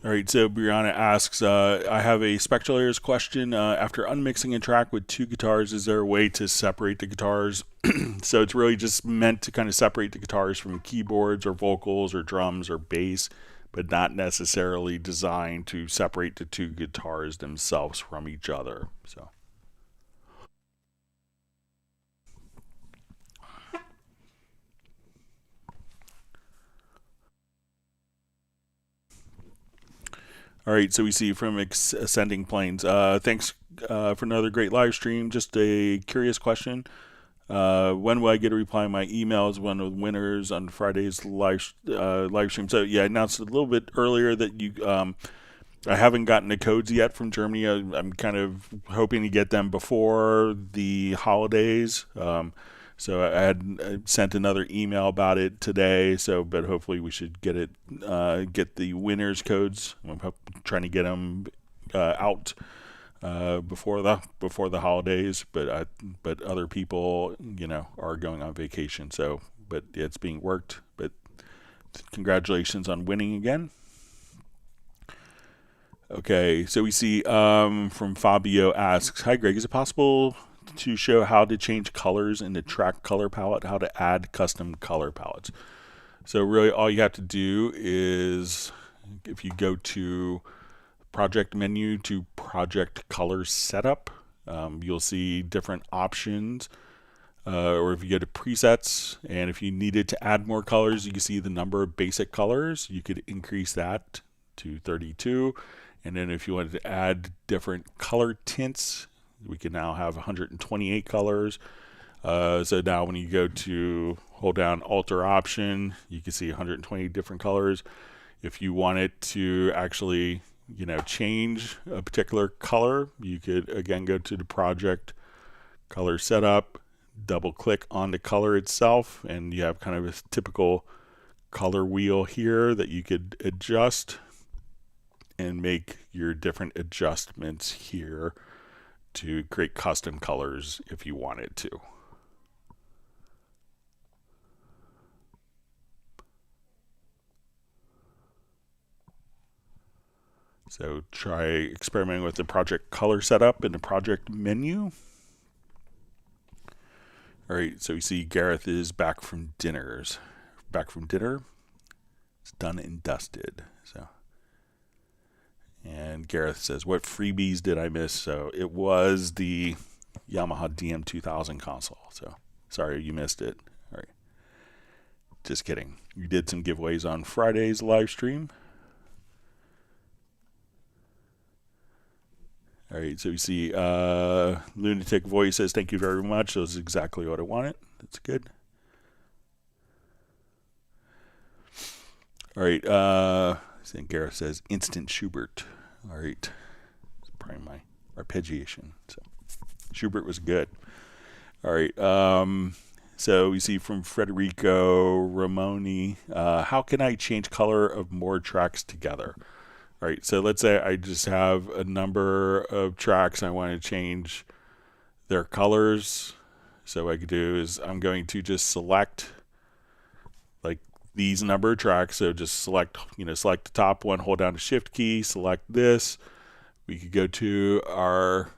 All right, so Brianna asks, I have a Spectral Airs question. After unmixing a track with two guitars, is there a way to separate the guitars? So it's really just meant to kind of separate the guitars from keyboards or vocals or drums or bass, but not necessarily designed to separate the two guitars themselves from each other. So. All right, so we see from Ascending Planes. Thanks for another great live stream. Just a curious question. When will I get a reply on my emails? One of the winners on Friday's live stream. So yeah, I announced a little bit earlier that you. I haven't gotten the codes yet from Germany. I'm kind of hoping to get them before the holidays. So I had sent another email about it today. So, but hopefully we should get it, get the winners codes. I'm trying to get them out before the holidays. But other people, are going on vacation. So, but it's being worked. But congratulations on winning again. Okay, so we see from Fabio asks, "Hi Greg, is it possible to show how to change colors in the track color palette, how to add custom color palettes?" So really all you have to do is, if you go to project menu to project color setup, you'll see different options. Or if you go to presets, and if you needed to add more colors, you can see the number of basic colors. You could increase that to 32. And then if you wanted to add different color tints, we can now have 128 colors. So now when you go to hold down Alter Option, you can see 120 different colors. If you wanted to actually, change a particular color, you could again go to the project color setup, double click on the color itself, and you have kind of a typical color wheel here that you could adjust and make your different adjustments here to create custom colors if you wanted to. So try experimenting with the project color setup in the project menu. All right, so we see Gareth is back from dinner. It's done and dusted. So, and Gareth says, "What freebies did I miss?" So it was the Yamaha DM2000 console. So sorry you missed it. All right, just kidding. We did some giveaways on Friday's live stream. All right, so you see Lunatic Voice says, "Thank you very much. That was exactly what I wanted." That's good. All right, I think Gareth says, "Instant Schubert." All right, it's probably my arpeggiation. So Schubert was good. All right, so we see from Federico Ramoni, "How can I change color of more tracks together?" All right, so let's say I just have a number of tracks and I want to change their colors. So what I could do is I'm going to just select like these number of tracks. So just select the top one, hold down the shift key, select this. We could go to our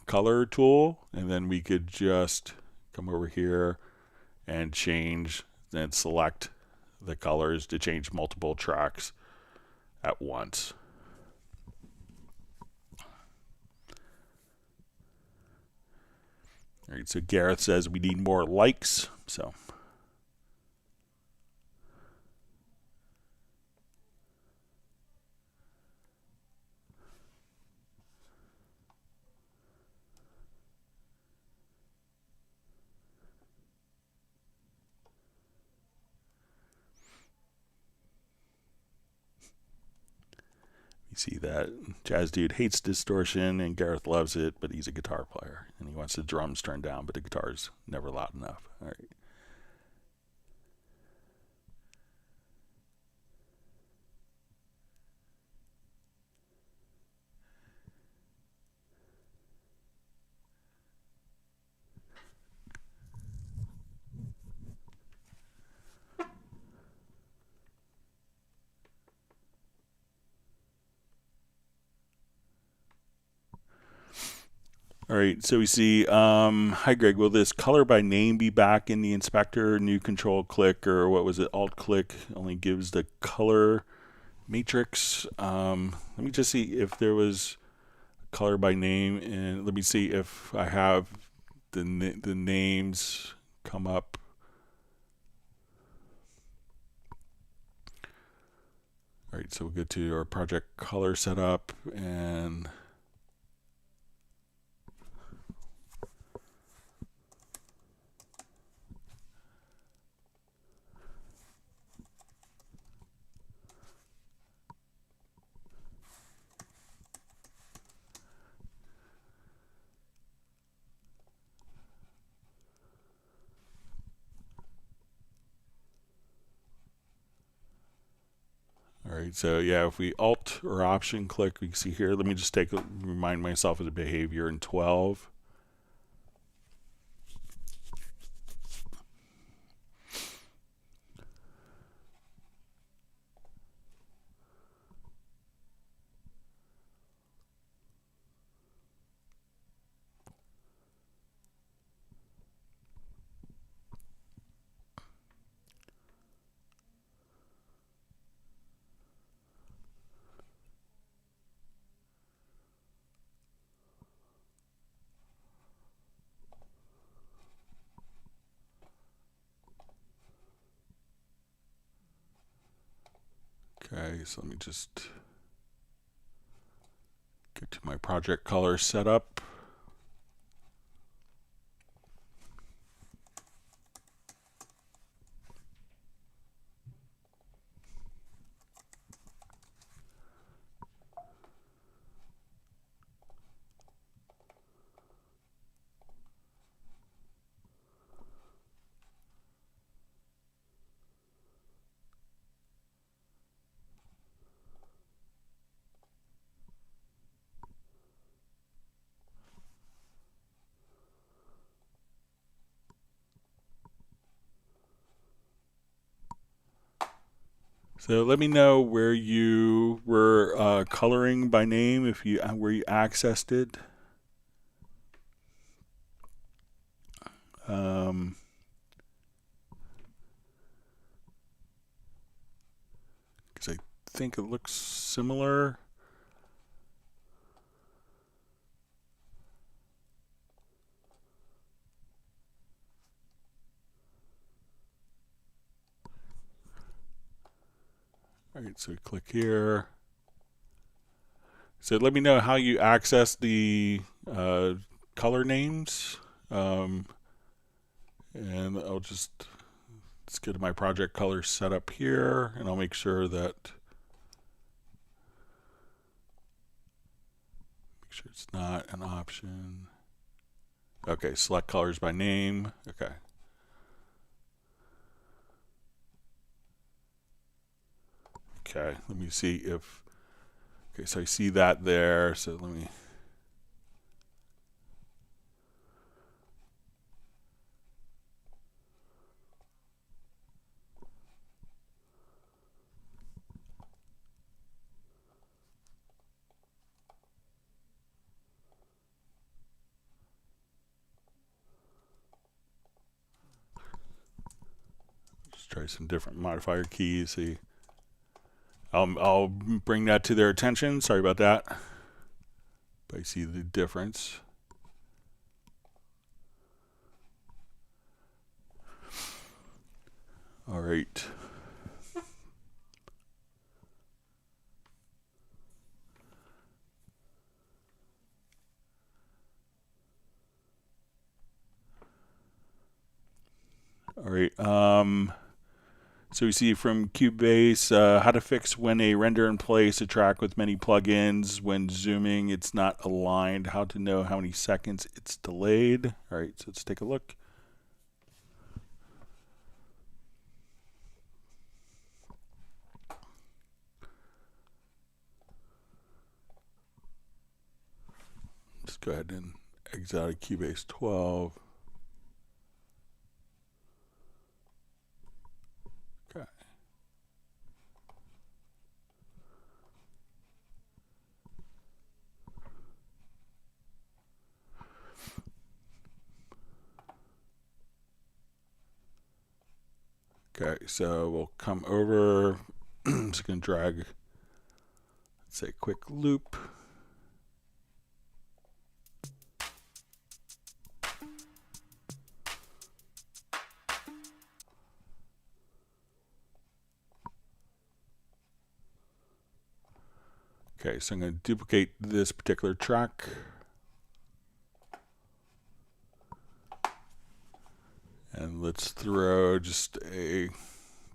color tool, and then we could just come over here and change and select the colors to change multiple tracks at once. All right, so Gareth says we need more likes. So see that Jazz Dude hates distortion and Gareth loves it, but he's a guitar player and he wants the drums turned down, but the guitar's never loud enough. All right. All right, so we see, hi Greg, will this color by name be back in the inspector? New control click, or what was it, alt click, only gives the color matrix. Let me just see if there was color by name, and let me see if I have the names come up. All right, so we'll go to our project color setup, and all right, so yeah, if we alt or option click, we can see here, let me just remind myself of the behavior in 12. Okay, so let me just get to my project color setup. So let me know where you were coloring by name, if you where you accessed it. Because I think it looks similar. All right, so we click here. So let me know how you access the color names. And let's go to my project color setup here, and I'll make sure it's not an option. Okay, select colors by name. Okay. Okay, let me see if, okay, so I see that there, so let me, just try some different modifier keys. See, I'll bring that to their attention. Sorry about that. But I see the difference. All right. All right. So we see from Cubase how to fix when a render in place a track with many plugins. When zooming, it's not aligned. How to know how many seconds it's delayed. All right, so let's take a look. Let's go ahead and exit out of Cubase 12. Okay. Okay, so we'll come over. I'm just going to drag, let's say, quick loop. Okay, so I'm going to duplicate this particular track. And let's throw just a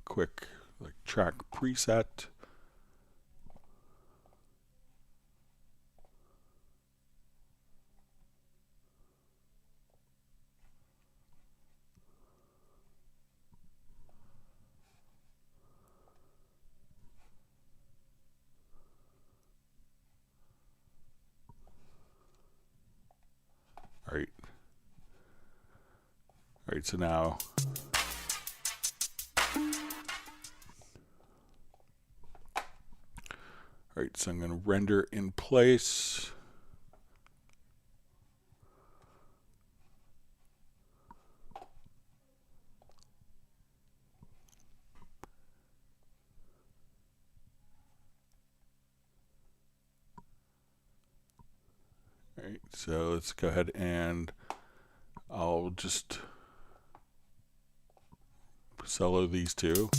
quick track preset. All right, so now all right, so I'm going to render in place. All right, so let's go ahead and I'll just solo these two.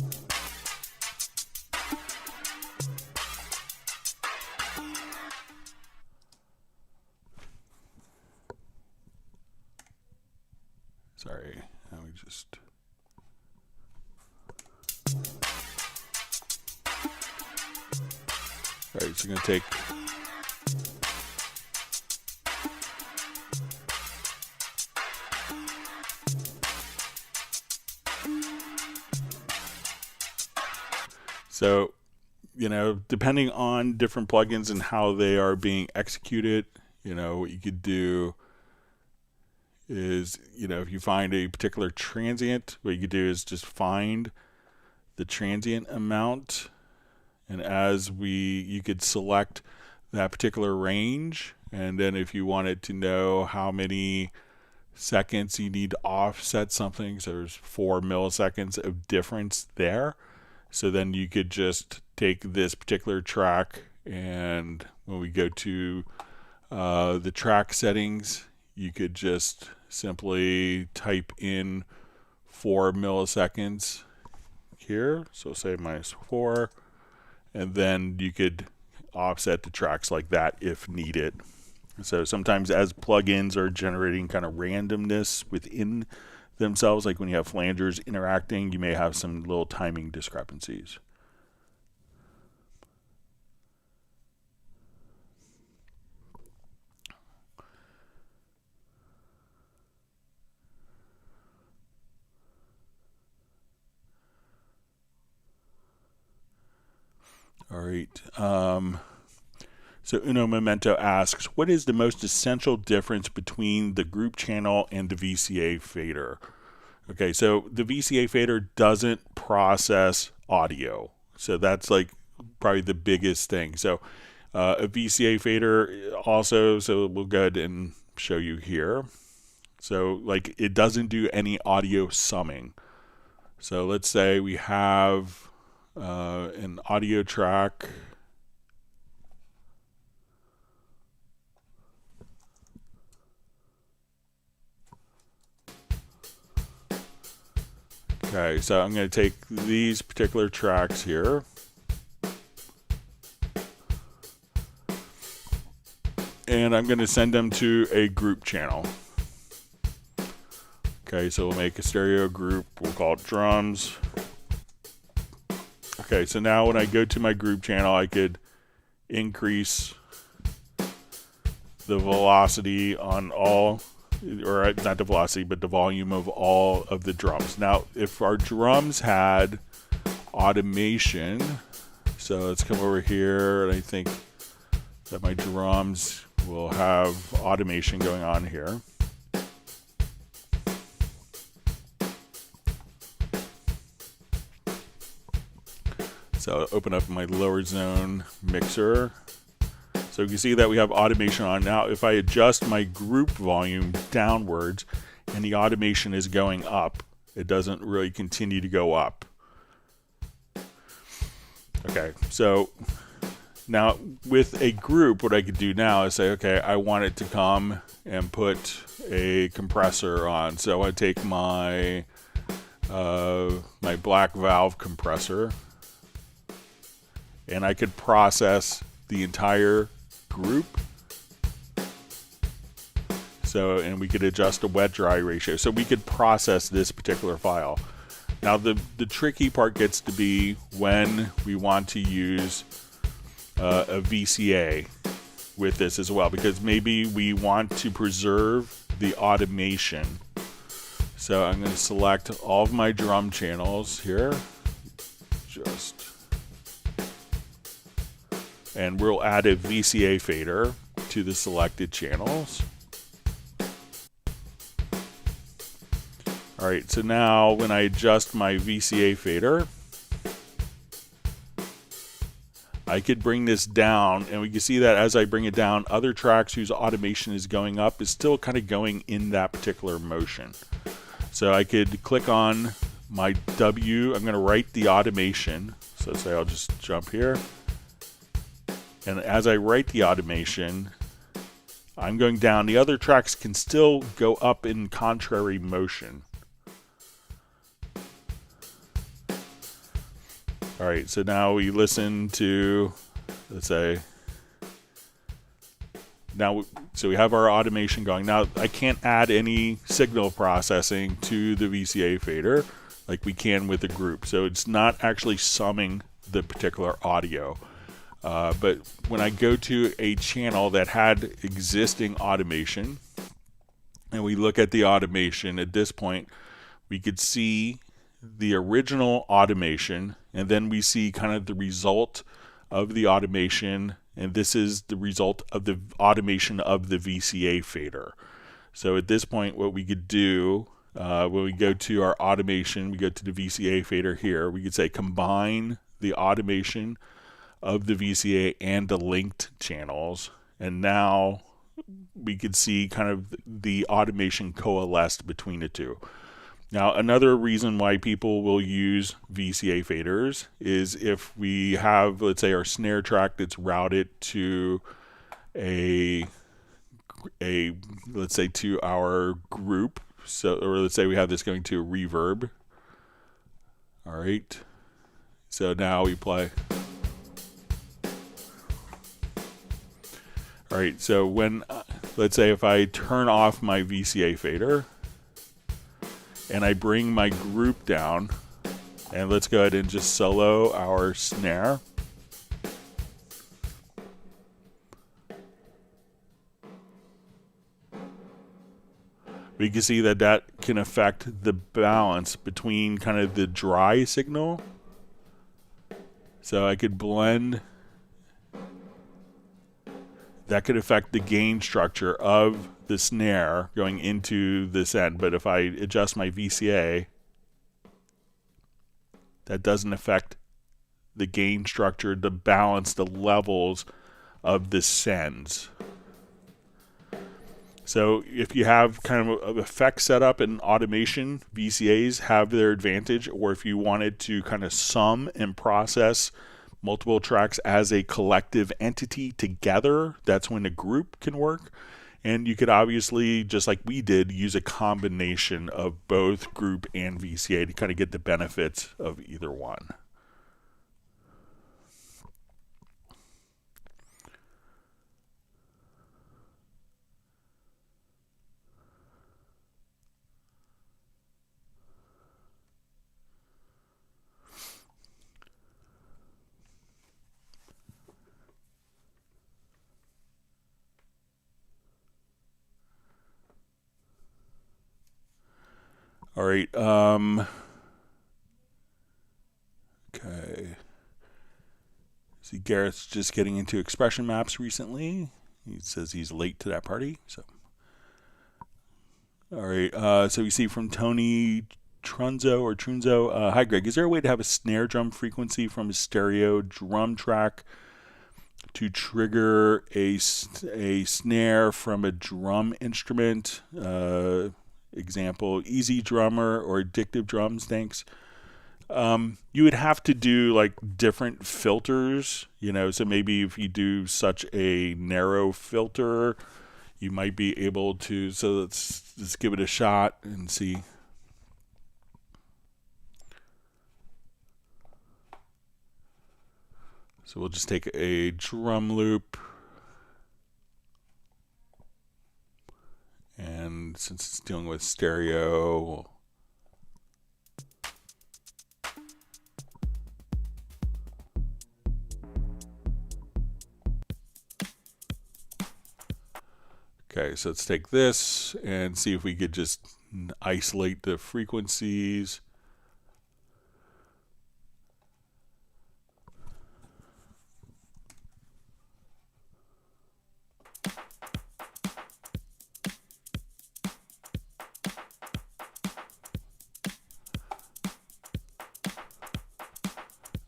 Sorry, let me just. All right, so I'm going to take. So, you know, depending on different plugins and how they are being executed, you know, what you could do is, you know, if you find a particular transient, what you could do is just find the transient amount, and you could select that particular range, and then if you wanted to know how many seconds you need to offset something, so there's 4 milliseconds of difference there. So then you could just take this particular track, and when we go to the track settings, you could just simply type in 4 milliseconds here. So say -4, and then you could offset the tracks like that if needed. So sometimes as plugins are generating kind of randomness within themselves, like when you have flangers interacting, you may have some little timing discrepancies. All right. So Uno Memento asks, what is the most essential difference between the group channel and the VCA fader? Okay, so the VCA fader doesn't process audio. So that's like probably the biggest thing. So a VCA fader also, so we'll go ahead and show you here. So like it doesn't do any audio summing. So let's say we have an audio track. Okay, so I'm going to take these particular tracks here. And I'm going to send them to a group channel. Okay, so we'll make a stereo group. We'll call it drums. Okay, so now when I go to my group channel, I could increase the velocity on all, or not the velocity, but the volume of all of the drums. Now, if our drums had automation, so let's come over here, and I think that my drums will have automation going on here. So I'll open up my lower zone mixer. So you can see that we have automation on. Now, if I adjust my group volume downwards and the automation is going up, it doesn't really continue to go up. Okay, so now with a group, what I could do now is say, okay, I want it to come and put a compressor on. So I take my my black valve compressor, and I could process the entire group. So, and we could adjust a wet-dry ratio. So we could process this particular file. Now the tricky part gets to be when we want to use a VCA with this as well, because maybe we want to preserve the automation. So I'm going to select all of my drum channels here, and we'll add a VCA fader to the selected channels. Alright, so now when I adjust my VCA fader, I could bring this down, and we can see that as I bring it down, other tracks whose automation is going up is still kind of going in that particular motion. So I could click on my W, I'm going to write the automation. So say I'll just jump here. And as I write the automation, I'm going down. The other tracks can still go up in contrary motion. All right, so now we listen to, let's say, now, so we have our automation going. Now, I can't add any signal processing to the VCA fader like we can with a group. So it's not actually summing the particular audio. But when I go to a channel that had existing automation, and we look at the automation, at this point, we could see the original automation, and then we see kind of the result of the automation, and this is the result of the automation of the VCA fader. So at this point, what we could do, when we go to our automation, we go to the VCA fader here, we could say combine the automation of the VCA and the linked channels, and now we could see kind of the automation coalesced between the two. Now, another reason why people will use VCA faders is if we have, let's say, our snare track that's routed to let's say to our group. So, or let's say we have this going to a reverb. All right. So now we play. All right. So when, let's say if I turn off my VCA fader, and I bring my group down, and let's go ahead and just solo our snare. We can see that that can affect the balance between kind of the dry signal. So I could blend. That could affect the gain structure of the snare going into this end. But if I adjust my VCA, that doesn't affect the gain structure, the balance, the levels of the sends. So if you have kind of an effect setup and automation, VCAs have their advantage. Or if you wanted to kind of sum and process multiple tracks as a collective entity together, that's when a group can work. And you could obviously, just like we did, use a combination of both group and VCA to kind of get the benefits of either one. All right. Okay. See, Garrett's just getting into expression maps recently. He says he's late to that party. So, all right. So we see from Tony Trunzo. Hi, Greg. Is there a way to have a snare drum frequency from a stereo drum track to trigger a snare from a drum instrument? Example, Easy Drummer or Addictive Drums, thanks. You would have to do like different filters, so maybe if you do such a narrow filter, you might be able to, so let's just give it a shot and see. So we'll just take a drum loop, and since it's dealing with stereo, okay, so let's take this and see if we could just isolate the frequencies.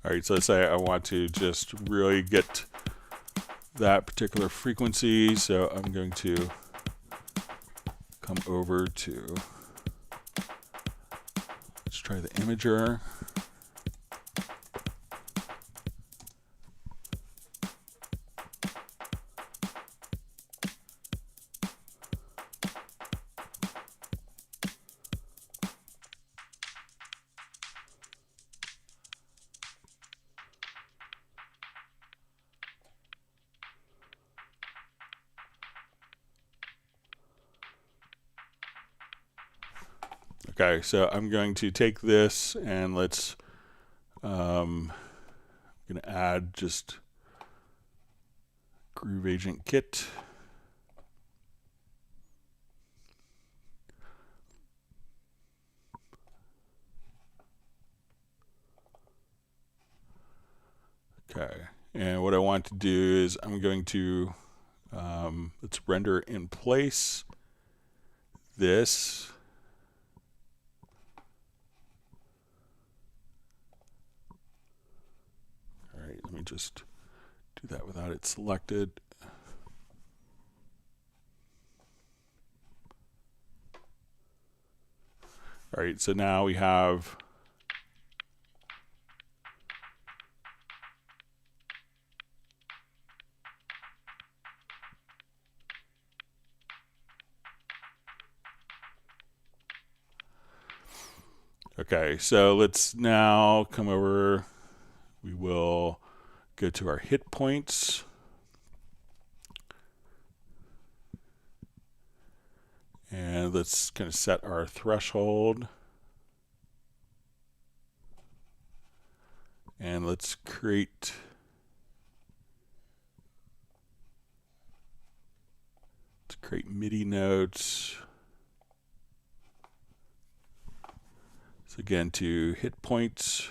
All right, so let's say I want to just really get that particular frequency, so I'm going to come over to, let's try the imager. Okay, so I'm going to take this and let's, I'm going to add just Groove Agent Kit. Okay, and what I want to do is I'm going to, let's render in place this. All right, let me just do that without it selected. All right, so now we have okay, so let's now come over. We will go to our hit points. And let's kind of set our threshold. And let's create MIDI notes. So again, to hit points.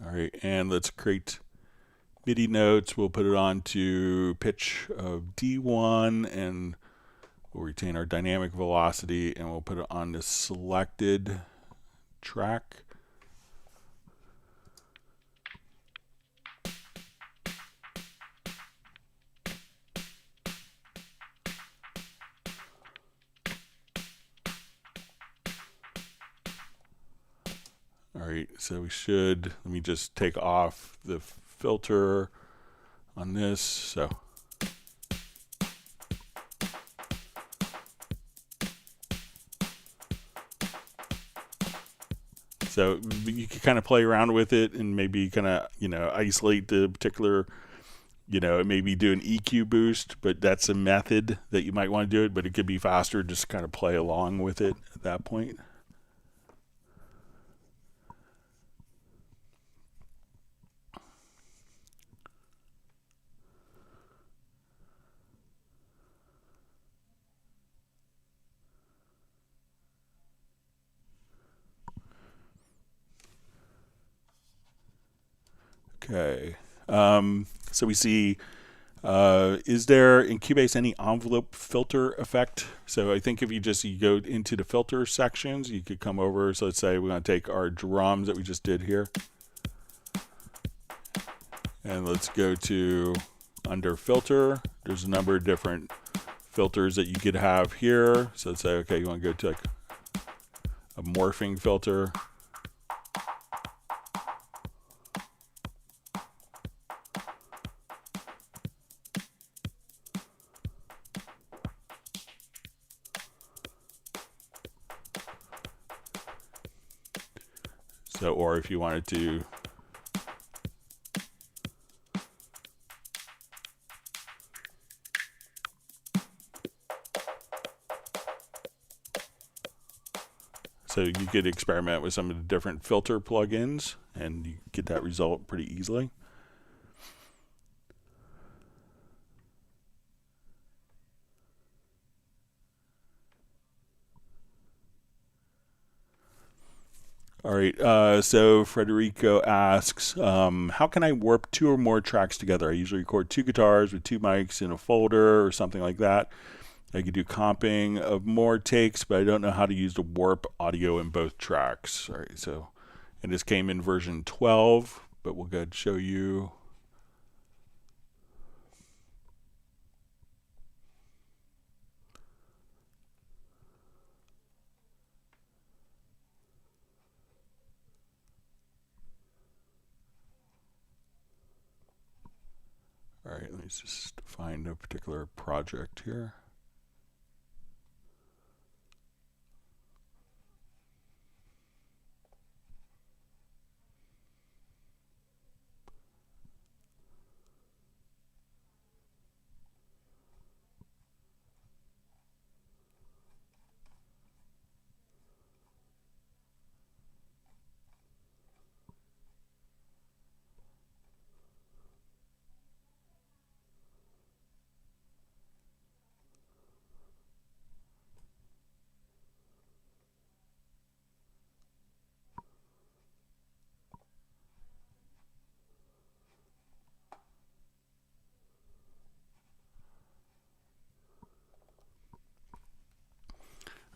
All right, and let's create MIDI notes. We'll put it on to pitch of D1, and we'll retain our dynamic velocity, and we'll put it on the selected track. All right, so we should, let me just take off the filter on this. So you can kind of play around with it and maybe kind of, isolate the particular, maybe do an EQ boost, but that's a method that you might want to do it, but it could be faster just kind of play along with it at that point. Okay, so we see, is there in Cubase any envelope filter effect? So I think if you go into the filter sections, you could come over. So let's say we want to take our drums that we just did here. And let's go to under filter. There's a number of different filters that you could have here. So let's say, okay, you want to go to like a morphing filter. So, or if you wanted to so you could experiment with some of the different filter plugins and you get that result pretty easily. All right, so Frederico asks, how can I warp 2 or more tracks together? I usually record 2 guitars with 2 mics in a folder or something like that. I could do comping of more takes, but I don't know how to use the warp audio in both tracks. All right, so, and this came in version 12, but we'll go ahead and show you. All right, let me just find a particular project here.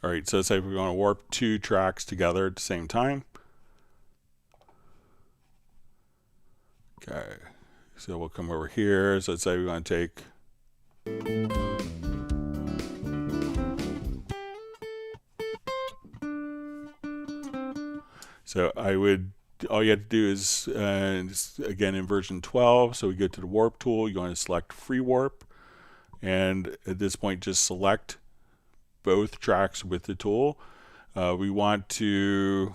All right, so say we want to warp 2 tracks together at the same time. Okay, so we'll come over here. So let's say we want to take so I would, all you have to do is, again in version 12, so we go to the warp tool, you want to select free warp, and at this point just select both tracks with the tool. We want to,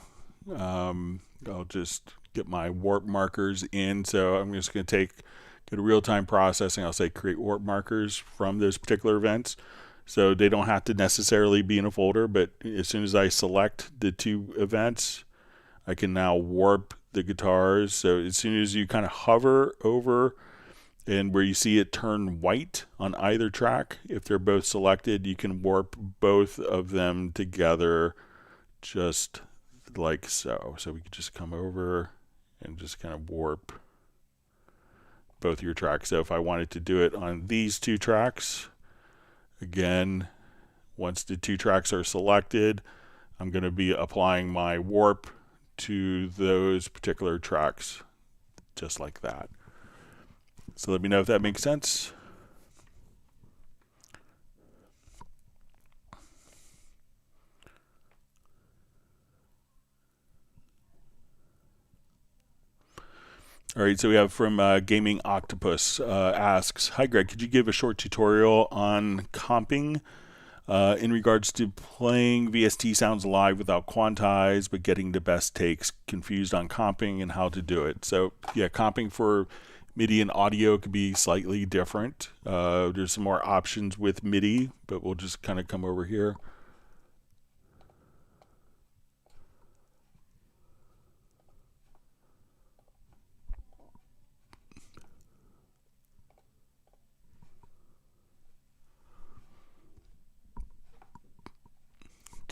I'll just get my warp markers in, so I'm just going to go to real-time processing, I'll say create warp markers from those particular events. So they don't have to necessarily be in a folder, but as soon as I select the 2 events, I can now warp the guitars. So as soon as you kind of hover over and where you see it turn white on either track, if they're both selected, you can warp both of them together just like so. So we could just come over and just kind of warp both your tracks. So if I wanted to do it on these 2 tracks, again, once the 2 tracks are selected, I'm going to be applying my warp to those particular tracks just like that. So let me know if that makes sense. All right, so we have from Gaming Octopus asks, hi Greg, could you give a short tutorial on comping in regards to playing VST sounds live without Quantize, but getting the best takes, confused on comping and how to do it. So yeah, comping for MIDI and audio could be slightly different. There's some more options with MIDI, but we'll just kind of come over here.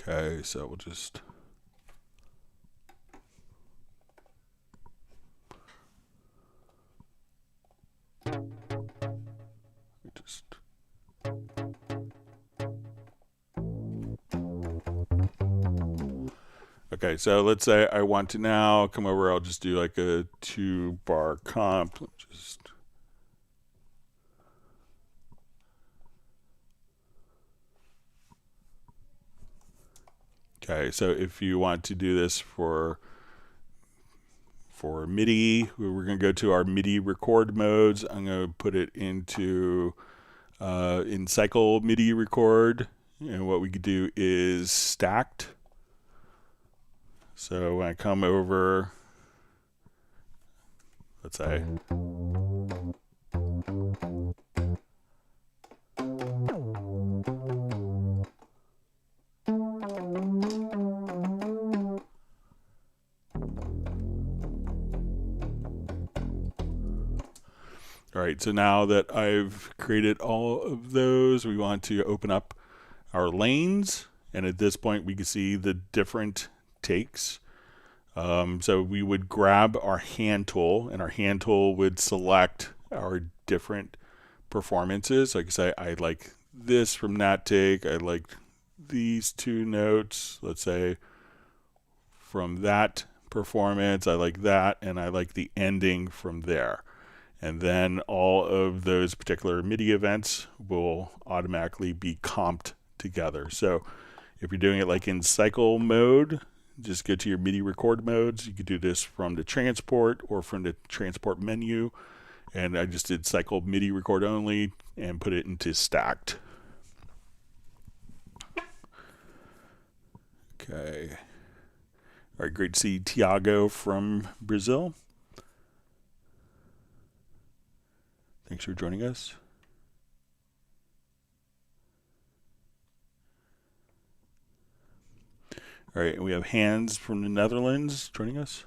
Okay, so we'll just Okay, so let's say I want to now come over. I'll just do like a 2-bar comp. Just okay. So if you want to do this for MIDI, we're going to go to our MIDI record modes. I'm going to put it into in cycle MIDI record, and what we could do is stacked. So when I come over, let's say, all right, so now that I've created all of those, we want to open up our lanes, and at this point we can see the different takes. So we would grab our hand tool, and our hand tool would select our different performances. Like I say, I like this from that take. I like these 2 notes, let's say, from that performance. I like that, and I like the ending from there. And then all of those particular MIDI events will automatically be comped together. So if you're doing it like in cycle mode, just go to your MIDI record modes. You could do this from the transport or from the transport menu. And I just did cycle MIDI record only and put it into stacked. Okay. All right, great to see Tiago from Brazil. Thanks for joining us. All right, and we have Hans from the Netherlands joining us.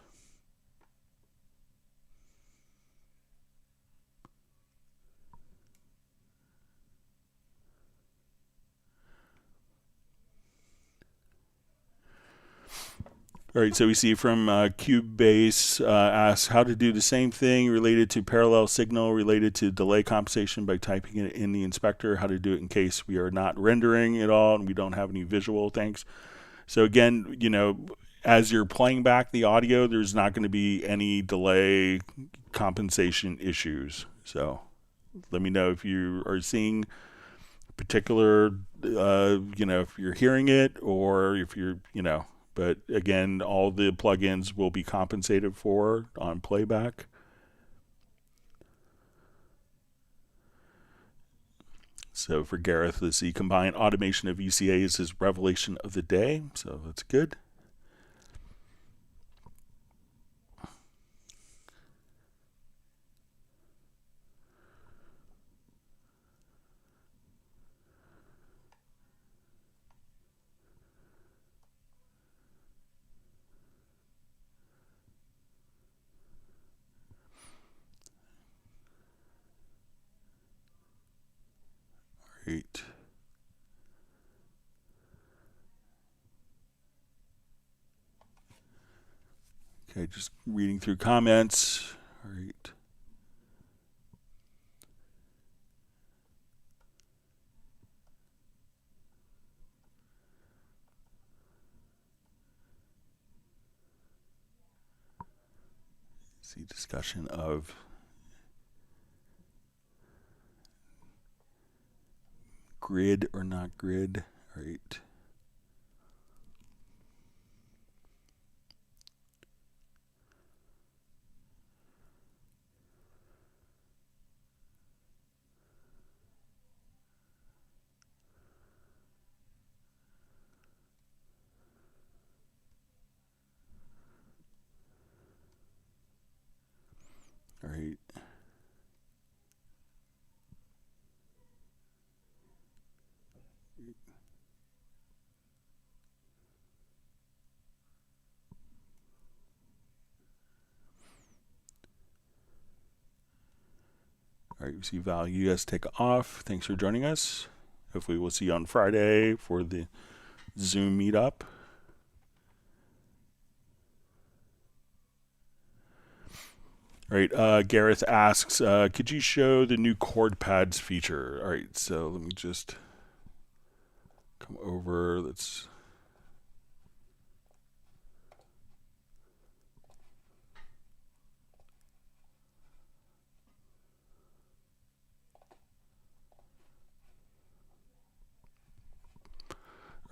All right, so we see from Cubase asks how to do the same thing related to parallel signal, related to delay compensation by typing it in the inspector, how to do it in case we are not rendering at all and we don't have any visual. Thanks. So again, you know, as you're playing back the audio, there's not going to be any delay compensation issues. So let me know if you are seeing particular, you know, if you're hearing it or if you're, you know. But again, all the plugins will be compensated for on playback. So for Gareth, the combined automation of ECA is his revelation of the day. So that's good. Great. Okay, just reading through comments. All right. See discussion of grid or not grid. All right. All right. All right, we see Val US take off. Thanks for joining us. Hopefully we'll see you on Friday for the Zoom meetup. All right, Gareth asks, could you show the new chord pads feature? All right, so let me just come over. Let's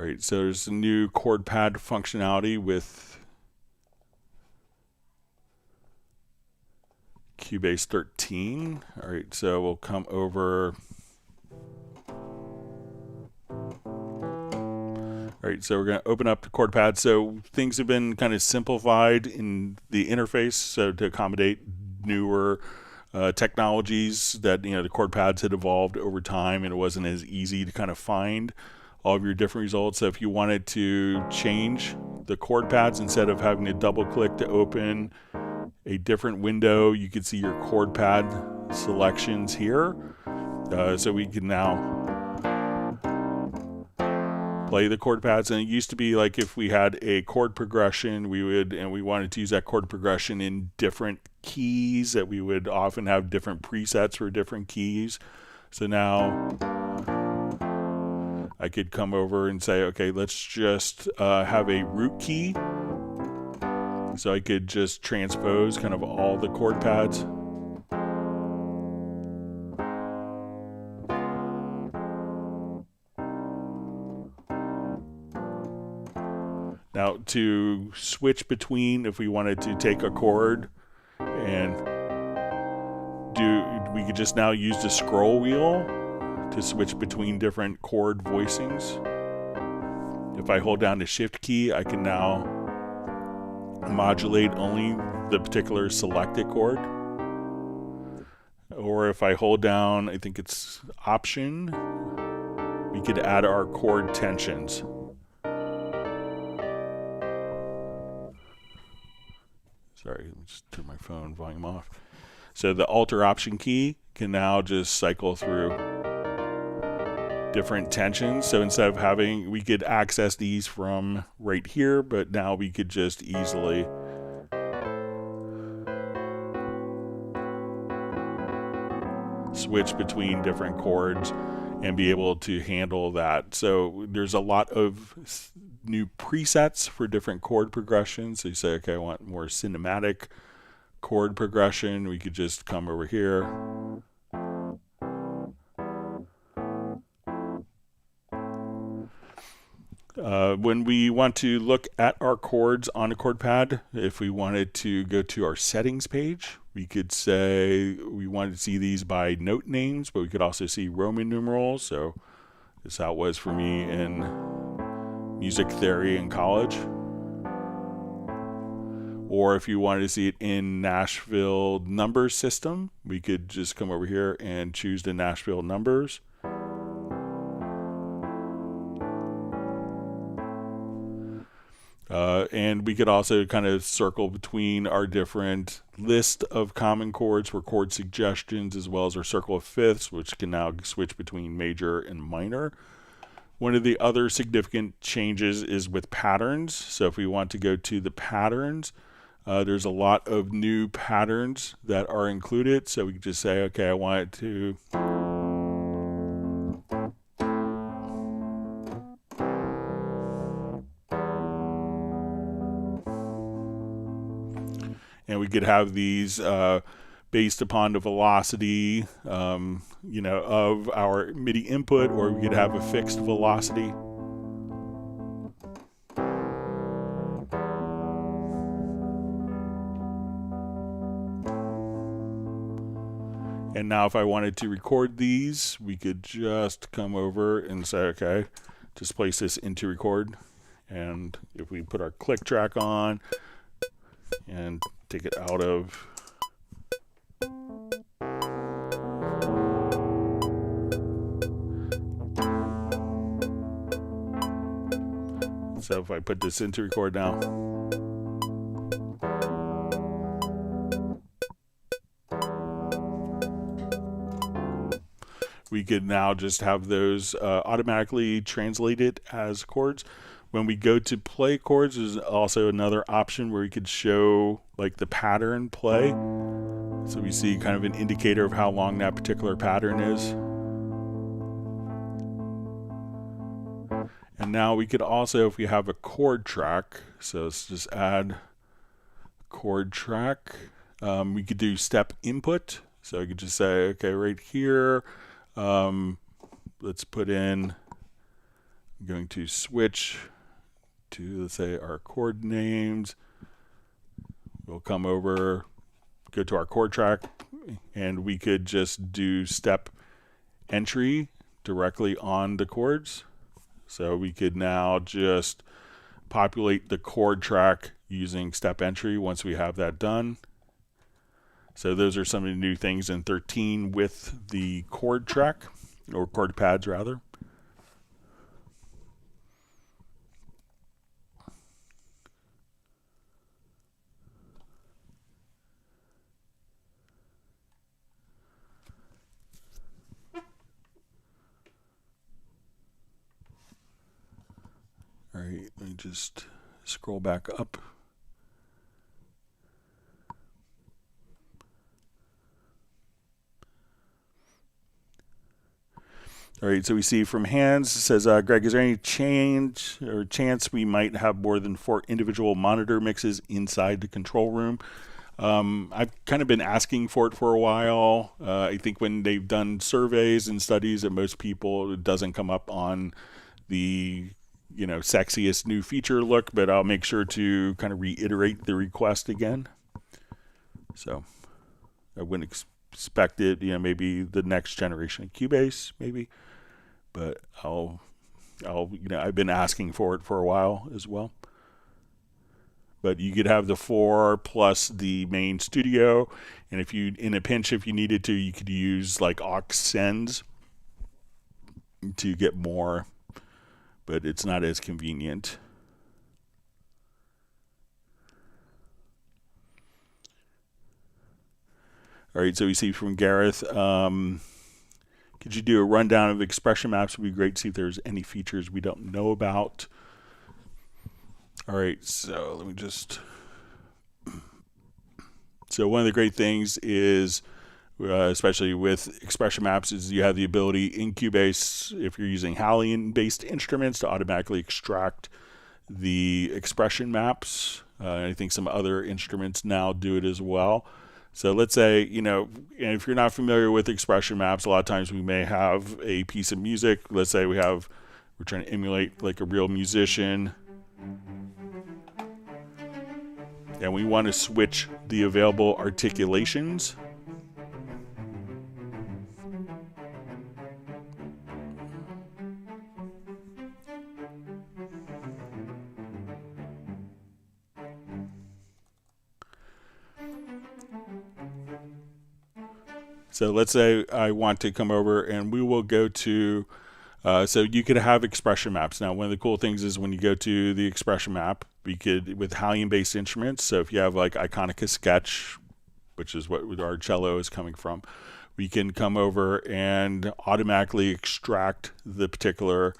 All right, so there's a new chord pad functionality with Cubase 13. All right, so we'll come over. All right, so we're going to open up the chord pad. So things have been kind of simplified in the interface, so to accommodate newer technologies that, you know, the chord pads had evolved over time, and it wasn't as easy to kind of find all of your different results. So if you wanted to change the chord pads, instead of having to double click to open a different window, you can see your chord pad selections here. So we can now play the chord pads. And it used to be like if we had a chord progression, we wanted to use that chord progression in different keys, that we would often have different presets for different keys. So now I could come over and say, okay, let's just have a root key. So I could just transpose kind of all the chord pads. Now to switch between, if we wanted to take a chord and we could just now use the scroll wheel to switch between different chord voicings. If I hold down the shift key, I can now modulate only the particular selected chord. Or if I hold down, I think it's Option, we could add our chord tensions. Sorry, let me just turn my phone volume off. So the Alt or Option key can now just cycle through different tensions. So instead of having, we could access these from right here, but now we could just easily switch between different chords and be able to handle that. So there's a lot of new presets for different chord progressions. So you say, okay, I want more cinematic chord progression. We could just come over here. When we want to look at our chords on a chord pad, if we wanted to go to our settings page, we could say we wanted to see these by note names, but we could also see Roman numerals. So this is how it was for me in music theory in college. Or if you wanted to see it in Nashville numbers system, we could just come over here and choose the Nashville numbers. And we could also kind of circle between our different list of common chords for chord suggestions, as well as our circle of fifths, which can now switch between major and minor. One of the other significant changes is with patterns. So if we want to go to the patterns, there's a lot of new patterns that are included. So we can just say, okay, I want it to and we could have these based upon the velocity, of our MIDI input, or we could have a fixed velocity. And now if I wanted to record these, we could just come over and say, okay, just place this into record. And if we put our click track on and take it out of so if I put this into record now, we could now just have those automatically translated as chords. When we go to play chords, there's also another option where we could show like the pattern play. So we see kind of an indicator of how long that particular pattern is. And now we could also, if we have a chord track, so let's just add chord track. We could do step input. So I could just say, okay, right here, let's put in I'm going to switch to, let's say, our chord names. We'll come over, go to our chord track, and we could just do step entry directly on the chords. So we could now just populate the chord track using step entry once we have that done. So those are some of the new things in 13 with the chord track, or chord pads rather. All right, let me just scroll back up. All right, so we see from Hans, it says, Greg, is there any change or chance we might have more than 4 individual monitor mixes inside the control room? I've kind of been asking for it for a while. I think when they've done surveys and studies that most people, it doesn't come up on the sexiest new feature look, but I'll make sure to kind of reiterate the request again. So I wouldn't expect it, maybe the next generation of Cubase, maybe. But I've been asking for it for a while as well. But you could have the 4 plus the main studio, and if you, in a pinch, if you needed to, you could use like aux sends to get more, but it's not as convenient. All right, so we see from Gareth, could you do a rundown of expression maps? Would be great to see if there's any features we don't know about. All right, so let me just. So one of the great things is, especially with expression maps, is you have the ability in Cubase, if you're using HALion-based instruments, to automatically extract the expression maps. I think some other instruments now do it as well. So let's say, if you're not familiar with expression maps, a lot of times we may have a piece of music. Let's say we're trying to emulate like a real musician, and we want to switch the available articulations. So let's say I want to come over, and we will go to, so you could have expression maps. Now, one of the cool things is when you go to the expression map, we could, with HALion-based instruments, so if you have like Iconica Sketch, which is what our cello is coming from, we can come over and automatically extract the particular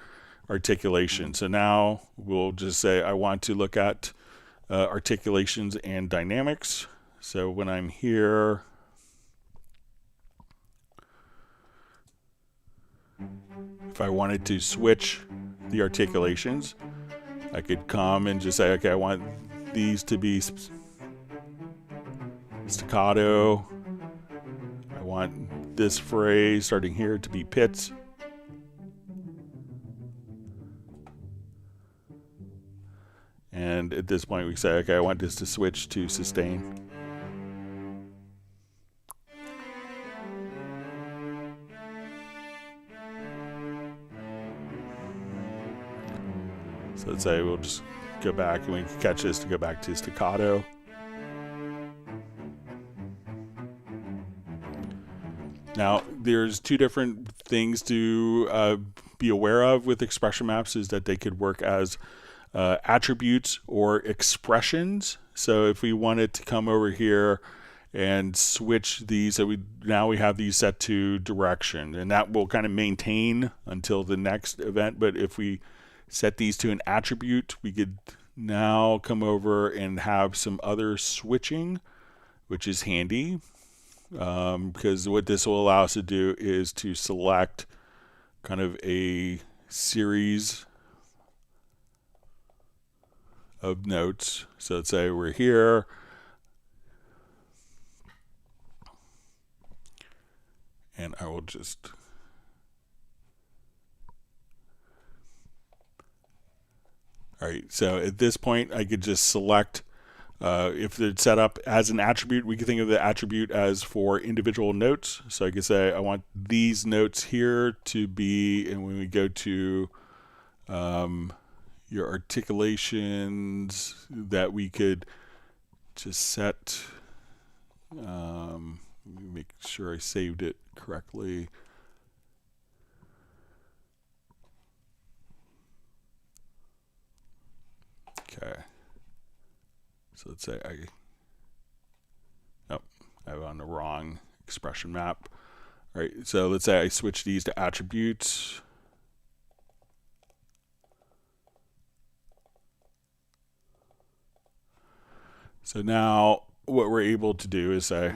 articulation. So now we'll just say I want to look at articulations and dynamics. So when I'm here, if I wanted to switch the articulations, I could come and just say, okay, I want these to be staccato. I want this phrase starting here to be pits. And at this point we say, okay, I want this to switch to sustain. So let's say we'll just go back and we can catch this to go back to staccato. Now, there's 2 different things to be aware of with expression maps, is that they could work as attributes or expressions. So if we wanted to come over here and switch these, so now we have these set to direction, and that will kind of maintain until the next event. But if we set these to an attribute, we could now come over and have some other switching, which is handy, because what this will allow us to do is to select kind of a series of notes. So let's say we're here, and I will just All right, so at this point, I could just select, if it's set up as an attribute, we can think of the attribute as for individual notes. So I could say, I want these notes here to be, and when we go to your articulations, that we could just set, make sure I saved it correctly. Okay. So let's say I'm on the wrong expression map. All right, so let's say I switch these to attributes. So now what we're able to do is I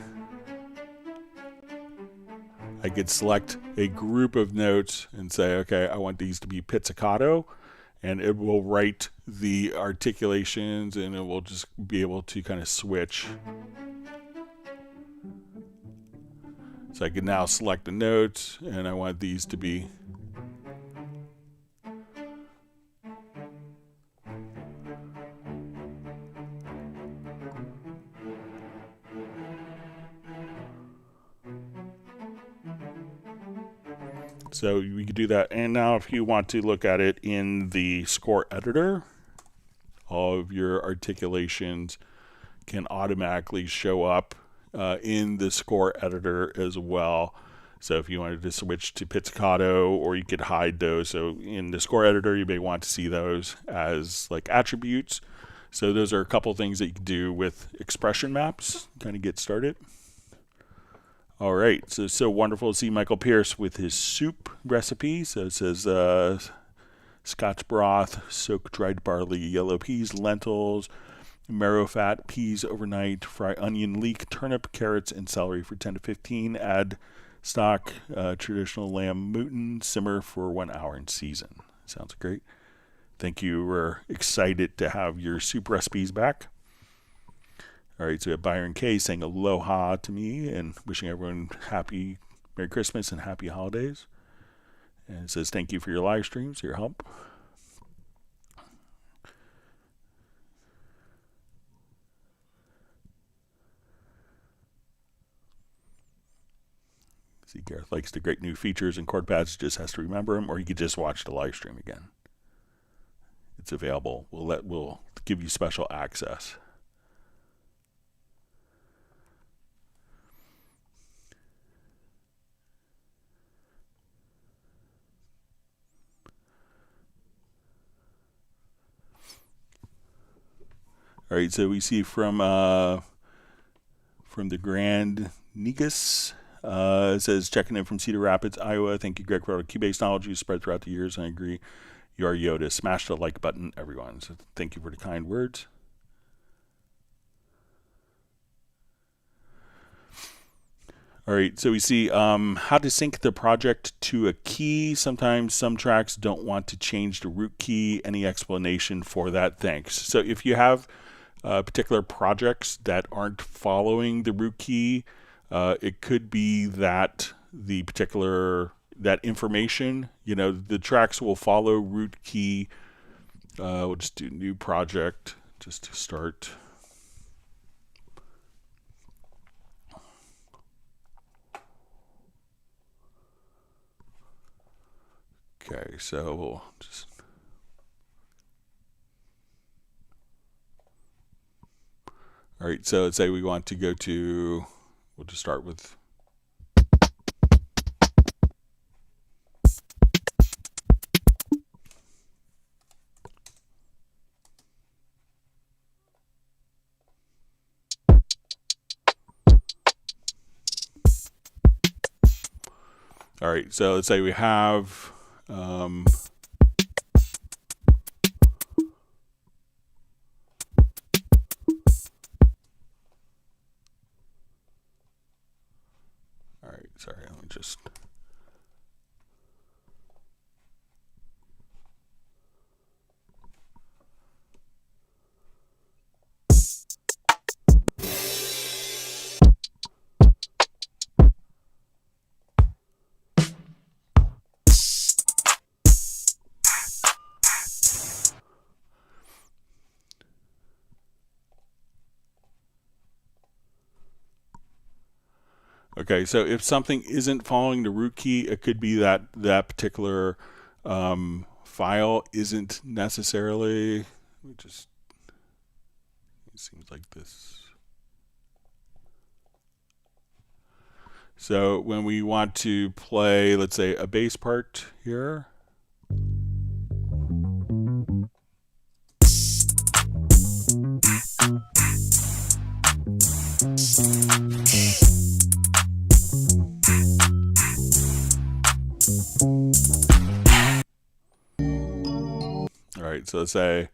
could select a group of notes and say, okay, I want these to be pizzicato, and it will write the articulations, and it will just be able to kind of switch. So I can now select the notes, and I want these to be so we could do that. And now if you want to look at it in the score editor, all of your articulations can automatically show up in the score editor as well. So if you wanted to switch to pizzicato, or you could hide those. So in the score editor, you may want to see those as like attributes. So those are a couple things that you can do with expression maps, kind of get started. All right, so wonderful to see Michael Pierce with his soup recipe. So it says Scotch broth, soak dried barley, yellow peas, lentils, marrow fat, peas overnight, fry onion, leek, turnip, carrots, and celery for 10 to 15. Add stock, traditional lamb mouton, simmer for 1 hour and season. Sounds great. Thank you. We're excited to have your soup recipes back. All right, so we have Byron K saying aloha to me and wishing everyone happy Merry Christmas and happy holidays. And it says thank you for your live streams, your help. See, Gareth likes the great new features and chord pads, just has to remember them, or you could just watch the live stream again. It's available. We'll give you special access. All right, so we see from the Grand Negus, it says checking in from Cedar Rapids, Iowa. Thank you, Greg, for all the Cubase knowledge you spread throughout the years. I agree. You are Yoda. Smash the like button, everyone. So thank you for the kind words. All right, so we see how to sync the project to a key. Sometimes some tracks don't want to change the root key. Any explanation for that? Thanks. So if you have particular projects that aren't following the root key, it could be that the particular, that information, the tracks will follow root key. We'll just do new project just to start. Okay, so we'll just all right, so let's say we want to go to, we'll just start with all right, so let's say we have all right, sorry, let me just Okay, so if something isn't following the root key, it could be that that particular file isn't necessarily. It seems like this. So when we want to play, let's say, a bass part here. All right, so let's say.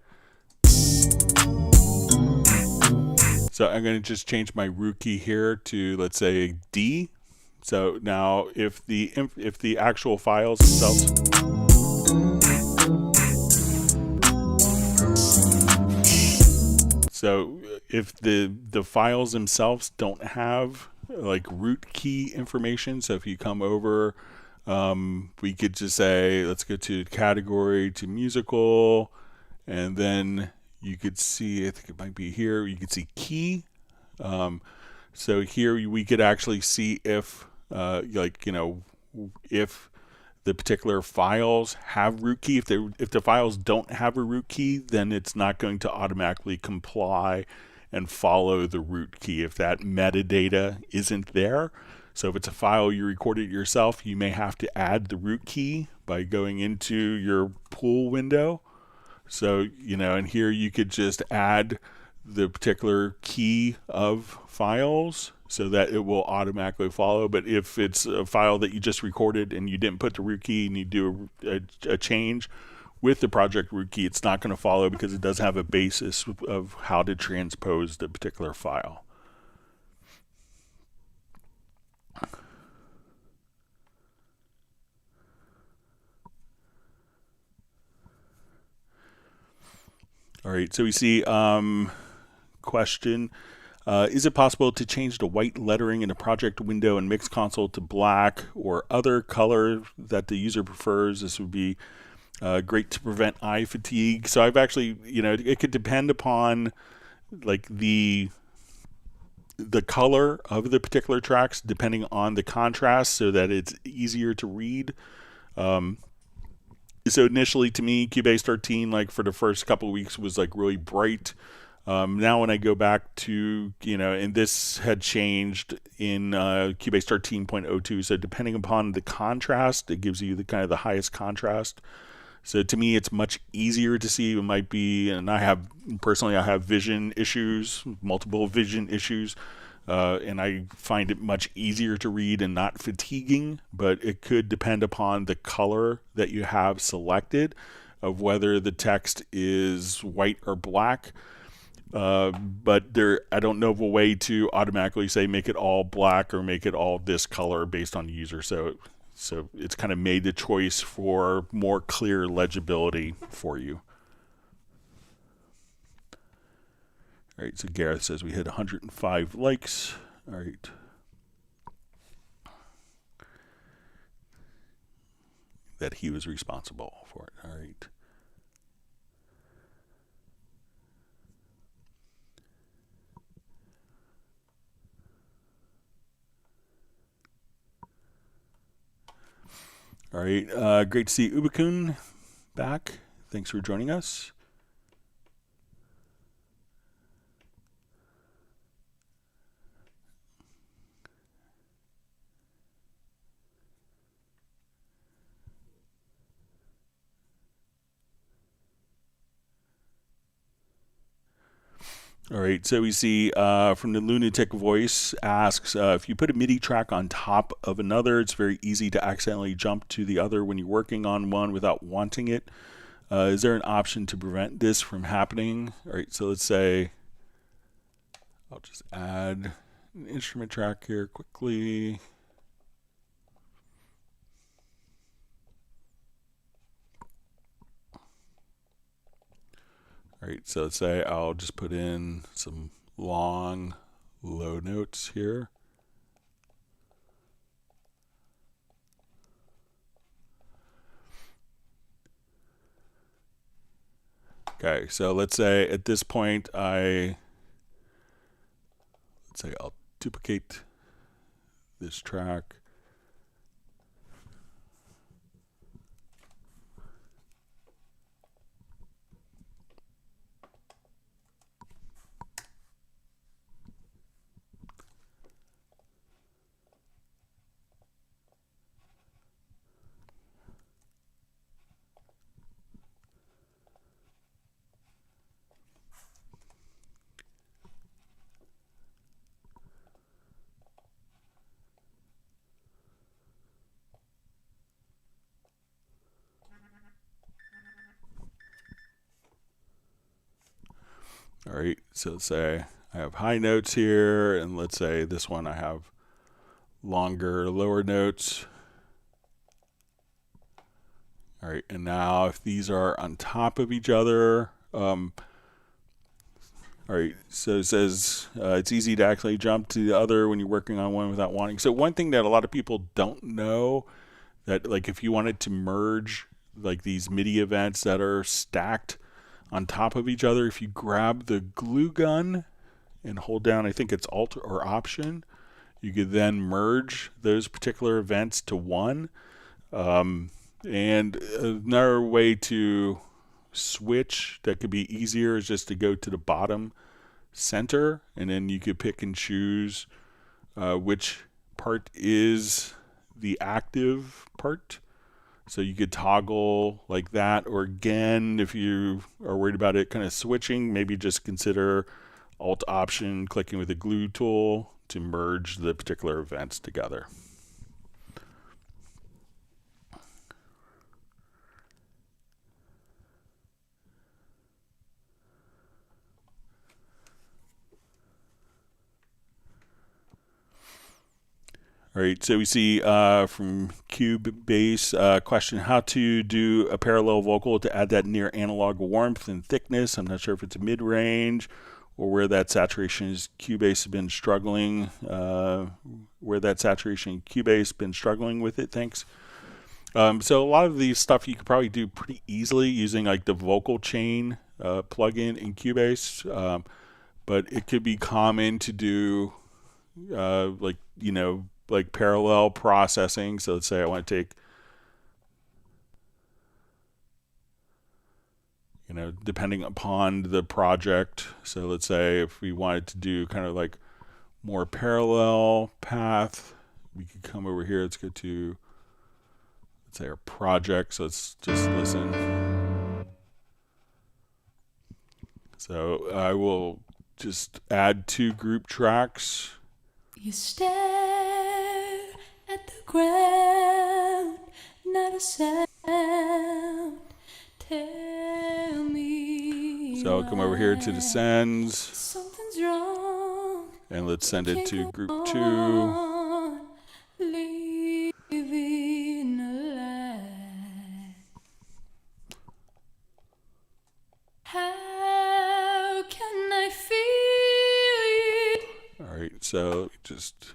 So I'm going to just change my root key here to, let's say, D. So now if the actual files themselves. So if the files themselves don't have like root key information, so if you come over, we could just say, let's go to category, to musical, and then you could see, I think it might be here, you could see key. So here we could actually see if, if the particular files have root key. If the files don't have a root key, then it's not going to automatically comply and follow the root key if that metadata isn't there. So if it's a file you recorded yourself, you may have to add the root key by going into your pool window. So, and here you could just add the particular key of files so that it will automatically follow. But if it's a file that you just recorded and you didn't put the root key and you do a change with the project root key, it's not going to follow because it doesn't have a basis of how to transpose the particular file. All right, so we see question. Is it possible to change the white lettering in the project window and mix console to black or other color that the user prefers? This would be great to prevent eye fatigue. So I've actually, it could depend upon like the color of the particular tracks depending on the contrast so that it's easier to read. So initially to me, Cubase 13, like for the first couple of weeks was like really bright. Now when I go back to, and this had changed in Cubase 13.02, so depending upon the contrast, it gives you the kind of the highest contrast. So to me, it's much easier to see. It might be, and I have vision issues, multiple vision issues, and I find it much easier to read and not fatiguing, but it could depend upon the color that you have selected of whether the text is white or black. But I don't know of a way to automatically say make it all black or make it all this color based on the user. So it's kind of made the choice for more clear legibility for you. All right, so Gareth says we hit 105 likes. All right. That he was responsible for it. All right. All right, great to see Ubikun back. Thanks for joining us. All right, so we see from the Lunatic Voice asks, if you put a MIDI track on top of another, it's very easy to accidentally jump to the other when you're working on one without wanting it. Is there an option to prevent this from happening? All right, so let's say, I'll just add an instrument track here quickly. All right, so let's say I'll just put in some long, low notes here. Okay, so let's say at this point let's say I'll duplicate this track. All right, so let's say I have high notes here, and let's say this one I have longer lower notes. All right, and now if these are on top of each other, all right, so it says it's easy to actually jump to the other when you're working on one without wanting. So one thing that a lot of people don't know, that like if you wanted to merge like these MIDI events that are stacked on top of each other, if you grab the glue gun and hold down, I think it's Alt or Option, you could then merge those particular events to one. And another way to switch that could be easier is just to go to the bottom center, and then you could pick and choose which part is the active part. So you could toggle like that, or again, if you are worried about it kind of switching, maybe just consider Alt Option, clicking with the glue tool to merge the particular events together. All right, so we see from Cubase question, how to do a parallel vocal to add that near analog warmth and thickness. I'm not sure if it's a mid-range or where that saturation is. Cubase has been struggling, with it, thanks. So a lot of these stuff you could probably do pretty easily using like the vocal chain plugin in Cubase, but it could be common to do like parallel processing. So let's say I want to take, depending upon the project. So let's say if we wanted to do kind of like more parallel path, we could come over here. Let's go to, let's say, our project. So let's just listen. So I will just add 2 group tracks. You stare at the ground, not a sound. Tell me. So I'll come over here to the sends. Something's wrong. And let's send it to group 2. Living a lie. How can I feel it? All right, so just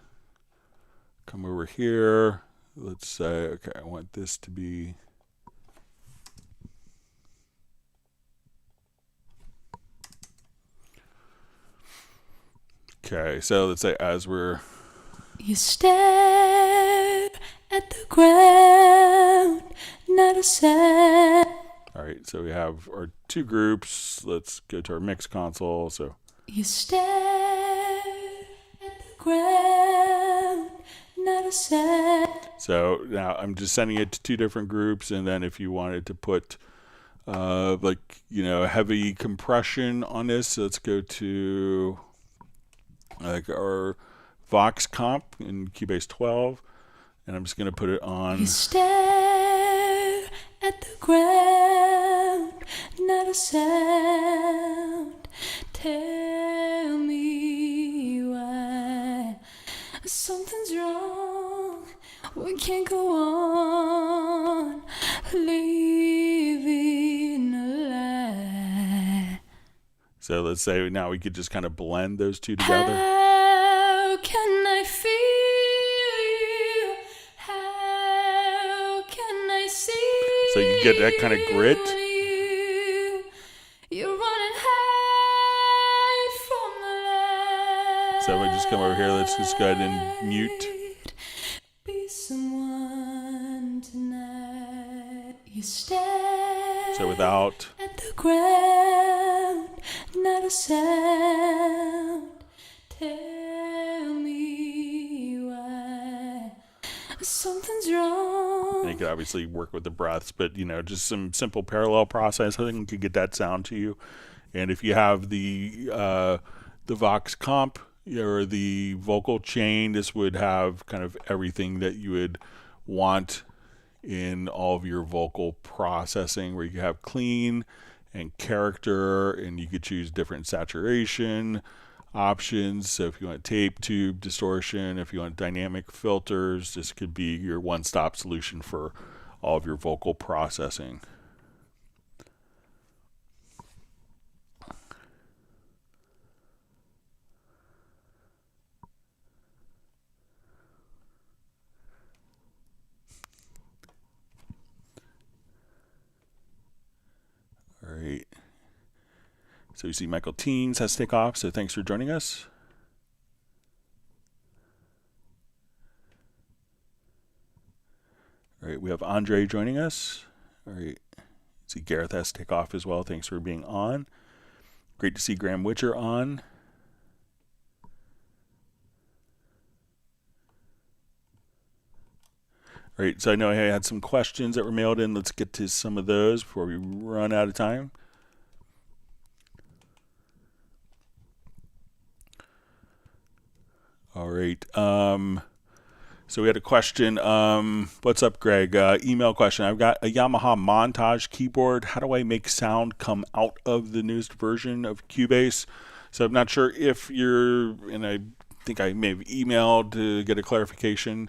come over here. Let's say, okay, I want this to be. Okay, so let's say as we're. You stare at the ground, not a sound. All right, so we have our 2 groups. Let's go to our mix console. So you stare at the ground, not a sound. So now I'm just sending it to 2 different groups, and then if you wanted to put heavy compression on this, so let's go to like our Vox comp in Cubase 12, and I'm just going to put it on. You stare at the ground, not a sound. Tell me why something's wrong. We can't go on living a lie. So let's say now we could just kind of blend those 2 together. How can I feel you? How can I see? So you get that kind of grit. You're running high from the light. So we just come over here. Let's just go ahead and mute. So without... At the ground, not a sound. Tell me why something's wrong. And you could obviously work with the breaths, but, you know, just some simple parallel processing could get that sound to you. And if you have the Vox comp or the vocal chain, this would have kind of everything that you would want in all of your vocal processing, where you have clean and character, and you could choose different saturation options. So if you want tape, tube, distortion, if you want dynamic filters, this could be your one-stop solution for all of your vocal processing. All right. So you see Michael Teens has to take off, so thanks for joining us. All right, we have Andre joining us. All right. See Gareth has to take off as well. Thanks for being on. Great to see Graham Witcher on. All right, so I know I had some questions that were mailed in. Let's get to some of those before we run out of time. All right. So we had a question. What's up, Greg? Email question. I've got a Yamaha Montage keyboard. How do I make sound come out of the newest version of Cubase? So I'm not sure if you're, and I think I may have emailed to get a clarification.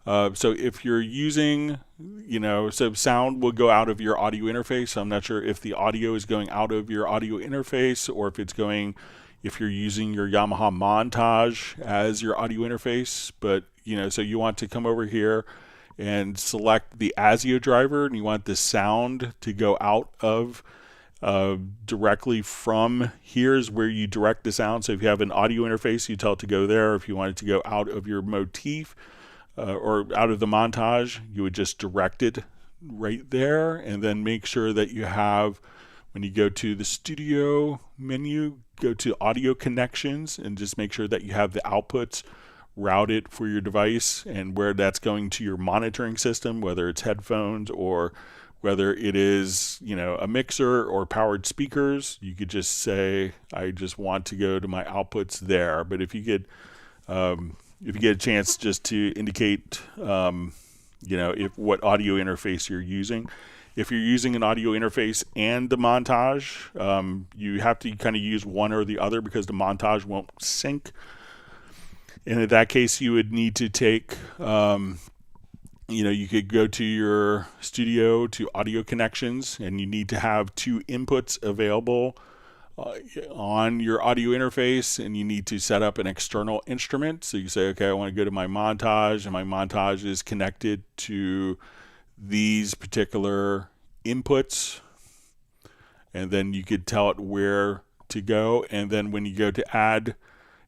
So if you're using, you know, so sound will go out of your audio interface. So I'm not sure if the audio is going out of your audio interface or if it's going, if you're using your Yamaha Montage as your audio interface. But, you know, so you want to come over here and select the ASIO driver, and you want the sound to go out of directly from here's where you direct the sound. So if you have an audio interface, you tell it to go there. If you want it to go out of your motif, or out of the montage, you would just direct it right there, and then make sure that you have, when you go to the studio menu, go to audio connections and just make sure that you have the outputs routed for your device and where that's going to your monitoring system, whether it's headphones or whether it is, you know, a mixer or powered speakers. You could just say, I just want to go to my outputs there. But if you get a chance just to indicate, you know, if what audio interface you're using. If you're using an audio interface and the montage, you have to kind of use one or the other because the montage won't sync. And in that case, you would need to take, you know, you could go to your studio to audio connections, and you need to have two inputs available on your audio interface, and you need to set up an external instrument. So you say, okay, I want to go to my montage, and my montage is connected to these particular inputs, and then you could tell it where to go. And then when you go to add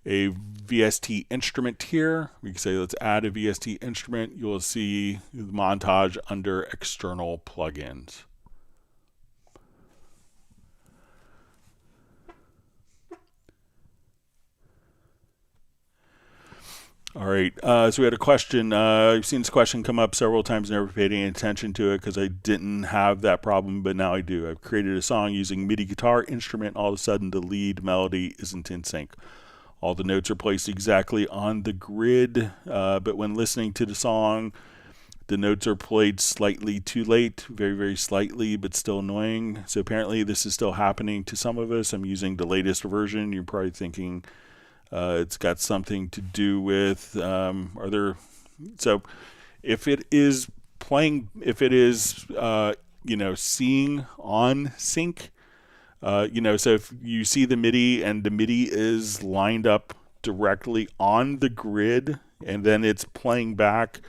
a VST instrument here, we can say let's add a VST instrument. You'll see the montage under external plugins. All right, so we had a question. I've seen this question come up several times, never paid any attention to it because I didn't have that problem, but now I do. I've created a song using MIDI guitar instrument. All of a sudden, the lead melody isn't in sync. All the notes are placed exactly on the grid, but when listening to the song, the notes are played slightly too late, very, very slightly, but still annoying. So apparently this is still happening to some of us. I'm using the latest version. You're probably thinking, it's got something to do with so if it is playing, if it is you know, seeing on sync, you know, so if you see the MIDI and the MIDI is lined up directly on the grid and then it's playing back,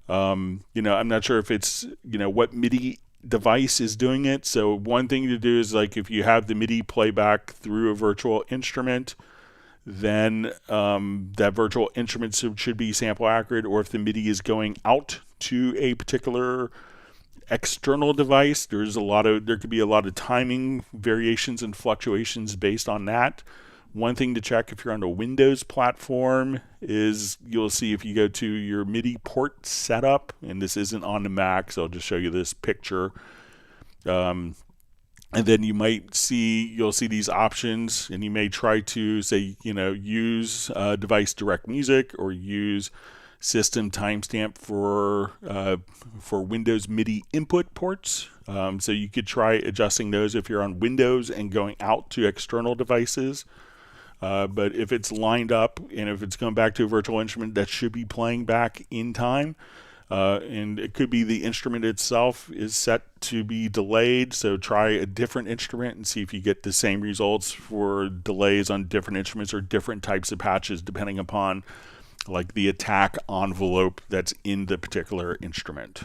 you know, I'm not sure if it's, you know, what MIDI device is doing it. So one thing to do is, like, if you have the MIDI playback through a virtual instrument, then that virtual instrument should be sample accurate. Or if the MIDI is going out to a particular external device, there could be a lot of timing variations and fluctuations based on that. One thing to check if you're on a Windows platform is you'll see if you go to your MIDI port setup, and this isn't on the Mac, so I'll just show you this picture. And then you'll see these options, and you may try to say, use device direct music or use system timestamp for Windows MIDI input ports. So you could try adjusting those if you're on Windows and going out to external devices. But if it's lined up and if it's going back to a virtual instrument, that should be playing back in time. And it could be the instrument itself is set to be delayed, so try a different instrument and see if you get the same results for delays on different instruments or different types of patches depending upon like the attack envelope that's in the particular instrument.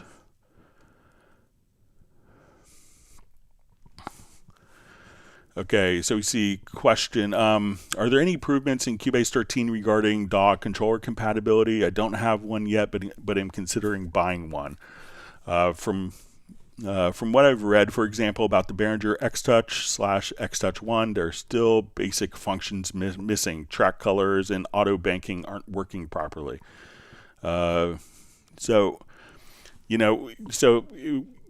Okay, so we see question, are there any improvements in Cubase 13 regarding DAW controller compatibility? I don't have one yet, but I'm considering buying one. From what I've read, for example, about the Behringer X-Touch/X-Touch 1, there are still basic functions missing. Track colors and auto banking aren't working properly.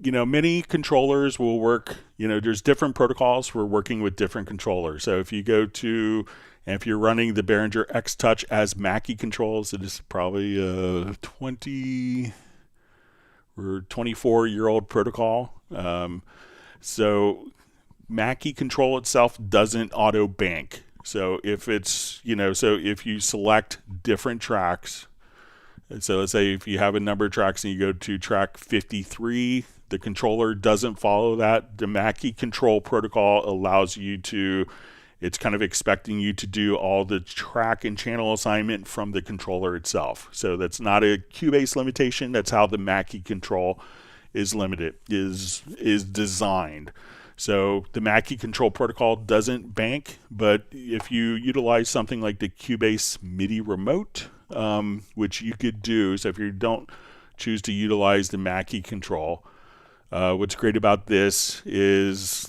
Many controllers will work, there's different protocols for working with different controllers. So if you're running the Behringer X-Touch as Mackie controls, it is probably a 20 or 24-year-old protocol. So Mackie control itself doesn't auto bank. So if if you select different tracks, so let's say if you have a number of tracks and you go to track 53, the controller doesn't follow that. The Mackie control protocol allows you to, it's kind of expecting you to do all the track and channel assignment from the controller itself. So that's not a Cubase limitation. That's how the Mackie control is designed. So the Mackie control protocol doesn't bank, but if you utilize something like the Cubase MIDI remote, which you could do, so if you don't choose to utilize the Mackie control, what's great about this is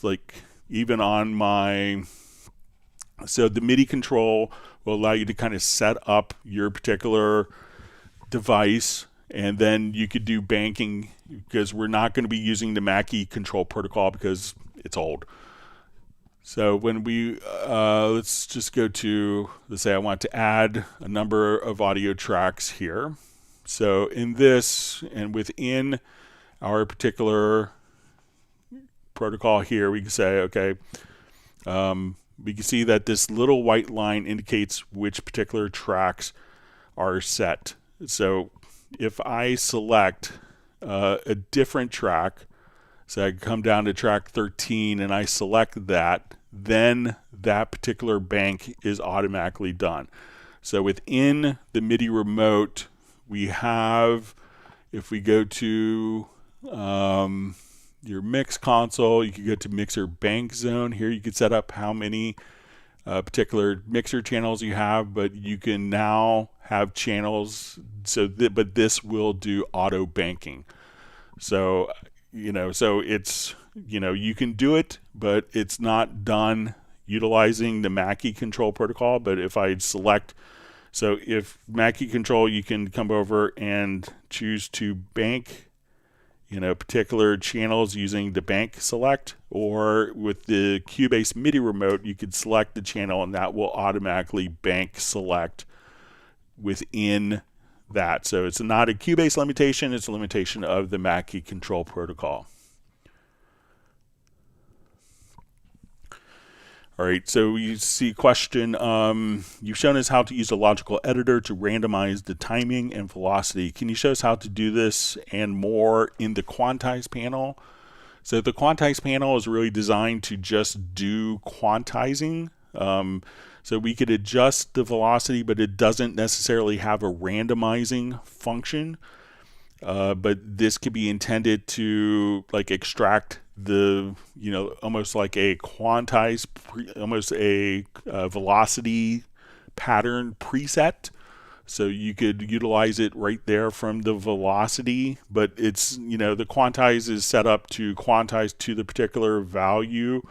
even on so the MIDI control will allow you to kind of set up your particular device, and then you could do banking, because we're not going to be using the Mackie control protocol because it's old. So when let's just go to, let's say I want to add a number of audio tracks here. So in this, and within our particular protocol here, we can say, okay, we can see that this little white line indicates which particular tracks are set. So if I select a different track, so I come down to track 13 and I select that, then that particular bank is automatically done. So within the MIDI remote, we have, if we go to your mix console, you can go to mixer bank zone. Here you can set up how many particular mixer channels you have, but you can now have channels, but this will do auto banking. So so it's, you can do it, but it's not done utilizing the Mackie control protocol. But if I select, so if Mackie control, you can come over and choose to bank, particular channels using the bank select, or with the Cubase MIDI remote, you could select the channel and that will automatically bank select within that. So it's not a Cubase limitation, it's a limitation of the Mackie control protocol. All right, so you see question, you've shown us how to use a logical editor to randomize the timing and velocity. Can you show us how to do this and more in the Quantize panel? So the Quantize panel is really designed to just do quantizing. So we could adjust the velocity, but it doesn't necessarily have a randomizing function. But this could be intended to extract the, almost like a quantize, almost a velocity pattern preset. So you could utilize it right there from the velocity, but it's, the Quantize is set up to quantize to the particular value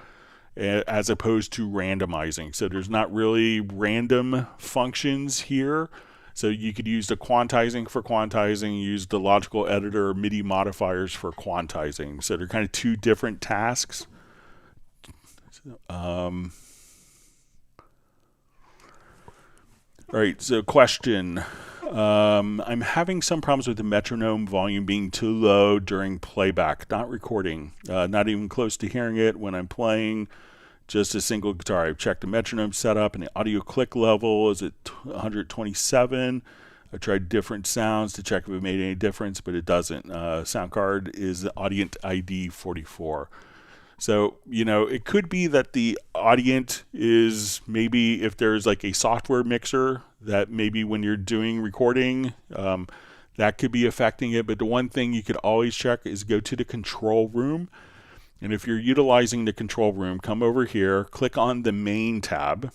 as opposed to randomizing. So there's not really random functions here. So you could use the quantizing for quantizing, use the logical editor or MIDI modifiers for quantizing. So they're kind of two different tasks. All right, so question. I'm having some problems with the metronome volume being too low during playback, not recording, not even close to hearing it when I'm playing just a single guitar. I've checked the metronome setup and the audio click level is at 127. I tried different sounds to check if it made any difference, but it doesn't. Sound card is Audient ID 44. So, it could be that the Audient is maybe if there's like a software mixer that maybe when you're doing recording, that could be affecting it. But the one thing you could always check is go to the control room. And if you're utilizing the control room, come over here, click on the main tab,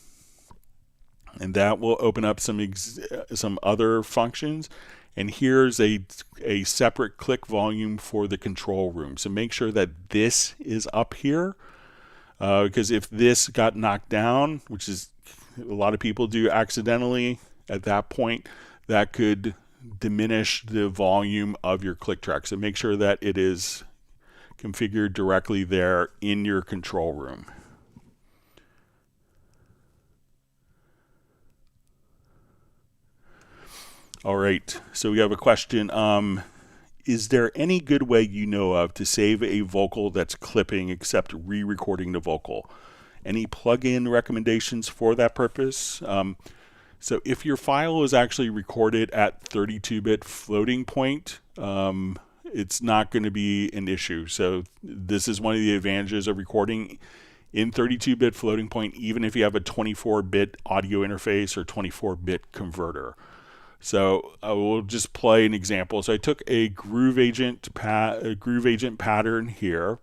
and that will open up some other functions. And here's a separate click volume for the control room. So make sure that this is up here, because if this got knocked down, which is a lot of people do accidentally at that point, that could diminish the volume of your click track. So make sure that it is configured directly there in your control room. All right, so we have a question. Is there any good way you know of to save a vocal that's clipping except re-recording the vocal? Any plugin recommendations for that purpose? So if your file is actually recorded at 32-bit floating point, it's not going to be an issue. So this is one of the advantages of recording in 32-bit floating point, even if you have a 24-bit audio interface or 24-bit converter. So I will just play an example. So I took a Groove Agent pattern here,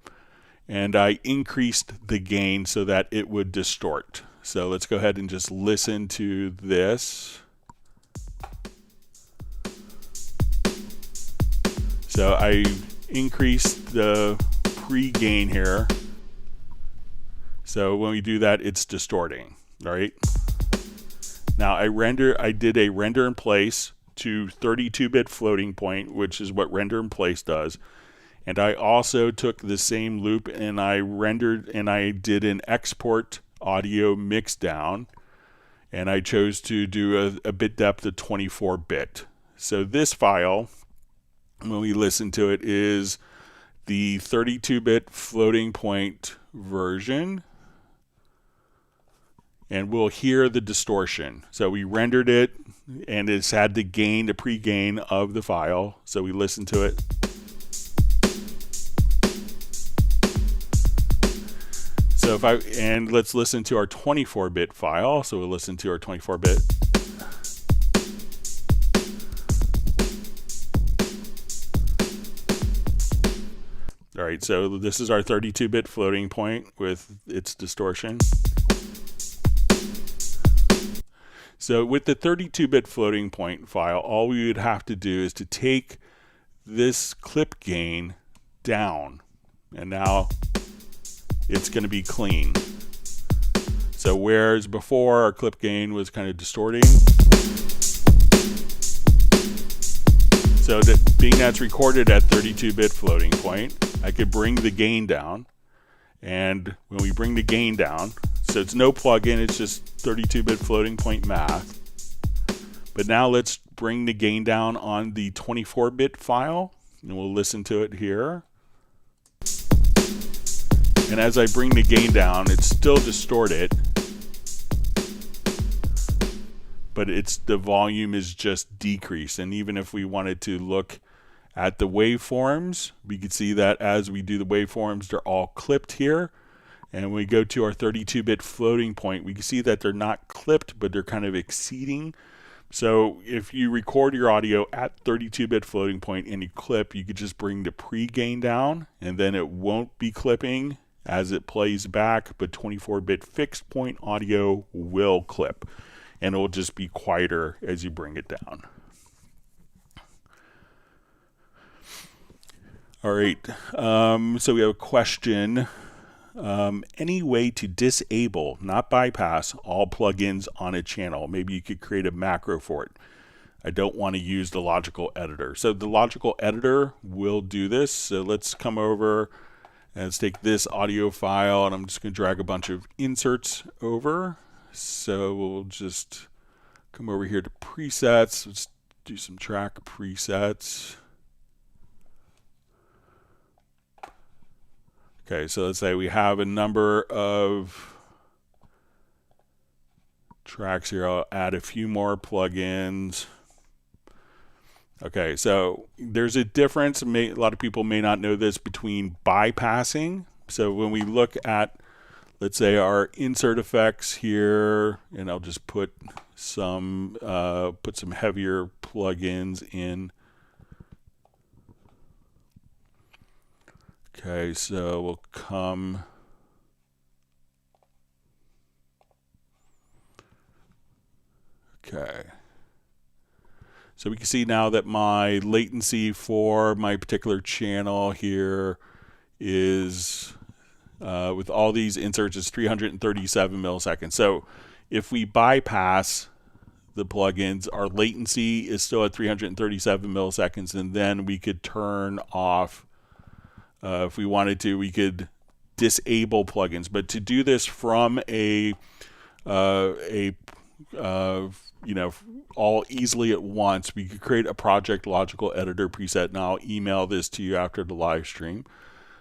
and I increased the gain so that it would distort. So let's go ahead and just listen to this. So I increased the pre-gain here. So when we do that, it's distorting, all right? Now I did a render in place to 32-bit floating point, which is what render in place does. And I also took the same loop and I did an export audio mix down, and I chose to do a bit depth of 24-bit. So this file, when we listen to it, is the 32-bit floating point version. And we'll hear the distortion. So we rendered it, and it's had the gain, the pre-gain of the file. So we listen to it. So let's listen to our 24-bit file. So we'll listen to our 24-bit. All right, so this is our 32-bit floating point with its distortion. So with the 32-bit floating point file, all we would have to do is to take this clip gain down, and now it's going to be clean. So whereas before our clip gain was kind of distorting, so that being that's recorded at 32-bit floating point, I could bring the gain down, and when we bring the gain down, so it's no plugin, it's just 32-bit floating point math. But now let's bring the gain down on the 24-bit file, and we'll listen to it here. And as I bring the gain down, it's still distorted, but the volume is just decreased. And even if we wanted to look at the waveforms, we could see that as we do the waveforms, they're all clipped here. And when we go to our 32-bit floating point, we can see that they're not clipped, but they're kind of exceeding. So if you record your audio at 32-bit floating point and you clip, you could just bring the pre-gain down, and then it won't be clipping as it plays back, but 24-bit fixed point audio will clip. and it will just be quieter as you bring it down. All right, so we have a question. Any way to disable, not bypass, all plugins on a channel? Maybe you could create a macro for it. I don't want to use the logical editor. So the logical editor will do this. So let's come over and let's take this audio file, and I'm just going to drag a bunch of inserts over. So we'll just come over here to presets. Let's do some track presets. Okay, so let's say we have a number of tracks here. I'll add a few more plugins. Okay, so there's a difference. A lot of people may not know this, between bypassing. So when we look at, let's say, our insert effects here, and I'll just put some heavier plugins in. Okay, so we'll come. Okay. So we can see now that my latency for my particular channel here is, with all these inserts, is 337 milliseconds. So if we bypass the plugins, our latency is still at 337 milliseconds, and then we could turn off. If we wanted to, we could disable plugins. But to do this from all easily at once, we could create a project logical editor preset, and I'll email this to you after the live stream.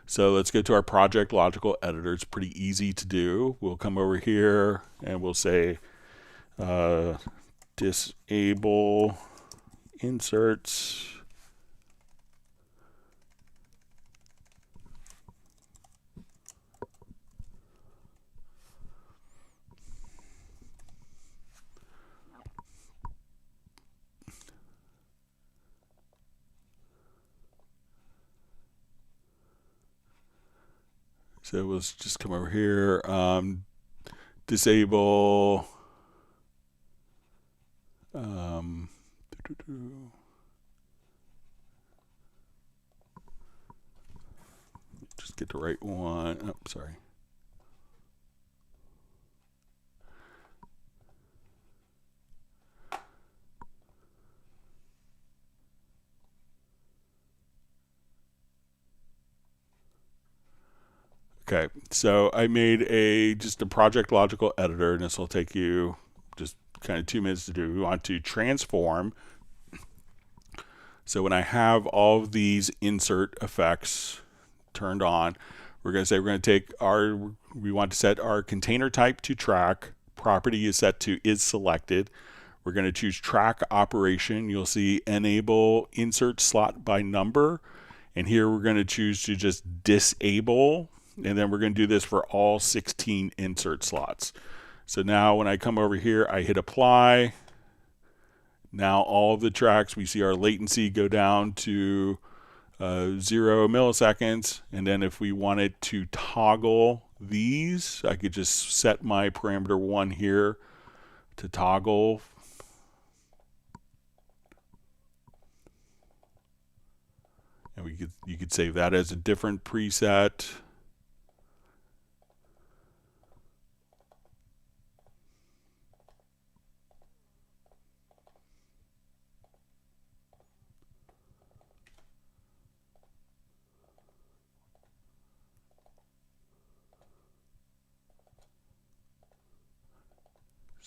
So let's go to our project logical editor. It's pretty easy to do. We'll come over here and we'll say disable inserts. So we'll just come over here, disable, just get the right one. Oh, sorry. Okay, so I made just a project logical editor, and this will take you just kind of 2 minutes to do. We want to transform. So when I have all of these insert effects turned on, we're going to say we want to set our container type to track. Property is set to is selected. We're going to choose track operation. You'll see enable insert slot by number. And here we're going to choose to just disable. And then we're going to do this for all 16 insert slots. So now when I come over here, I hit apply. Now all of the tracks, we see our latency go down to 0 milliseconds. And then if we wanted to toggle these, I could just set my parameter 1 here to toggle. And you could save that as a different preset.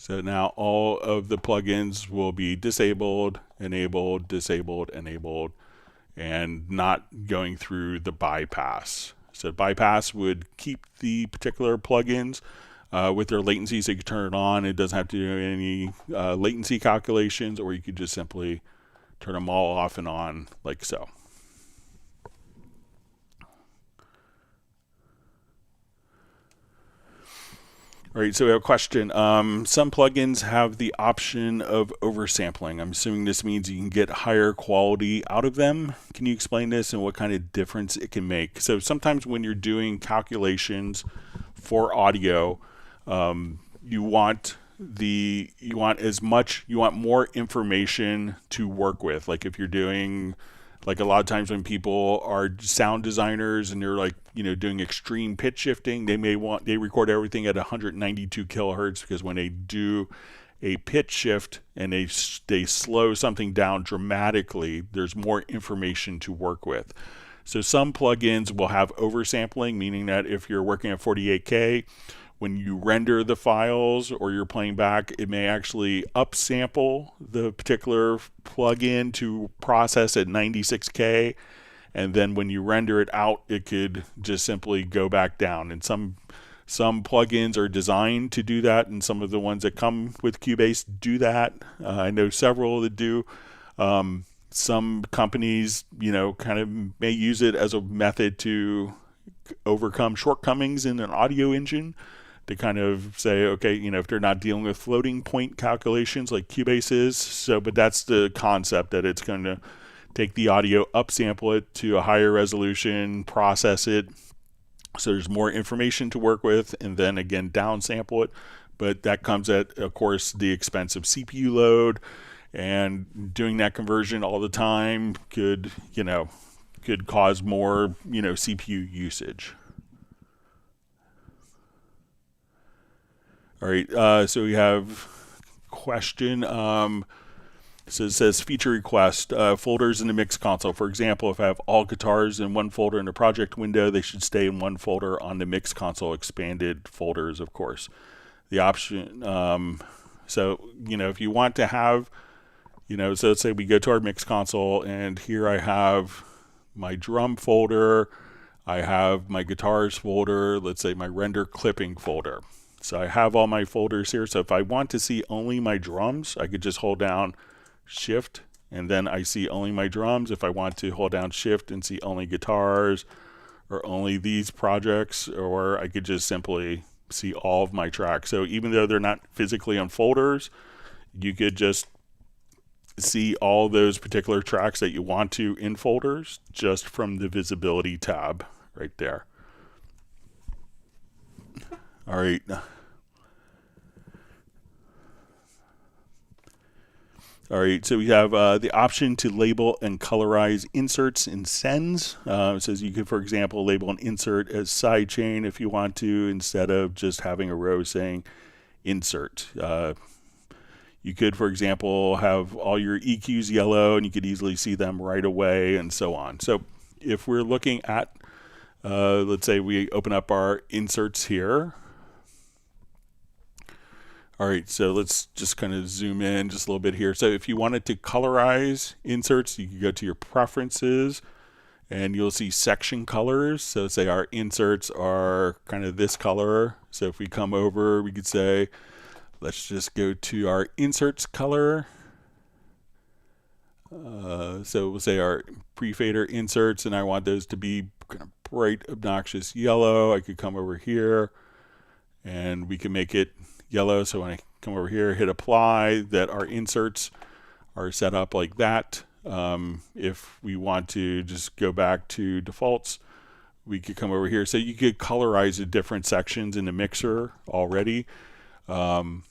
So now all of the plugins will be disabled, enabled, disabled, enabled, and not going through the bypass. So bypass would keep the particular plugins with their latency, so you can turn it on. It doesn't have to do any latency calculations, or you could just simply turn them all off and on like so. All right, so we have a question. Some plugins have the option of oversampling. I'm assuming this means you can get higher quality out of them. Can you explain this and what kind of difference it can make? So sometimes when you're doing calculations for audio, you want you want more information to work with. Like if you're doing, like a lot of times when people are sound designers and they're like, doing extreme pitch shifting, they record everything at 192 kilohertz, because when they do a pitch shift and they slow something down dramatically, there's more information to work with. So some plugins will have oversampling, meaning that if you're working at 48K, when you render the files or you're playing back, it may actually upsample the particular plugin to process at 96K. And then when you render it out, it could just simply go back down. And some plugins are designed to do that, and some of the ones that come with Cubase do that. I know several that do. Some companies, kind of may use it as a method to overcome shortcomings in an audio engine, to kind of say, okay, if they're not dealing with floating point calculations like Cubase is. But that's the concept, that it's going to take the audio, upsample it to a higher resolution, process it, so there's more information to work with, and then again downsample it. But that comes at, of course, the expense of CPU load, and doing that conversion all the time could cause more CPU usage. All right, so we have question. So it says feature request, folders in the mix console. For example, if I have all guitars in one folder in the project window, they should stay in one folder on the mix console, expanded folders, of course. The option, so, if you want to have, so let's say we go to our mix console, and here I have my drum folder, I have my guitars folder, let's say my render clipping folder. So I have all my folders here. So if I want to see only my drums, I could just hold down Shift, and then I see only my drums. If I want to hold down Shift and see only guitars or only these projects, or I could just simply see all of my tracks. So even though they're not physically on folders, you could just see all those particular tracks that you want to in folders just from the visibility tab right there. All right. All right, so we have the option to label and colorize inserts in sends. It says you could, for example, label an insert as sidechain if you want to, instead of just having a row saying insert. You could, for example, have all your EQs yellow, and you could easily see them right away, and so on. So if we're looking at, let's say we open up our inserts here. All right, so let's just kind of zoom in just a little bit here. So if you wanted to colorize inserts, you can go to your preferences, and you'll see section colors. So say our inserts are kind of this color. So if we come over, we could say, let's just go to our inserts color. So we'll say our pre-fader inserts, and I want those to be kind of bright, obnoxious yellow. I could come over here, and we can make it yellow. So when I come over here, hit apply, that our inserts are set up like that. If we want to just go back to defaults, we could come over here. So you could colorize the different sections in the mixer already. And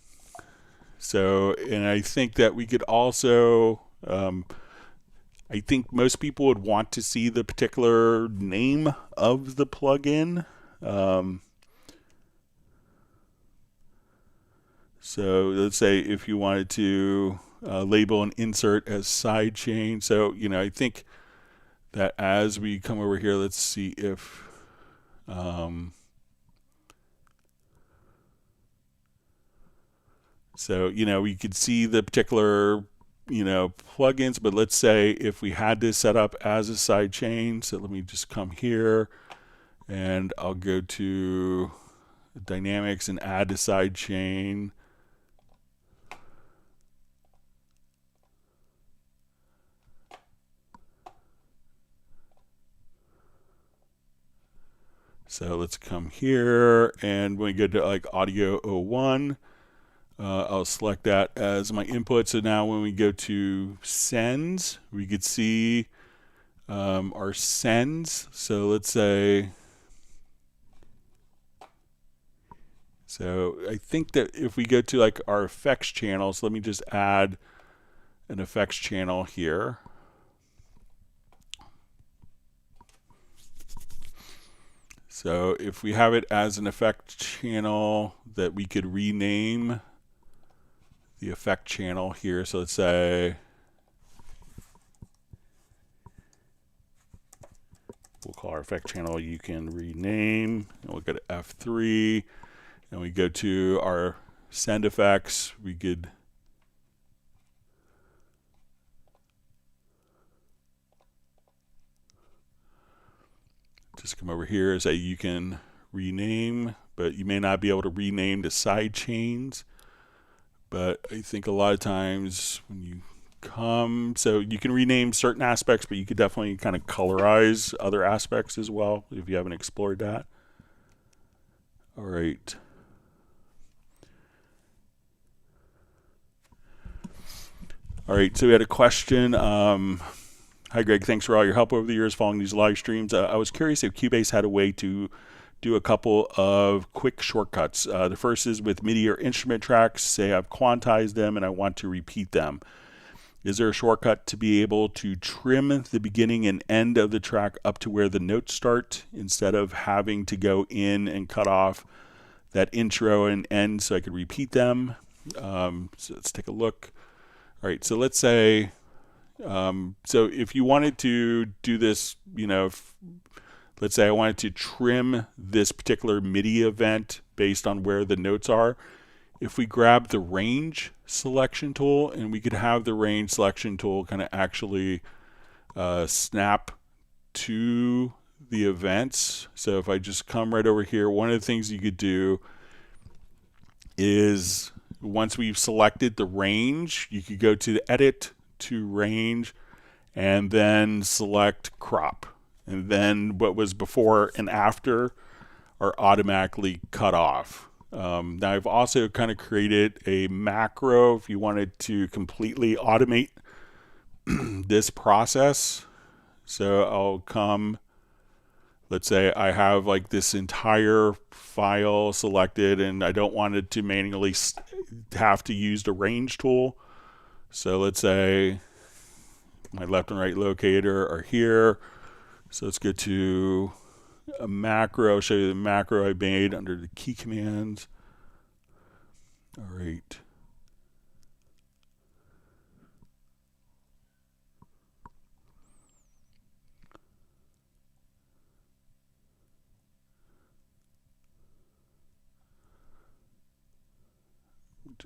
I think that we could also, I think most people would want to see the particular name of the plugin. So let's say if you wanted to label an insert as sidechain. So, I think that as we come over here, let's see if, so, we could see the particular, plugins, but let's say if we had this set up as a sidechain, so let me just come here, and I'll go to Dynamics and add a sidechain. So let's come here, and when we go to like audio 01, I'll select that as my input. So now when we go to sends, we could see our sends. So let's say So I think that if we go to like our effects channels, let me just add an effects channel here. So if we have it as an effect channel that we could rename the effect channel here. So let's say we'll call our effect channel, you can rename, and we'll go to F3, and we go to our send effects. We could just come over here and say you can rename, but you may not be able to rename the side chains. But I think a lot of times when you come, so you can rename certain aspects, but you could definitely kind of colorize other aspects as well if you haven't explored that. All right. All right, so we had a question. Hi, Greg. Thanks for all your help over the years following these live streams. I was curious if Cubase had a way to do a couple of quick shortcuts. The first is with MIDI or instrument tracks. Say I've quantized them and I want to repeat them. Is there a shortcut to be able to trim the beginning and end of the track up to where the notes start instead of having to go in and cut off that intro and end so I could repeat them? So let's take a look. All right, so let's say, so if you wanted to do this, let's say I wanted to trim this particular MIDI event based on where the notes are. If we grab the range selection tool, and we could have the range selection tool kind of actually snap to the events. So if I just come right over here, one of the things you could do is once we've selected the range, you could go to the edit to range and then select crop. And then what was before and after are automatically cut off. Now I've also kind of created a macro if you wanted to completely automate this process. So I'll come, let's say I have like this entire file selected and I don't want it to manually have to use the range tool. So let's say my left and right locator are here. So let's go to a macro. I'll show you the macro I made under the key commands. All right.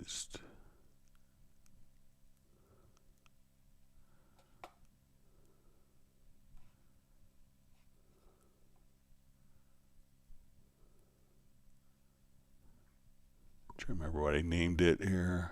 Just try to remember what I named it here.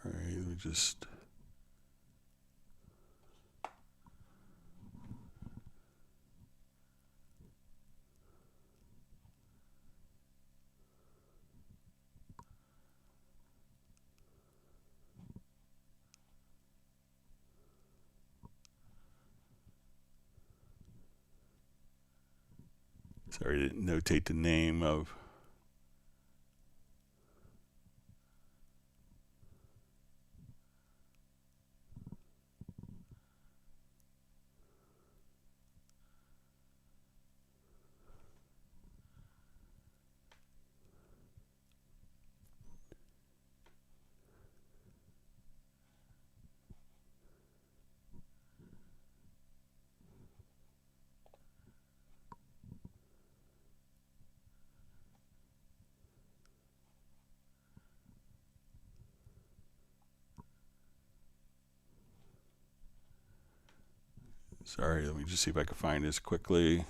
All right, let me just sorry, I didn't notate the name of. Sorry, let me just see if I can find this quickly.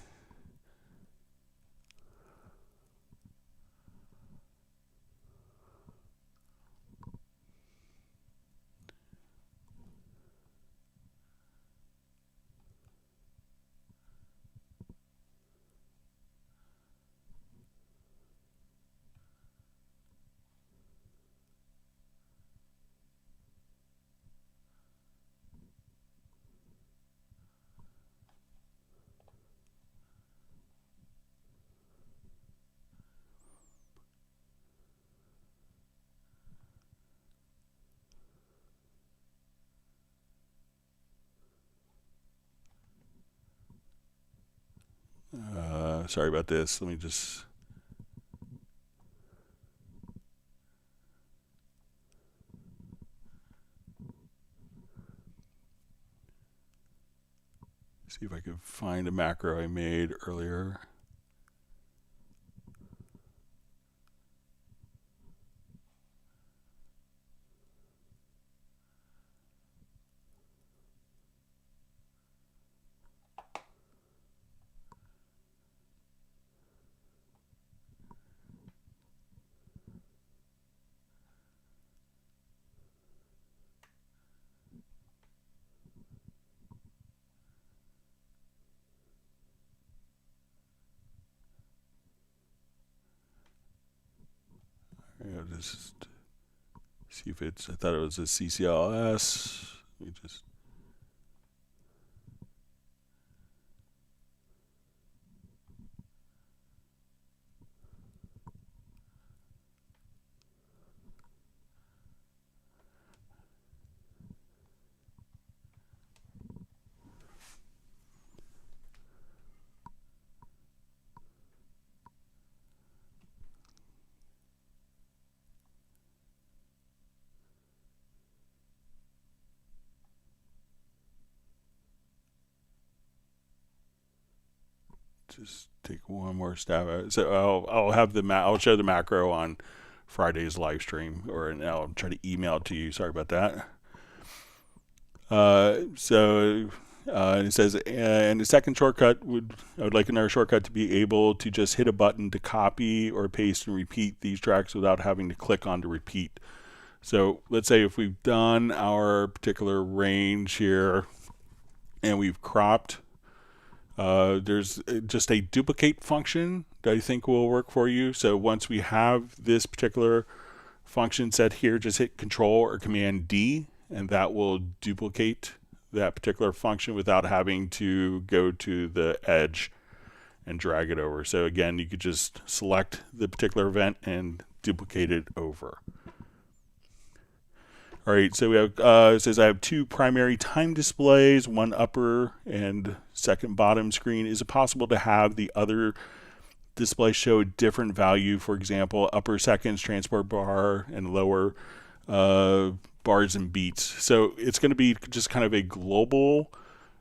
Sorry about this. Let me just... see if I can find a macro I made earlier. I'll just see if it's... I thought it was a CCLS. Let me just... take one more stab at it. So I'll have I'll show the macro on Friday's live stream, and I'll try to email it to you. Sorry about that. It says, and the second shortcut I would like another shortcut to be able to just hit a button to copy or paste and repeat these tracks without having to click on to repeat. So let's say if we've done our particular range here and we've cropped, there's just a duplicate function that I think will work for you. So once we have this particular function set here, just hit Control or Command D, and that will duplicate that particular function without having to go to the edge and drag it over. So again, you could just select the particular event and duplicate it over. All right, so we have, it says I have two primary time displays, one upper and second bottom screen. Is it possible to have the other display show a different value? For example, upper seconds, transport bar, and lower bars and beats. So it's going to be just kind of a global.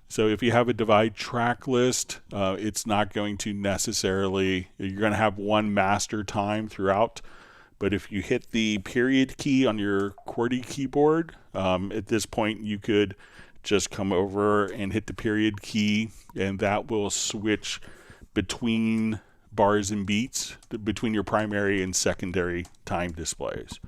So if you have a divide track list, it's not going to necessarily, you're going to have one master time throughout. But if you hit the period key on your QWERTY keyboard, at this point you could just come over and hit the period key, and that will switch between bars and beats, between your primary and secondary time displays.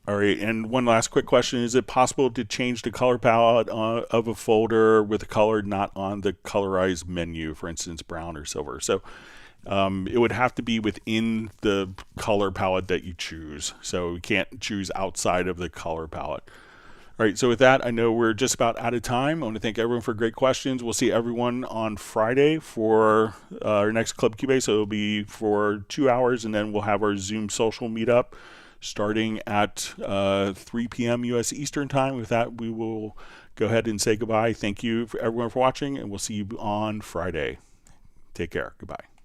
All right, and one last quick question. Is it possible to change the color palette of a folder with a color not on the colorized menu, for instance, brown or silver? So it would have to be within the color palette that you choose. So you can't choose outside of the color palette. All right, so with that, I know we're just about out of time. I want to thank everyone for great questions. We'll see everyone on Friday for our next Club Cubase. So it'll be for 2 hours, and then we'll have our Zoom social meetup starting at 3 p.m. U.S. Eastern Time. With that, we will go ahead and say goodbye. Thank you for everyone for watching, and we'll see you on Friday. Take care. Goodbye.